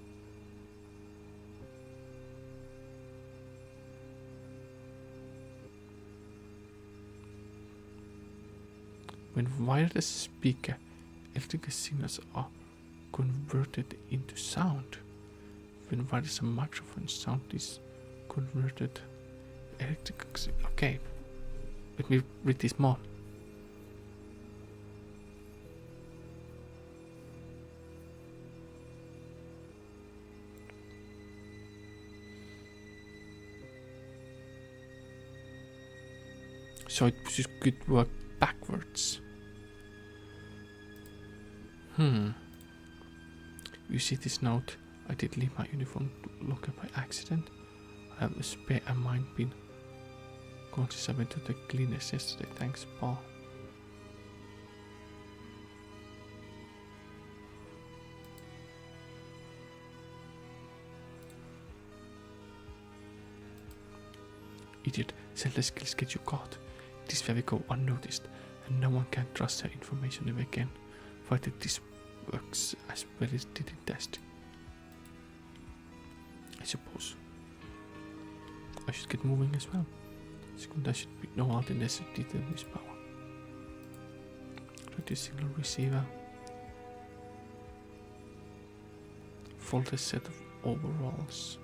When wireless speaker, electrical signals are converted into sound. When wireless microphone, sound is converted electrical. Okay, let me read this more. So it could work backwards. You see this note? I did leave my uniform locker by accident. I have a spare and mine been conscious. I went to the cleaners yesterday. Thanks, Paul. Idiot. Zelda skills get you caught. This way we go unnoticed, and no one can trust their information ever again. But this works as well as it did in testing. I suppose I should get moving as well. Second, I should be no out in this detail this power. Radio signal receiver. Fold a set of overalls.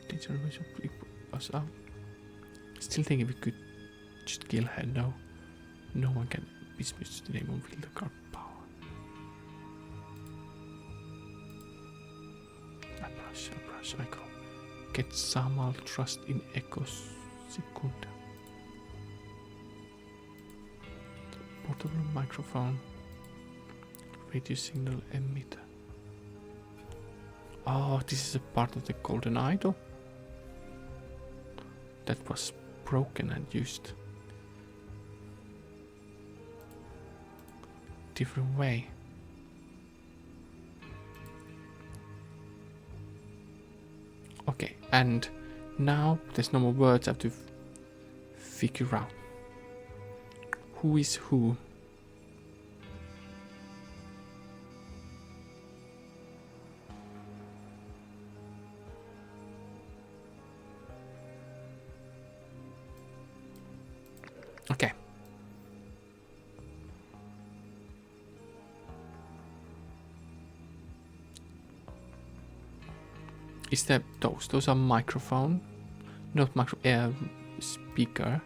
Teacher was us out. Still thinking we could just kill her. No one can dismiss the name of the guard power. I brush, I go. Get Samal trust in Echoes Secunda. Portable microphone. Radio signal emitter. Oh, this is a part of the golden idol that was broken and used different way. Okay, and now there's no more words. I have to figure out who is who. Okay. Is that those? Those are microphone, not speaker.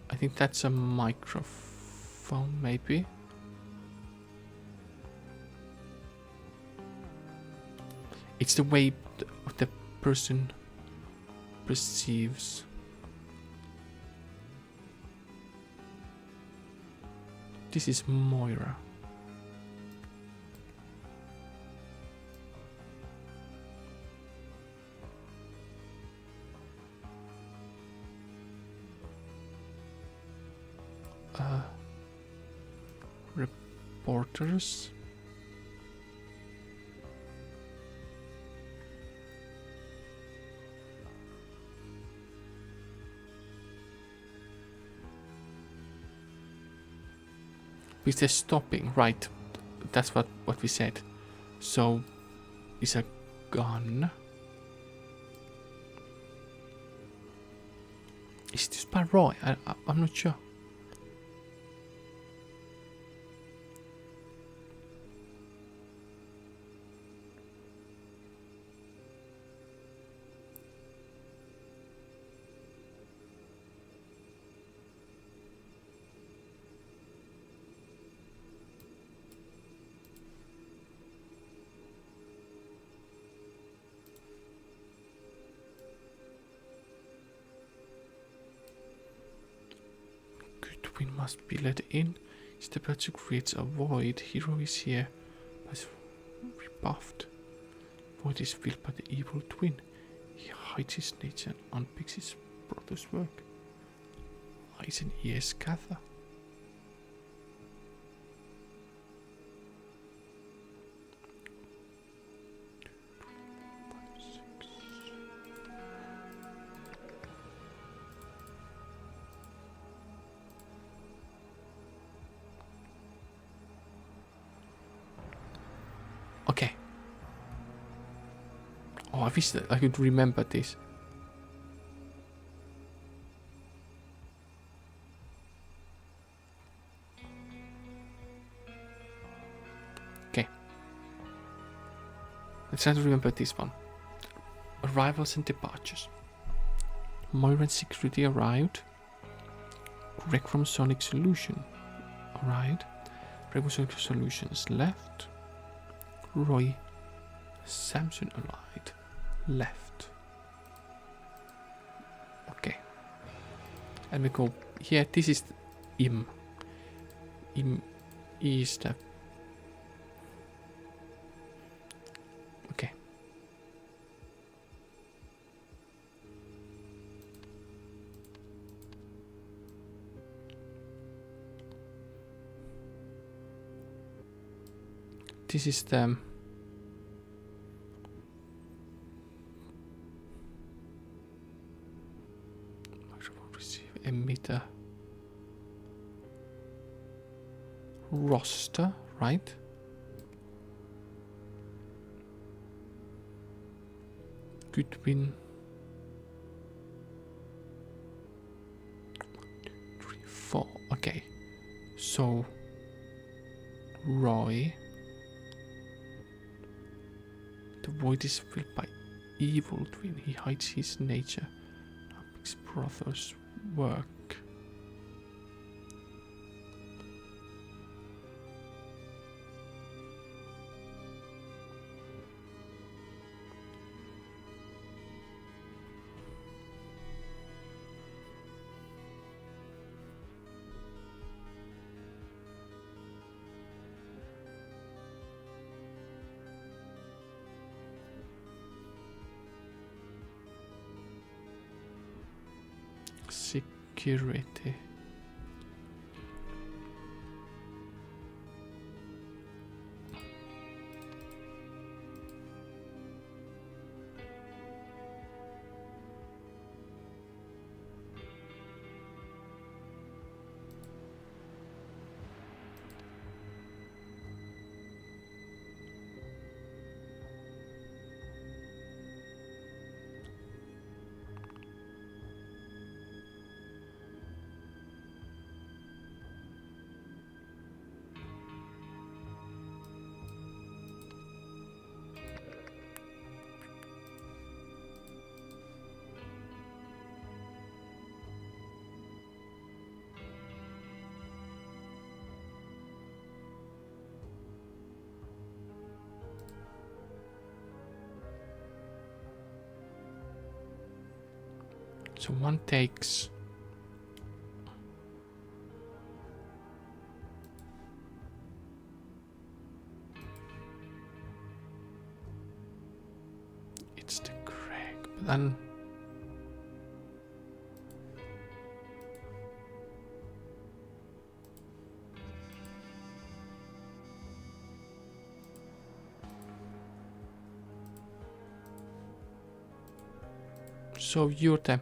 I think that's a microphone, maybe. It's the way the person perceives. This is Moira. Reporters. With the stopping, right? That's what we said. So, it's a gun. Is this by Roy? I'm not sure. Twin must be let in. Step out to create a void. Hero is here, but rebuffed. Void is filled by the evil twin. He hides his nature and unpicks his brother's work. Eyes and ears gather. Oh, I wish that I could remember this. Okay. Let's try to remember this one. Arrivals and departures. Moira and security arrived. Greg from Sonic Solution arrived. Greg from Sonic Solutions left. Roy Samson arrived. Left. Okay. And we go here. This is Im. Im is the. Okay. This is the. Emitter roster, right? Goodwin 3, 4. Okay, so Roy. The void is filled by evil twin. He hides his nature. His brother's work. Security. So one takes it's the Craig, but then so you're the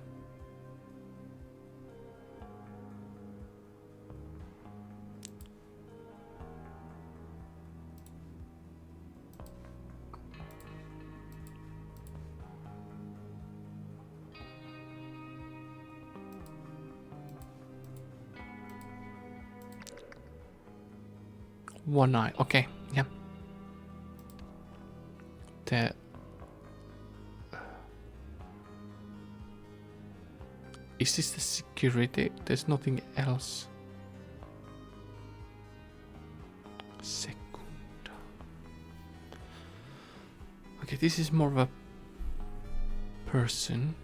one eye. Okay, yeah. The is this the security? There's nothing else. Second. Okay, this is more of a person.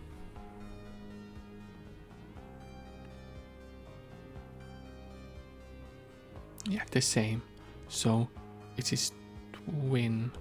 Yeah, the same. So it is twin.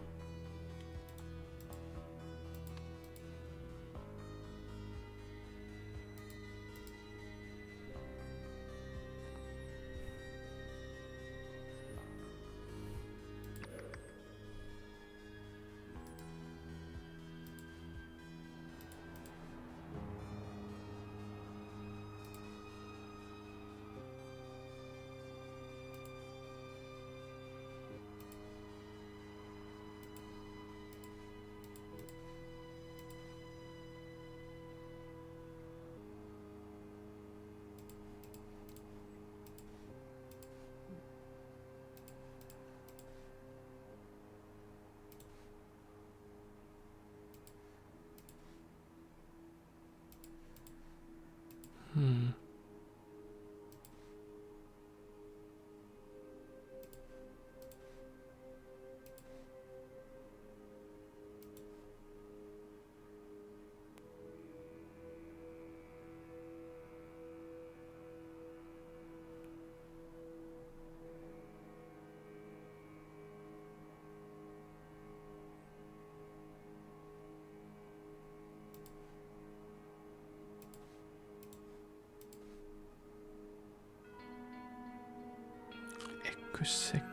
Second.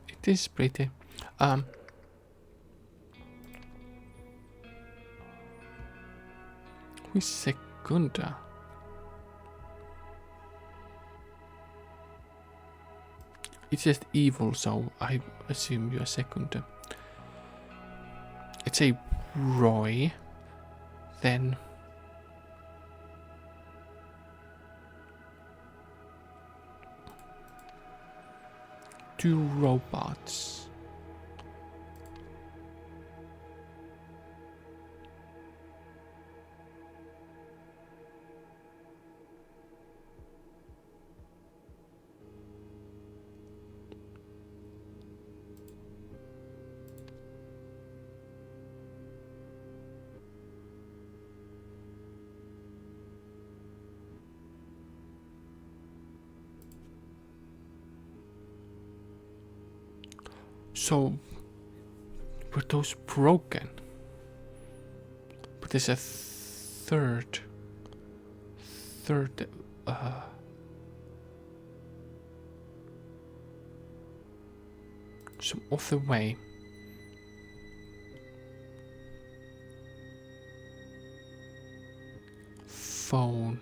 It is pretty. Who is Secunda? It's just evil, so I assume you're Secunda. It's a Roy, then two robots. So, were those broken? But there's a third, some other way. Phone.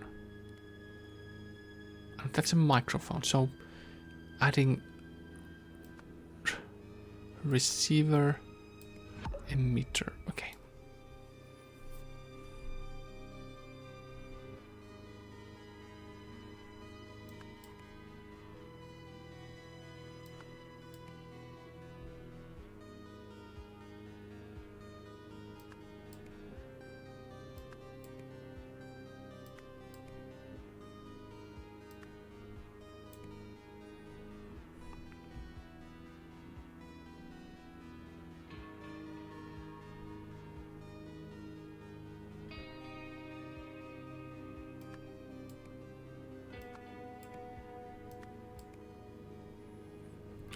And that's a microphone, so adding receiver, emitter. Okay.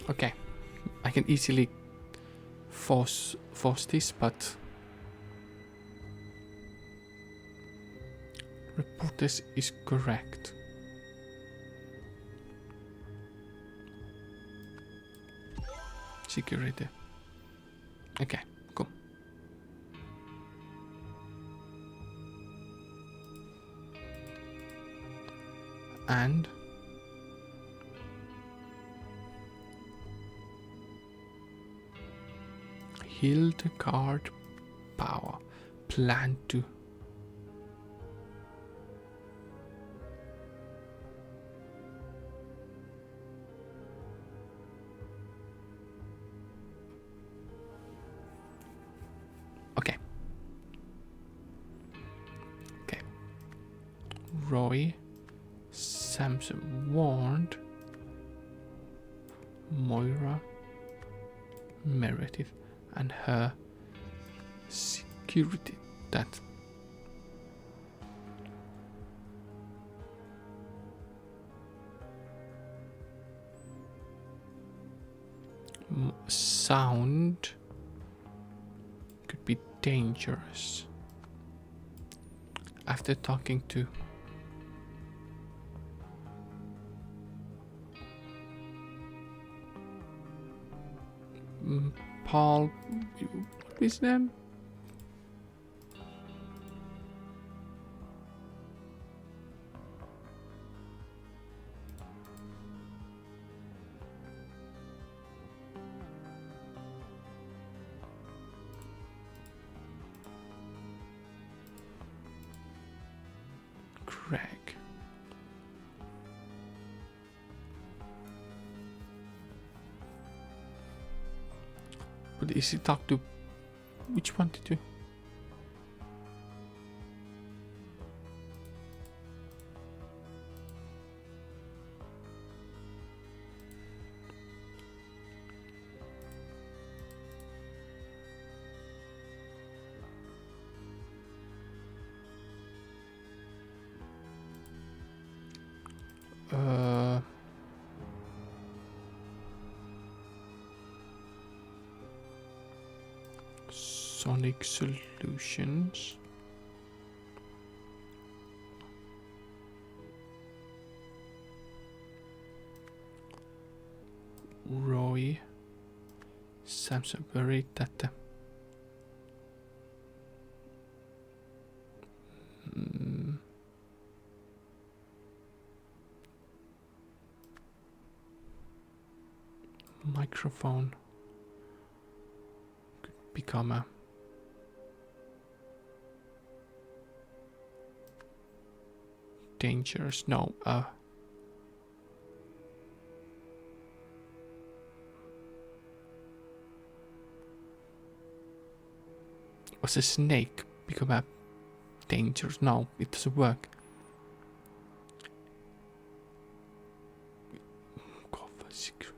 Okay, I can easily force this, but report this is correct. Security. Okay, cool. And Hildegard Power plan to okay. Roy Samson warned Moira Meredith and her security that sound could be dangerous. After talking to Paul, what is his name? Greg. But is he talk to which one did you? Sonic Solutions. Roy Samson buried that. Microphone could become a dangerous. No, was a snake become a dangerous? No, it doesn't work. Cover security.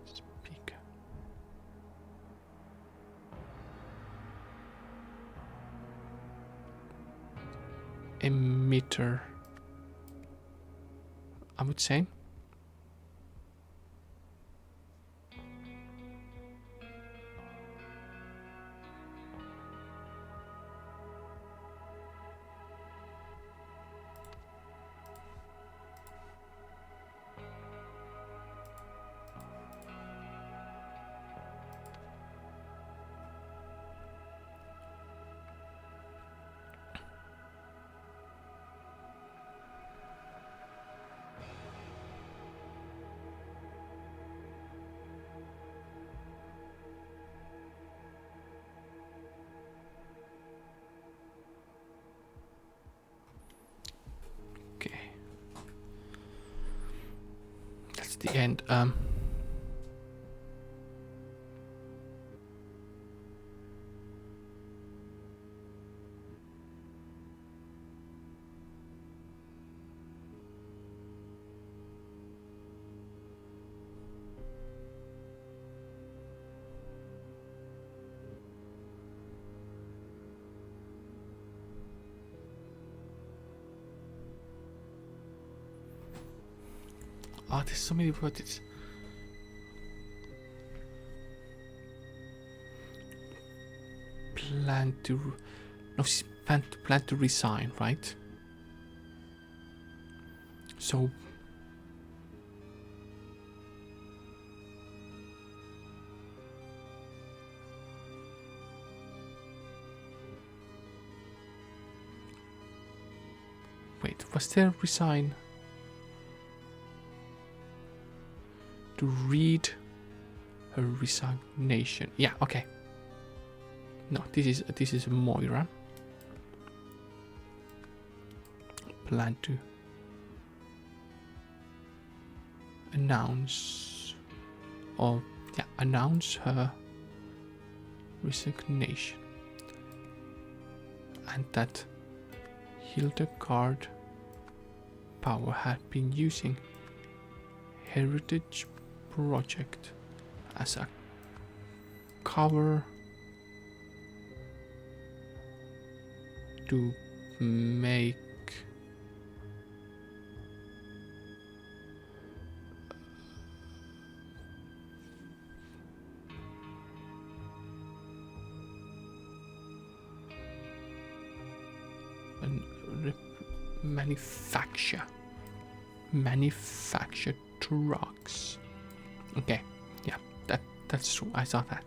Speaker. Emitter, I would say. Okay. That's the end. Oh, there's so many words. Plan to... No, plan to resign, right? So... Wait, was there resign? To read her resignation. Yeah, okay. No, this is Moira. Plan to announce her resignation, and that Hildegard Power had been using Heritage Project as a cover to make manufacture trucks. Okay, yeah, that's true. I saw that.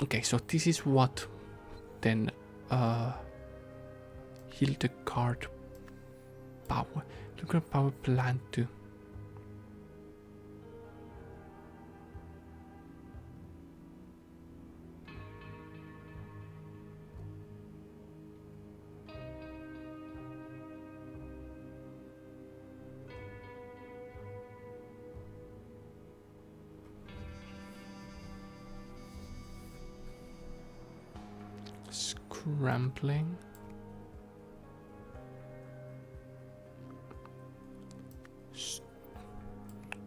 Okay, so this is what then Hildegard Power planned to. Scrambling.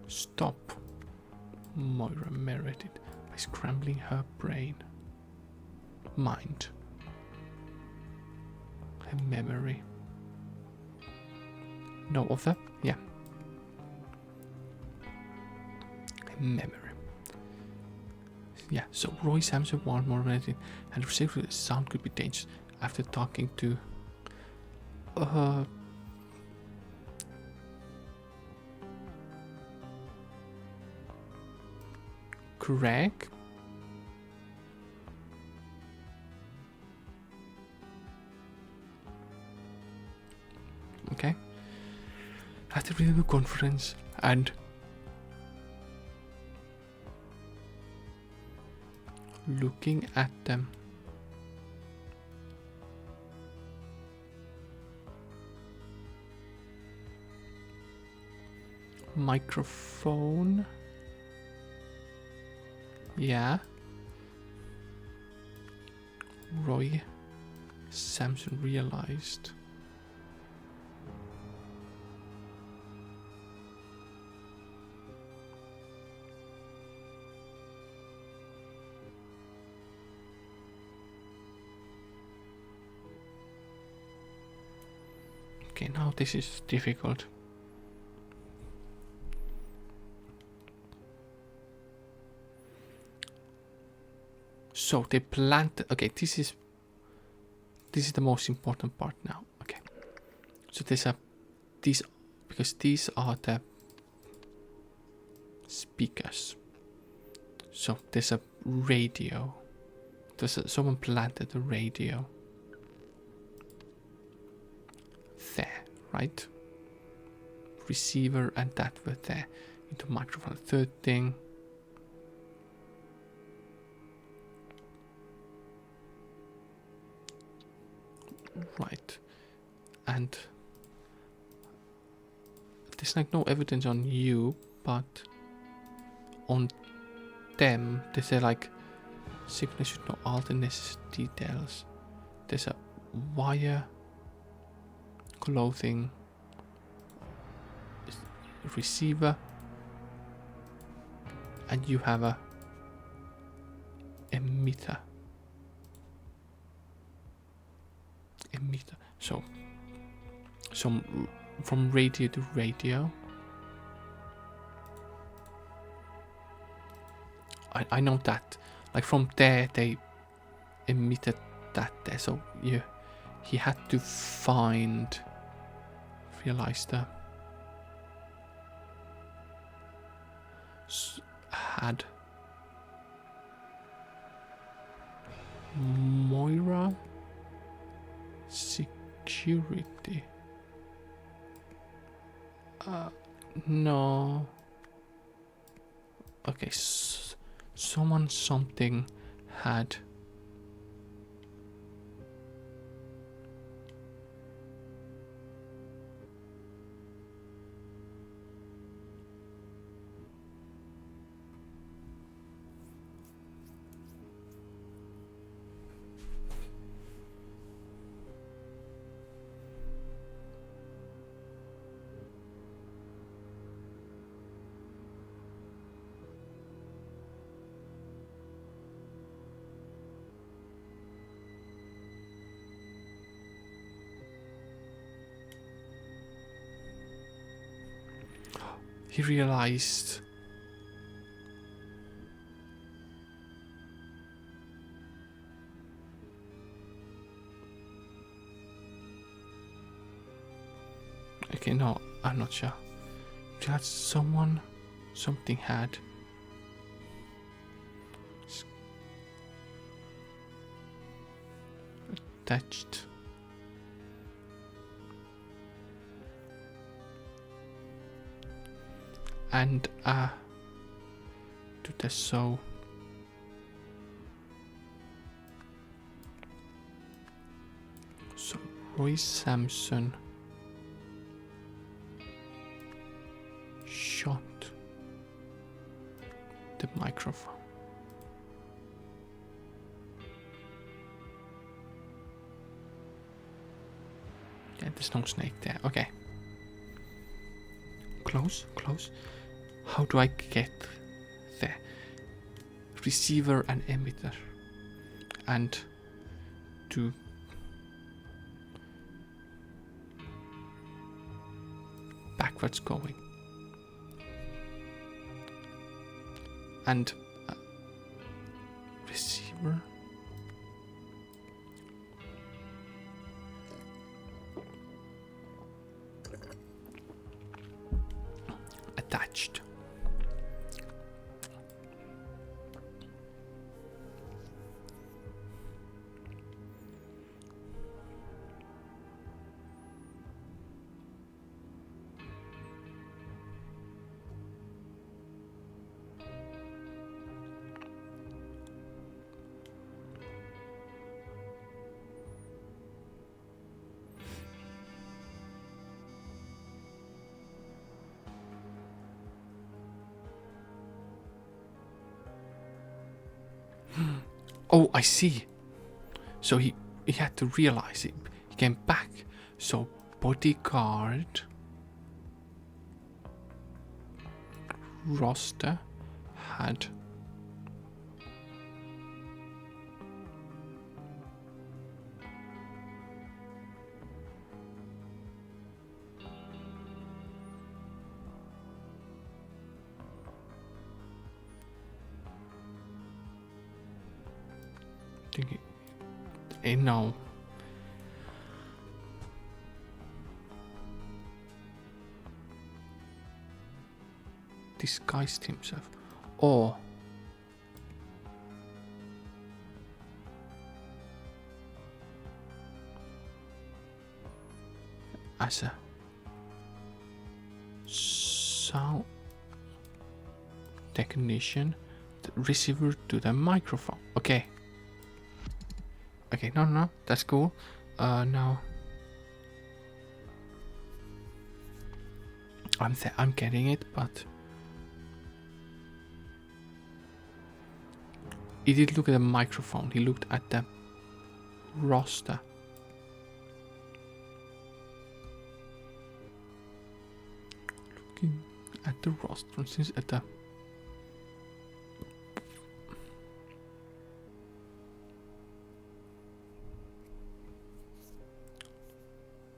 Stop Moira Meredith by scrambling her mind, her memory. No other? Yeah. Memory. Yeah, so Roy Samson warned more than and received the sound could be dangerous after talking to Craig. Okay. At the review conference and looking at them. Microphone. Yeah. Roy Samson realized okay, now this is difficult. So they plant. Okay, this is the most important part now. Okay, so there's these because these are the speakers. So there's a radio. Someone planted a radio there, right? Receiver and that were there. Into microphone. Third thing. Right. And there's like no evidence on you, but on them, they say like signal should know all the necessary details. There's a wire, clothing, receiver, and you have a emitter. So from radio to radio. I know that. Like from there they emitted that there. So he had to realize the had Moira security. No. Okay, something had. He realized okay, no, I'm not sure. That something had attached and to the so Roy Samson shot the microphone. Yeah, there's no snake there. Okay. Close. How do I get there? Receiver and emitter. And to backwards going. And receiver. Attached. Oh, I see. So he had to realize it. He came back. So bodyguard roster had no. Disguised himself. Or as a sound technician, the receiver to the microphone. Okay. Okay, no, that's cool. Now I'm getting it, but he did look at the microphone. He looked at the roster. Looking at the roster, since at the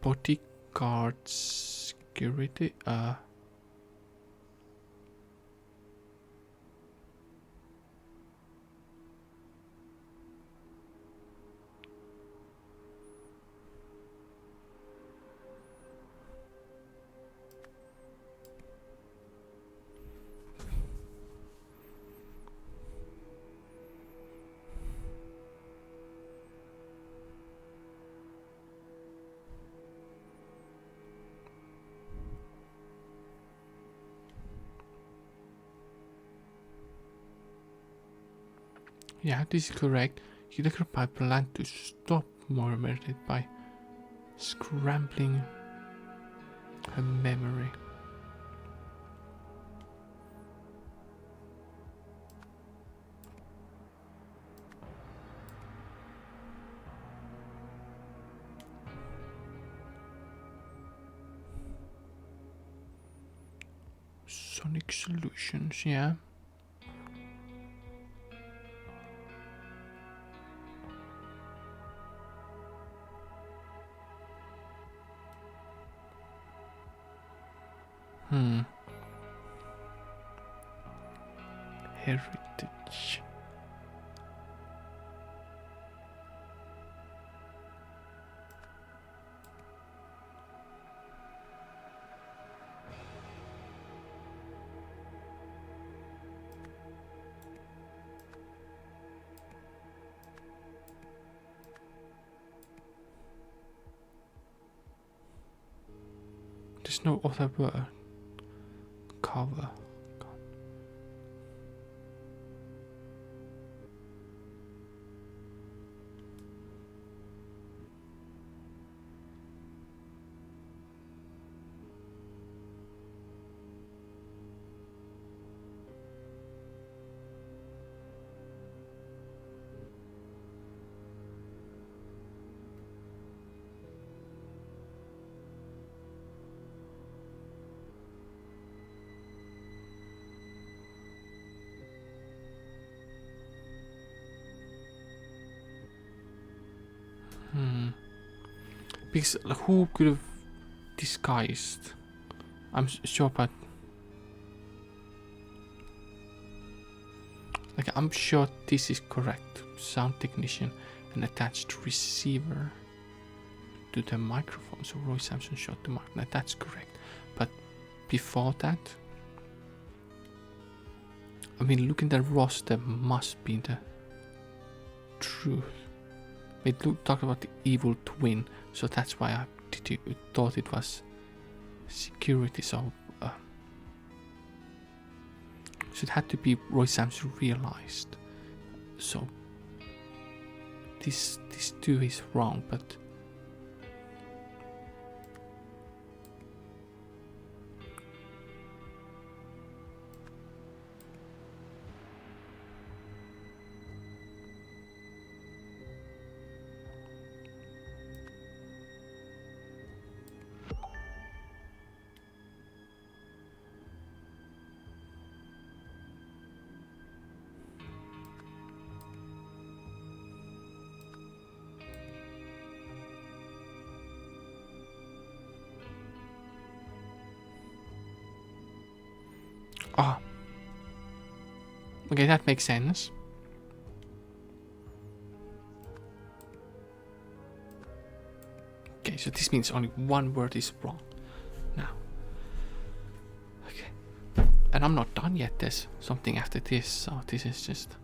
bodyguard security. Yeah, this is correct. Hideki planned to stop Mormerded by scrambling her memory. Sonic Solutions, yeah. Heritage. There's no other word. Cover. Because who could have disguised I'm sure, but like I'm sure this is correct. Sound technician and attached receiver to the microphone. So Roy Sampson shot the mic. Now that's correct. But before that, I mean, looking at the roster must be the truth. We talked about the evil twin, so that's why I thought it was security. So it had to be Roy Sampson realized. So this too is wrong, but okay, that makes sense. Okay, so this means only one word is wrong. Now. Okay. And I'm not done yet. There's something after this, so this is just...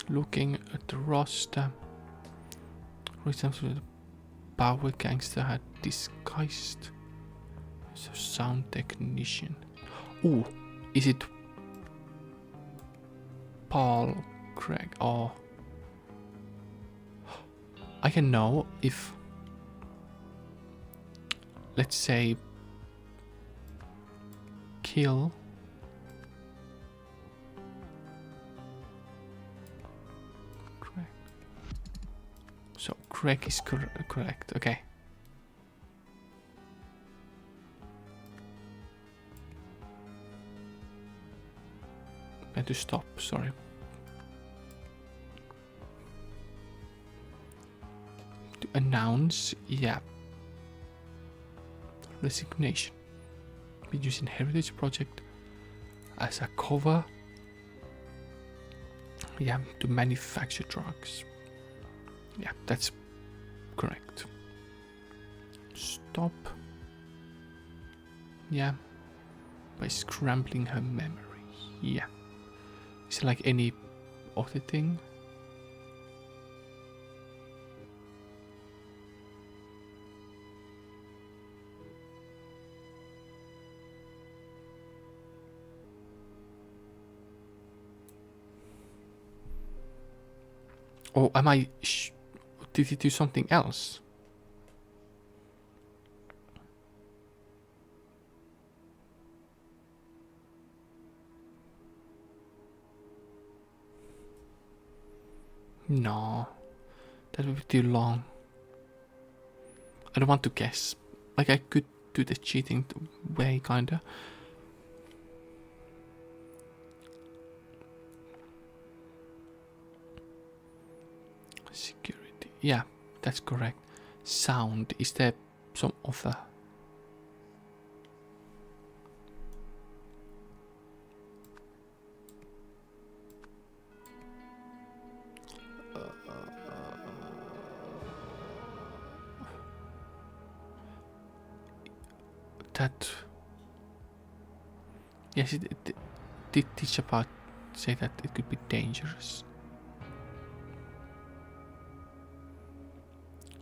Looking at the roster, for example, the Power Gangster had disguised as a sound technician. Oh, is it Paul Craig? Oh, I can know if, let's say, Kill. So Craig is correct, okay. I had to stop, sorry. To announce, yeah. Resignation. Been using Heritage Project as a cover. Yeah, to manufacture drugs. Yeah, that's correct. Stop. Yeah. By scrambling her memory. Yeah. Is it like any other thing? Or am I... did he do something else? No. That would be too long. I don't want to guess. Like, I could do the cheating way, kinda. Security. Yeah, that's correct. Sound. Is there some other? That... Yes, it did teach about... say that it could be dangerous.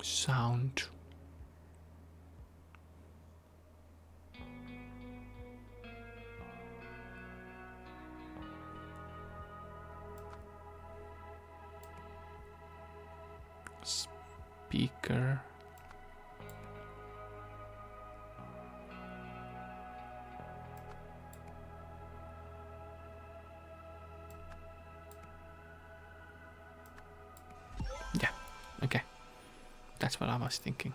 Sound. Speaker. Okay. That's what I was thinking.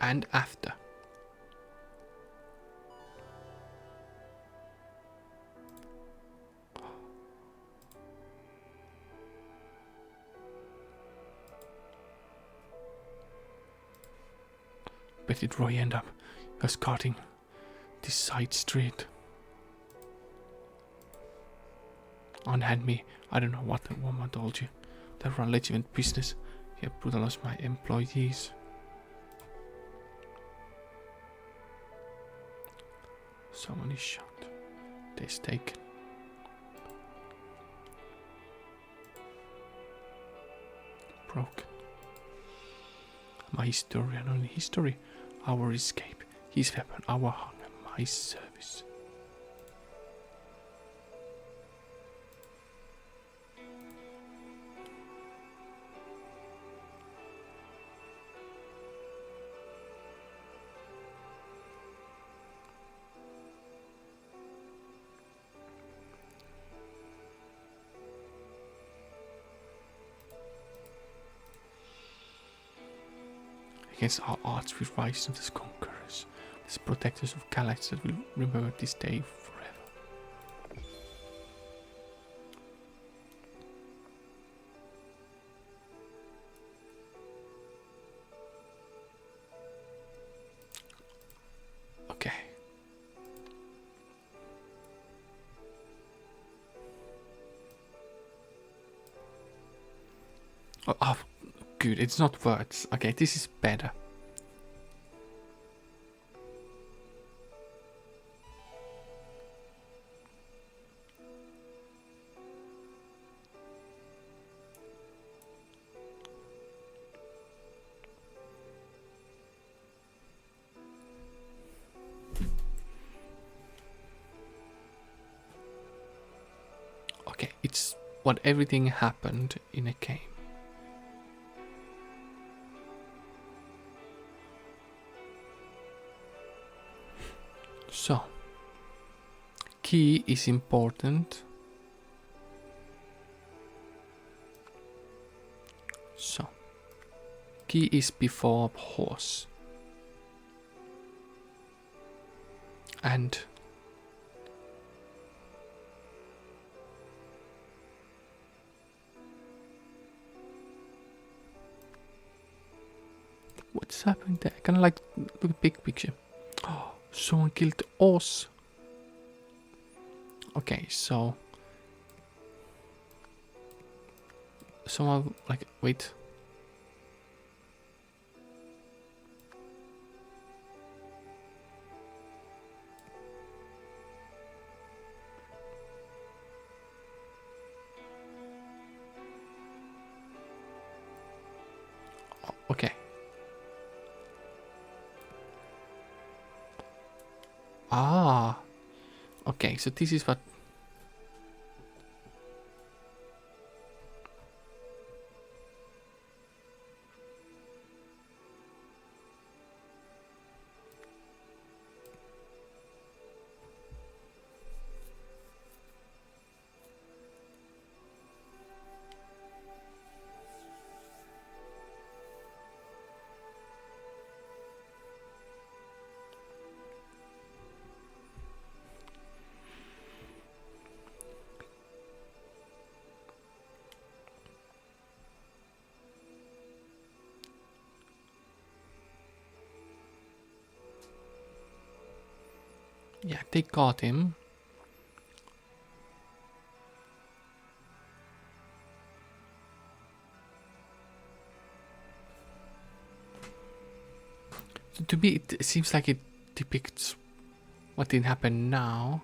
And after. But did Roy end up escorting this side street? Unhand me. I don't know what the woman told you. They run legitimate business. He brutalized my employees. Someone is shot. They're taken. Broken. My historian, only history. Our escape. His weapon, our hunger, my service. Against our odds we rise to the conquerors, these protectors of galaxies that will remember this day forever. Okay. Oh, good, it's not words. Okay, this is better. Okay, it's what everything happened in a game. So, key is important. So, key is before horse. And what's happening there? Kind of like look at big picture. Oh, someone killed Oz. Okay, so someone like wait. Okay. Ah. Okay, so this is what. Yeah, they got him. So to me, it seems like it depicts what didn't happen now.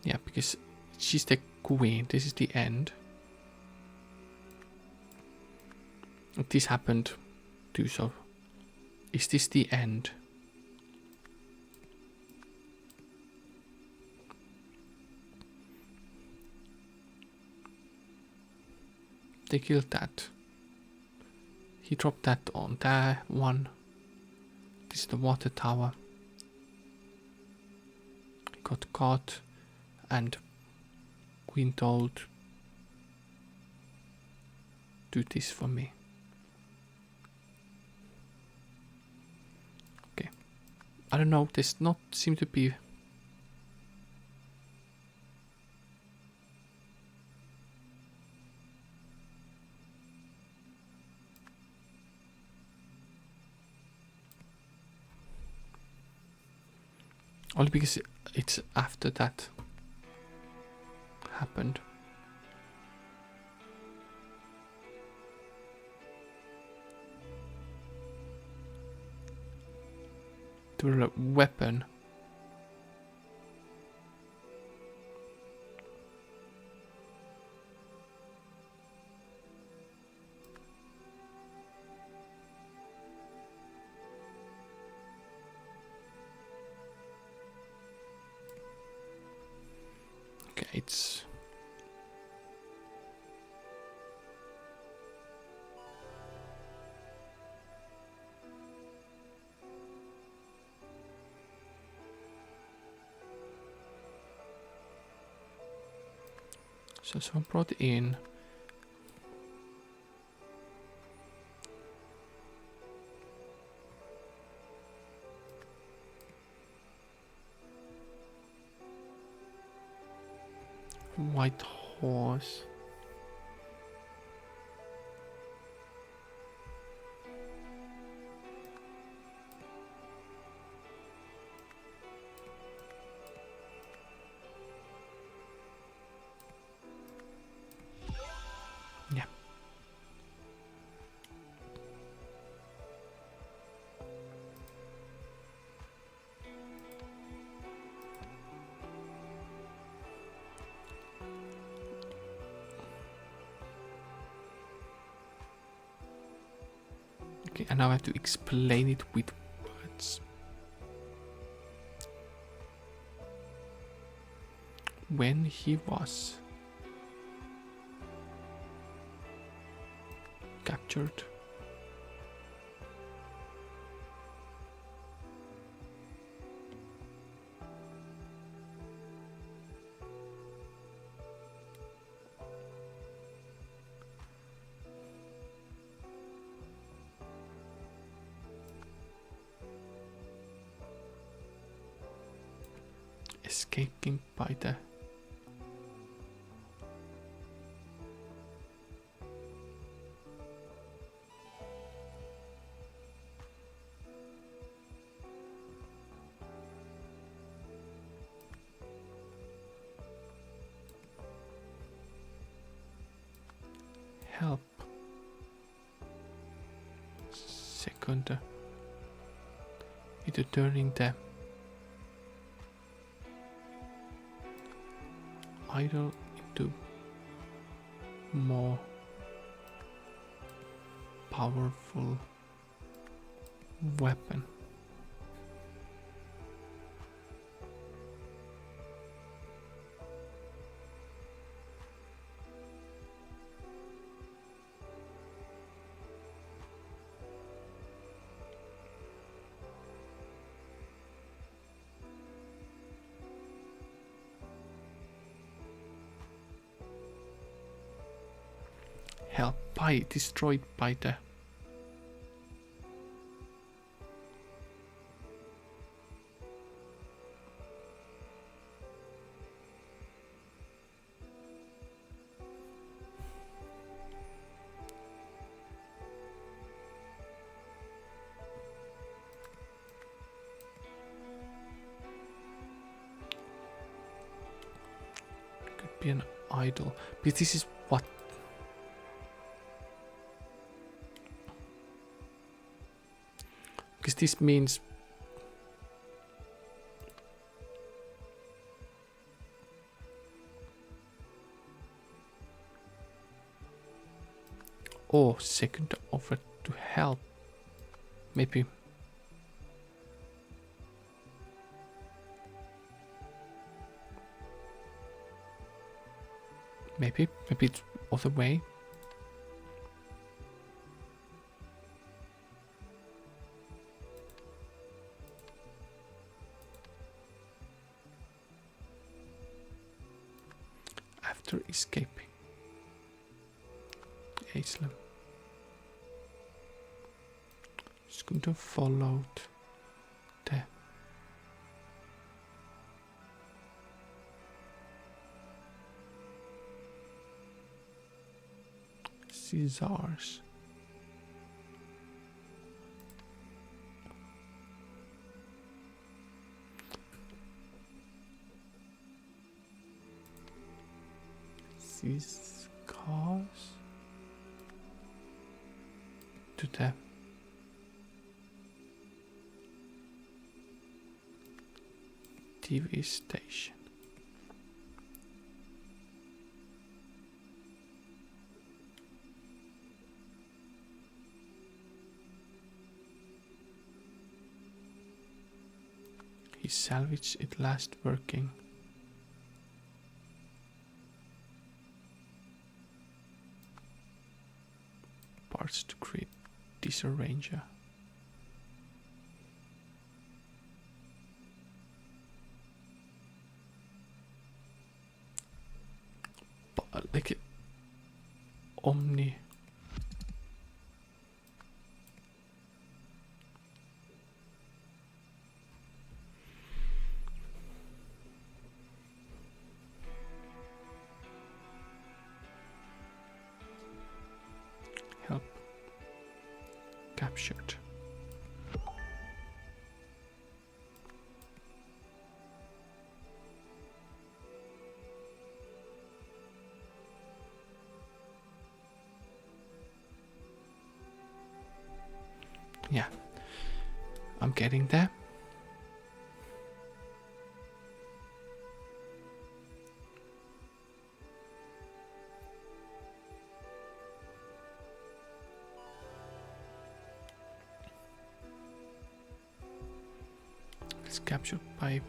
Yeah, because she's the queen. This is the end. If this happened, do so. Is this the end? They killed that. He dropped that on that one. This is the water tower. got caught and Queen told, do this for me. Okay. I don't know, there's not seem to be only because it's after that happened. The weapon. Okay, it's so someone brought in white horse. Yeah. Okay, and now I have to explain it with words. When he was captured, escaping by the help. Second, into turning the idol into more powerful weapon. Help by destroyed by the could be an idol. Because this is what because this means or second offer to help. Maybe it's other way. after escaping. Aislinn. Just going to follow the Caesars. These cars to the TV station. He salvaged it last working. Parts to create disarranger. But like Omni. Help captured. Yeah, I'm getting there. It's captured by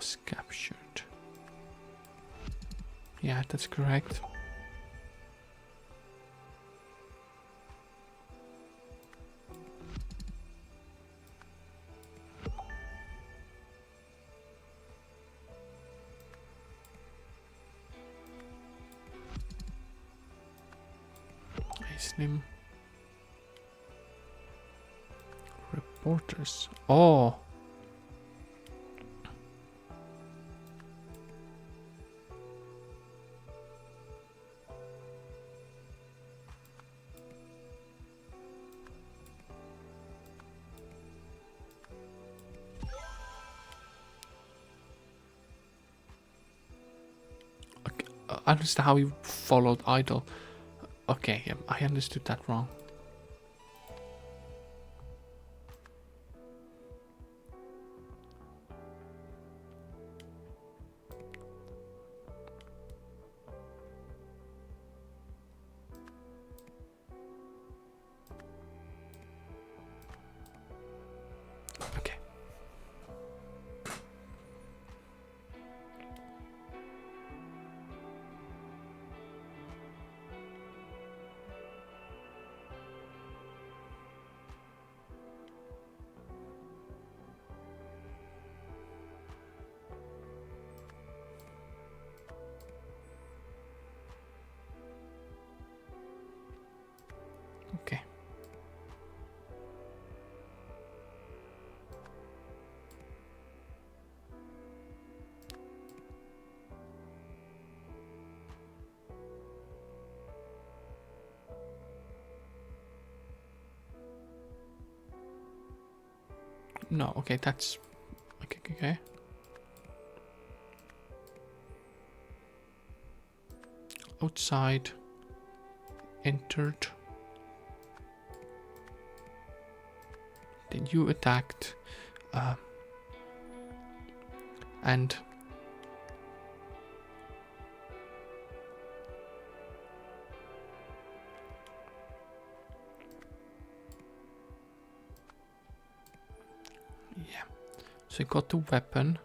was captured. Yeah, that's correct. Aislinn. Reporters. Oh. I understand how you followed Idol. Okay, yeah, I understood that wrong. Okay. Okay. No, okay, that's okay. outside, entered, then you attacked, and yeah, so you got the weapon.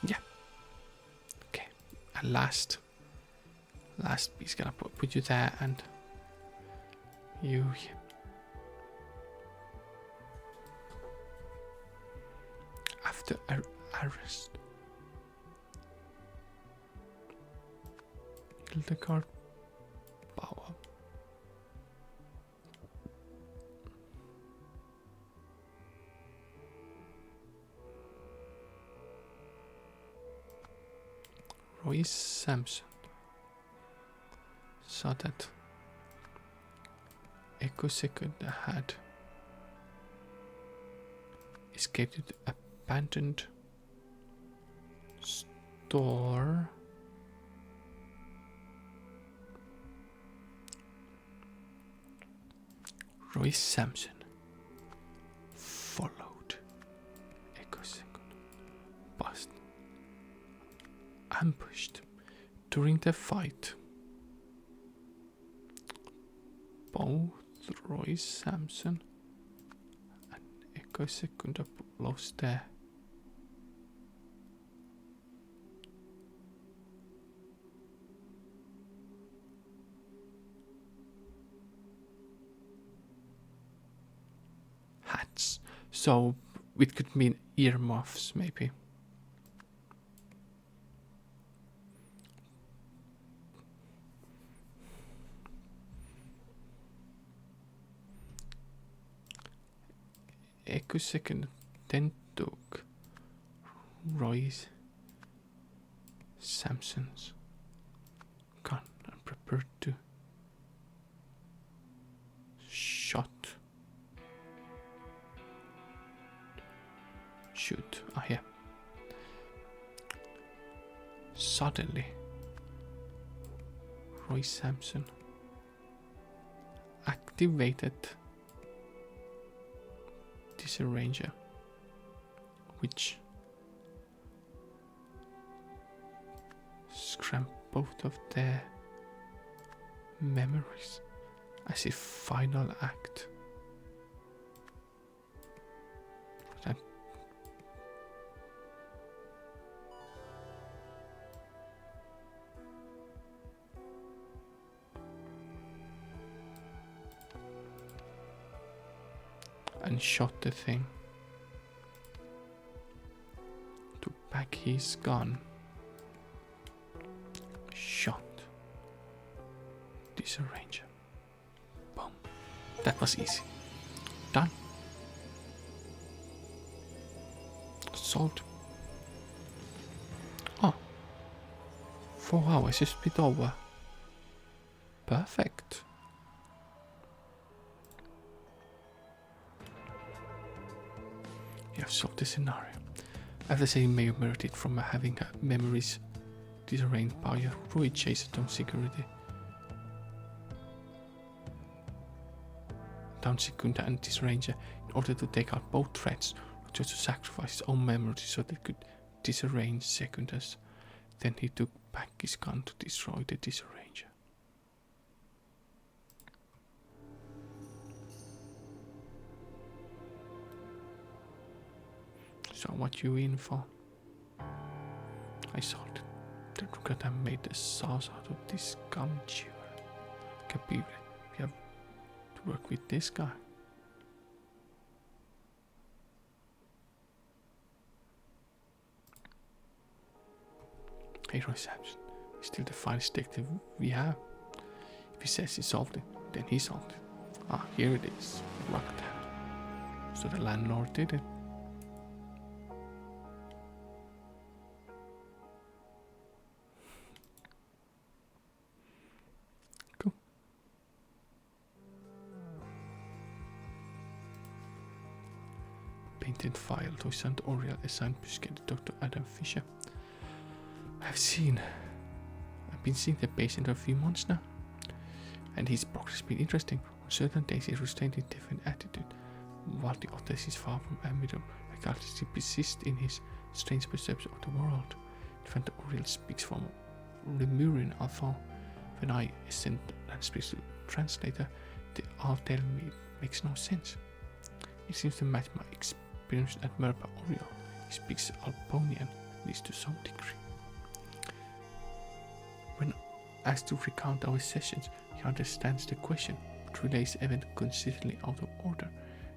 Yeah. Okay. And last piece, gonna put you there, and you. After arrest, Hildegard Bauer. Roy Sampson saw that Echo Second had escaped to the abandoned store. Roy Sampson followed Echo Second, but ambushed during the fight. Both Roy Sampson and Echo Second lost their hats. So it could mean earmuffs, maybe. Echo Second then took Roy Sampson's gun and prepared to shoot. Ah, yeah. Suddenly, Roy Sampson activated Disarranger, which scrambled both of their memories as a final act. That and shot the thing. Took back his gun. Shot Disarranger. Boom. That was easy. Done. Solved. Oh. 4 hours is a bit over. Perfect. You have solved the scenario. After saying Mayor merited from having her memories disarranged by a Roy chased down security. Down Secunda and Disarranger in order to take out both threats, chose to sacrifice his own memories so they could disarrange Secundas. Then he took back his gun to destroy the Disarranger. So what you in for? I saw the Rukata made the sauce out of this gum chewer. Capire, we have to work with this guy. Hey Roy Sampson, he's still the finest detective we have. If he says he solved it, then he solved it. Ah, here it is. Locked down. So the landlord did it. Cool. intent file to St. Oriel assigned Busquet to Dr. Adam Fisher. I've been seeing the patient for a few months now, and his progress has been interesting. On certain days he retained a different attitude, while the others is far from amiable. Regardless, he persists in his strange perception of the world. St. Oriel speaks from Lemurian, although when I send and speak to the translator, they all tell me it makes no sense. It seems to match my experience at Merpa Oriel. He speaks Alponian, at least to some degree. When asked to recount our sessions, he understands the question, but relays events considerably out of order,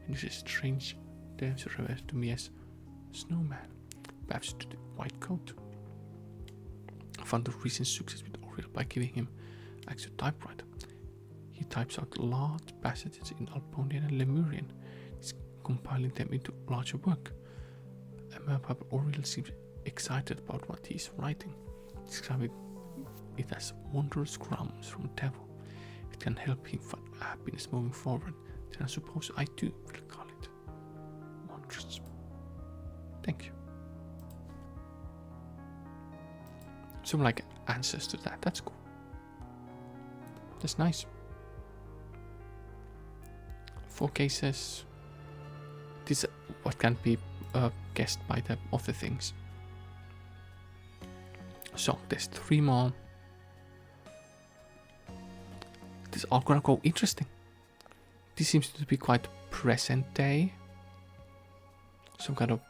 and uses strange terms referred to me as snowman, perhaps to the white coat. I found the recent success with Oriel by giving him access to typewriter. He types out large passages in Alponian and Lemurian. He's compiling them into larger work. Merpa Oriel seems excited about what he's writing, describing it as wondrous crumbs from the devil. If it can help him find happiness moving forward, then I suppose I too will call it wondrous. Thank you. Some like answers to that. That's cool. That's nice. 4 cases. This what can be guessed by the other things. So there's 3 more. This is all gonna go interesting. This seems to be quite present day. Some kind of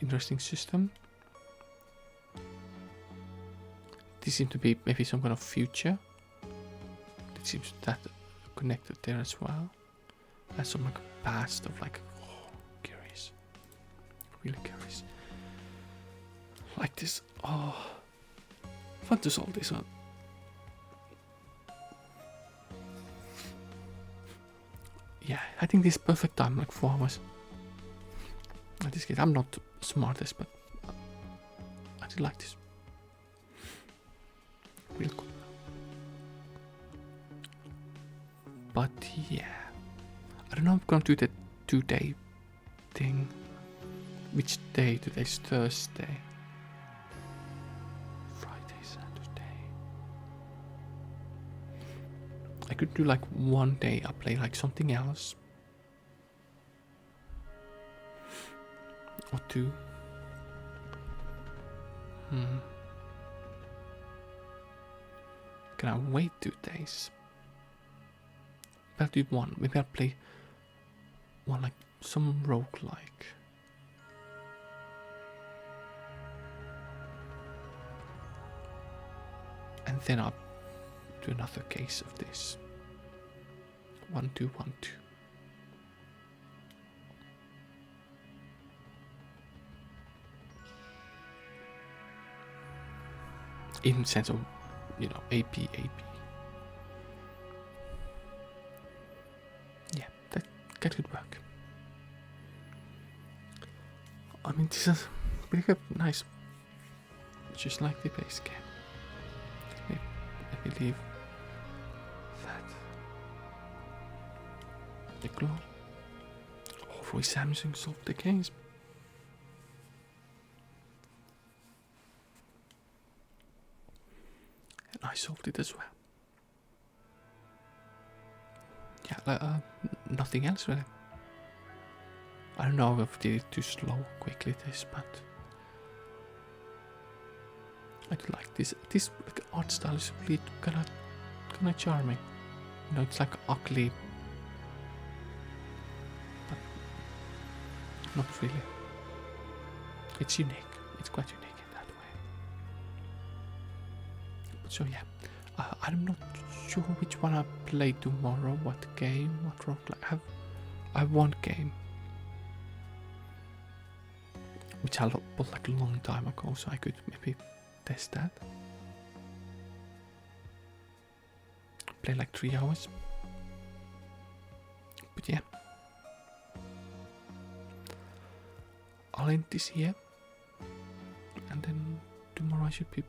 interesting system. This seems to be maybe some kind of future. It seems that connected there as well. As some like past of like, curious. Really curious. Like this. Oh, fun to solve this one. Yeah, I think this is perfect time, like 4 hours. In this case, I'm not smartest, but I do like this. Real cool. But yeah, I don't know. I'm gonna do the 2-day thing. Which day? Today's Thursday. Friday, Saturday. I could do like 1 day I play like something else. Or 2. Can I wait 2 days? I'll do 1. Maybe I'll play 1 like some roguelike. And then I'll do another case of this. 1, 2, 1, 2. In sense of, you know, AP. Yeah, that could work. I mean, this is pretty nice. Just like the base game. Let me leave that. The glow. Hopefully Samsung solved the case. And I solved it as well. Yeah, nothing else really. I don't know if I did it too slow quickly this, but I do like this. This like, art style is really kind of charming. You know, it's like ugly, but not really. It's unique. It's quite unique in that way. But so yeah, I'm not sure which one I play tomorrow. What game? What roguelike? I have 1 game which I bought like a long time ago, so I could maybe test that. Play like 3 hours. But yeah, I'll end this here, and then tomorrow I should be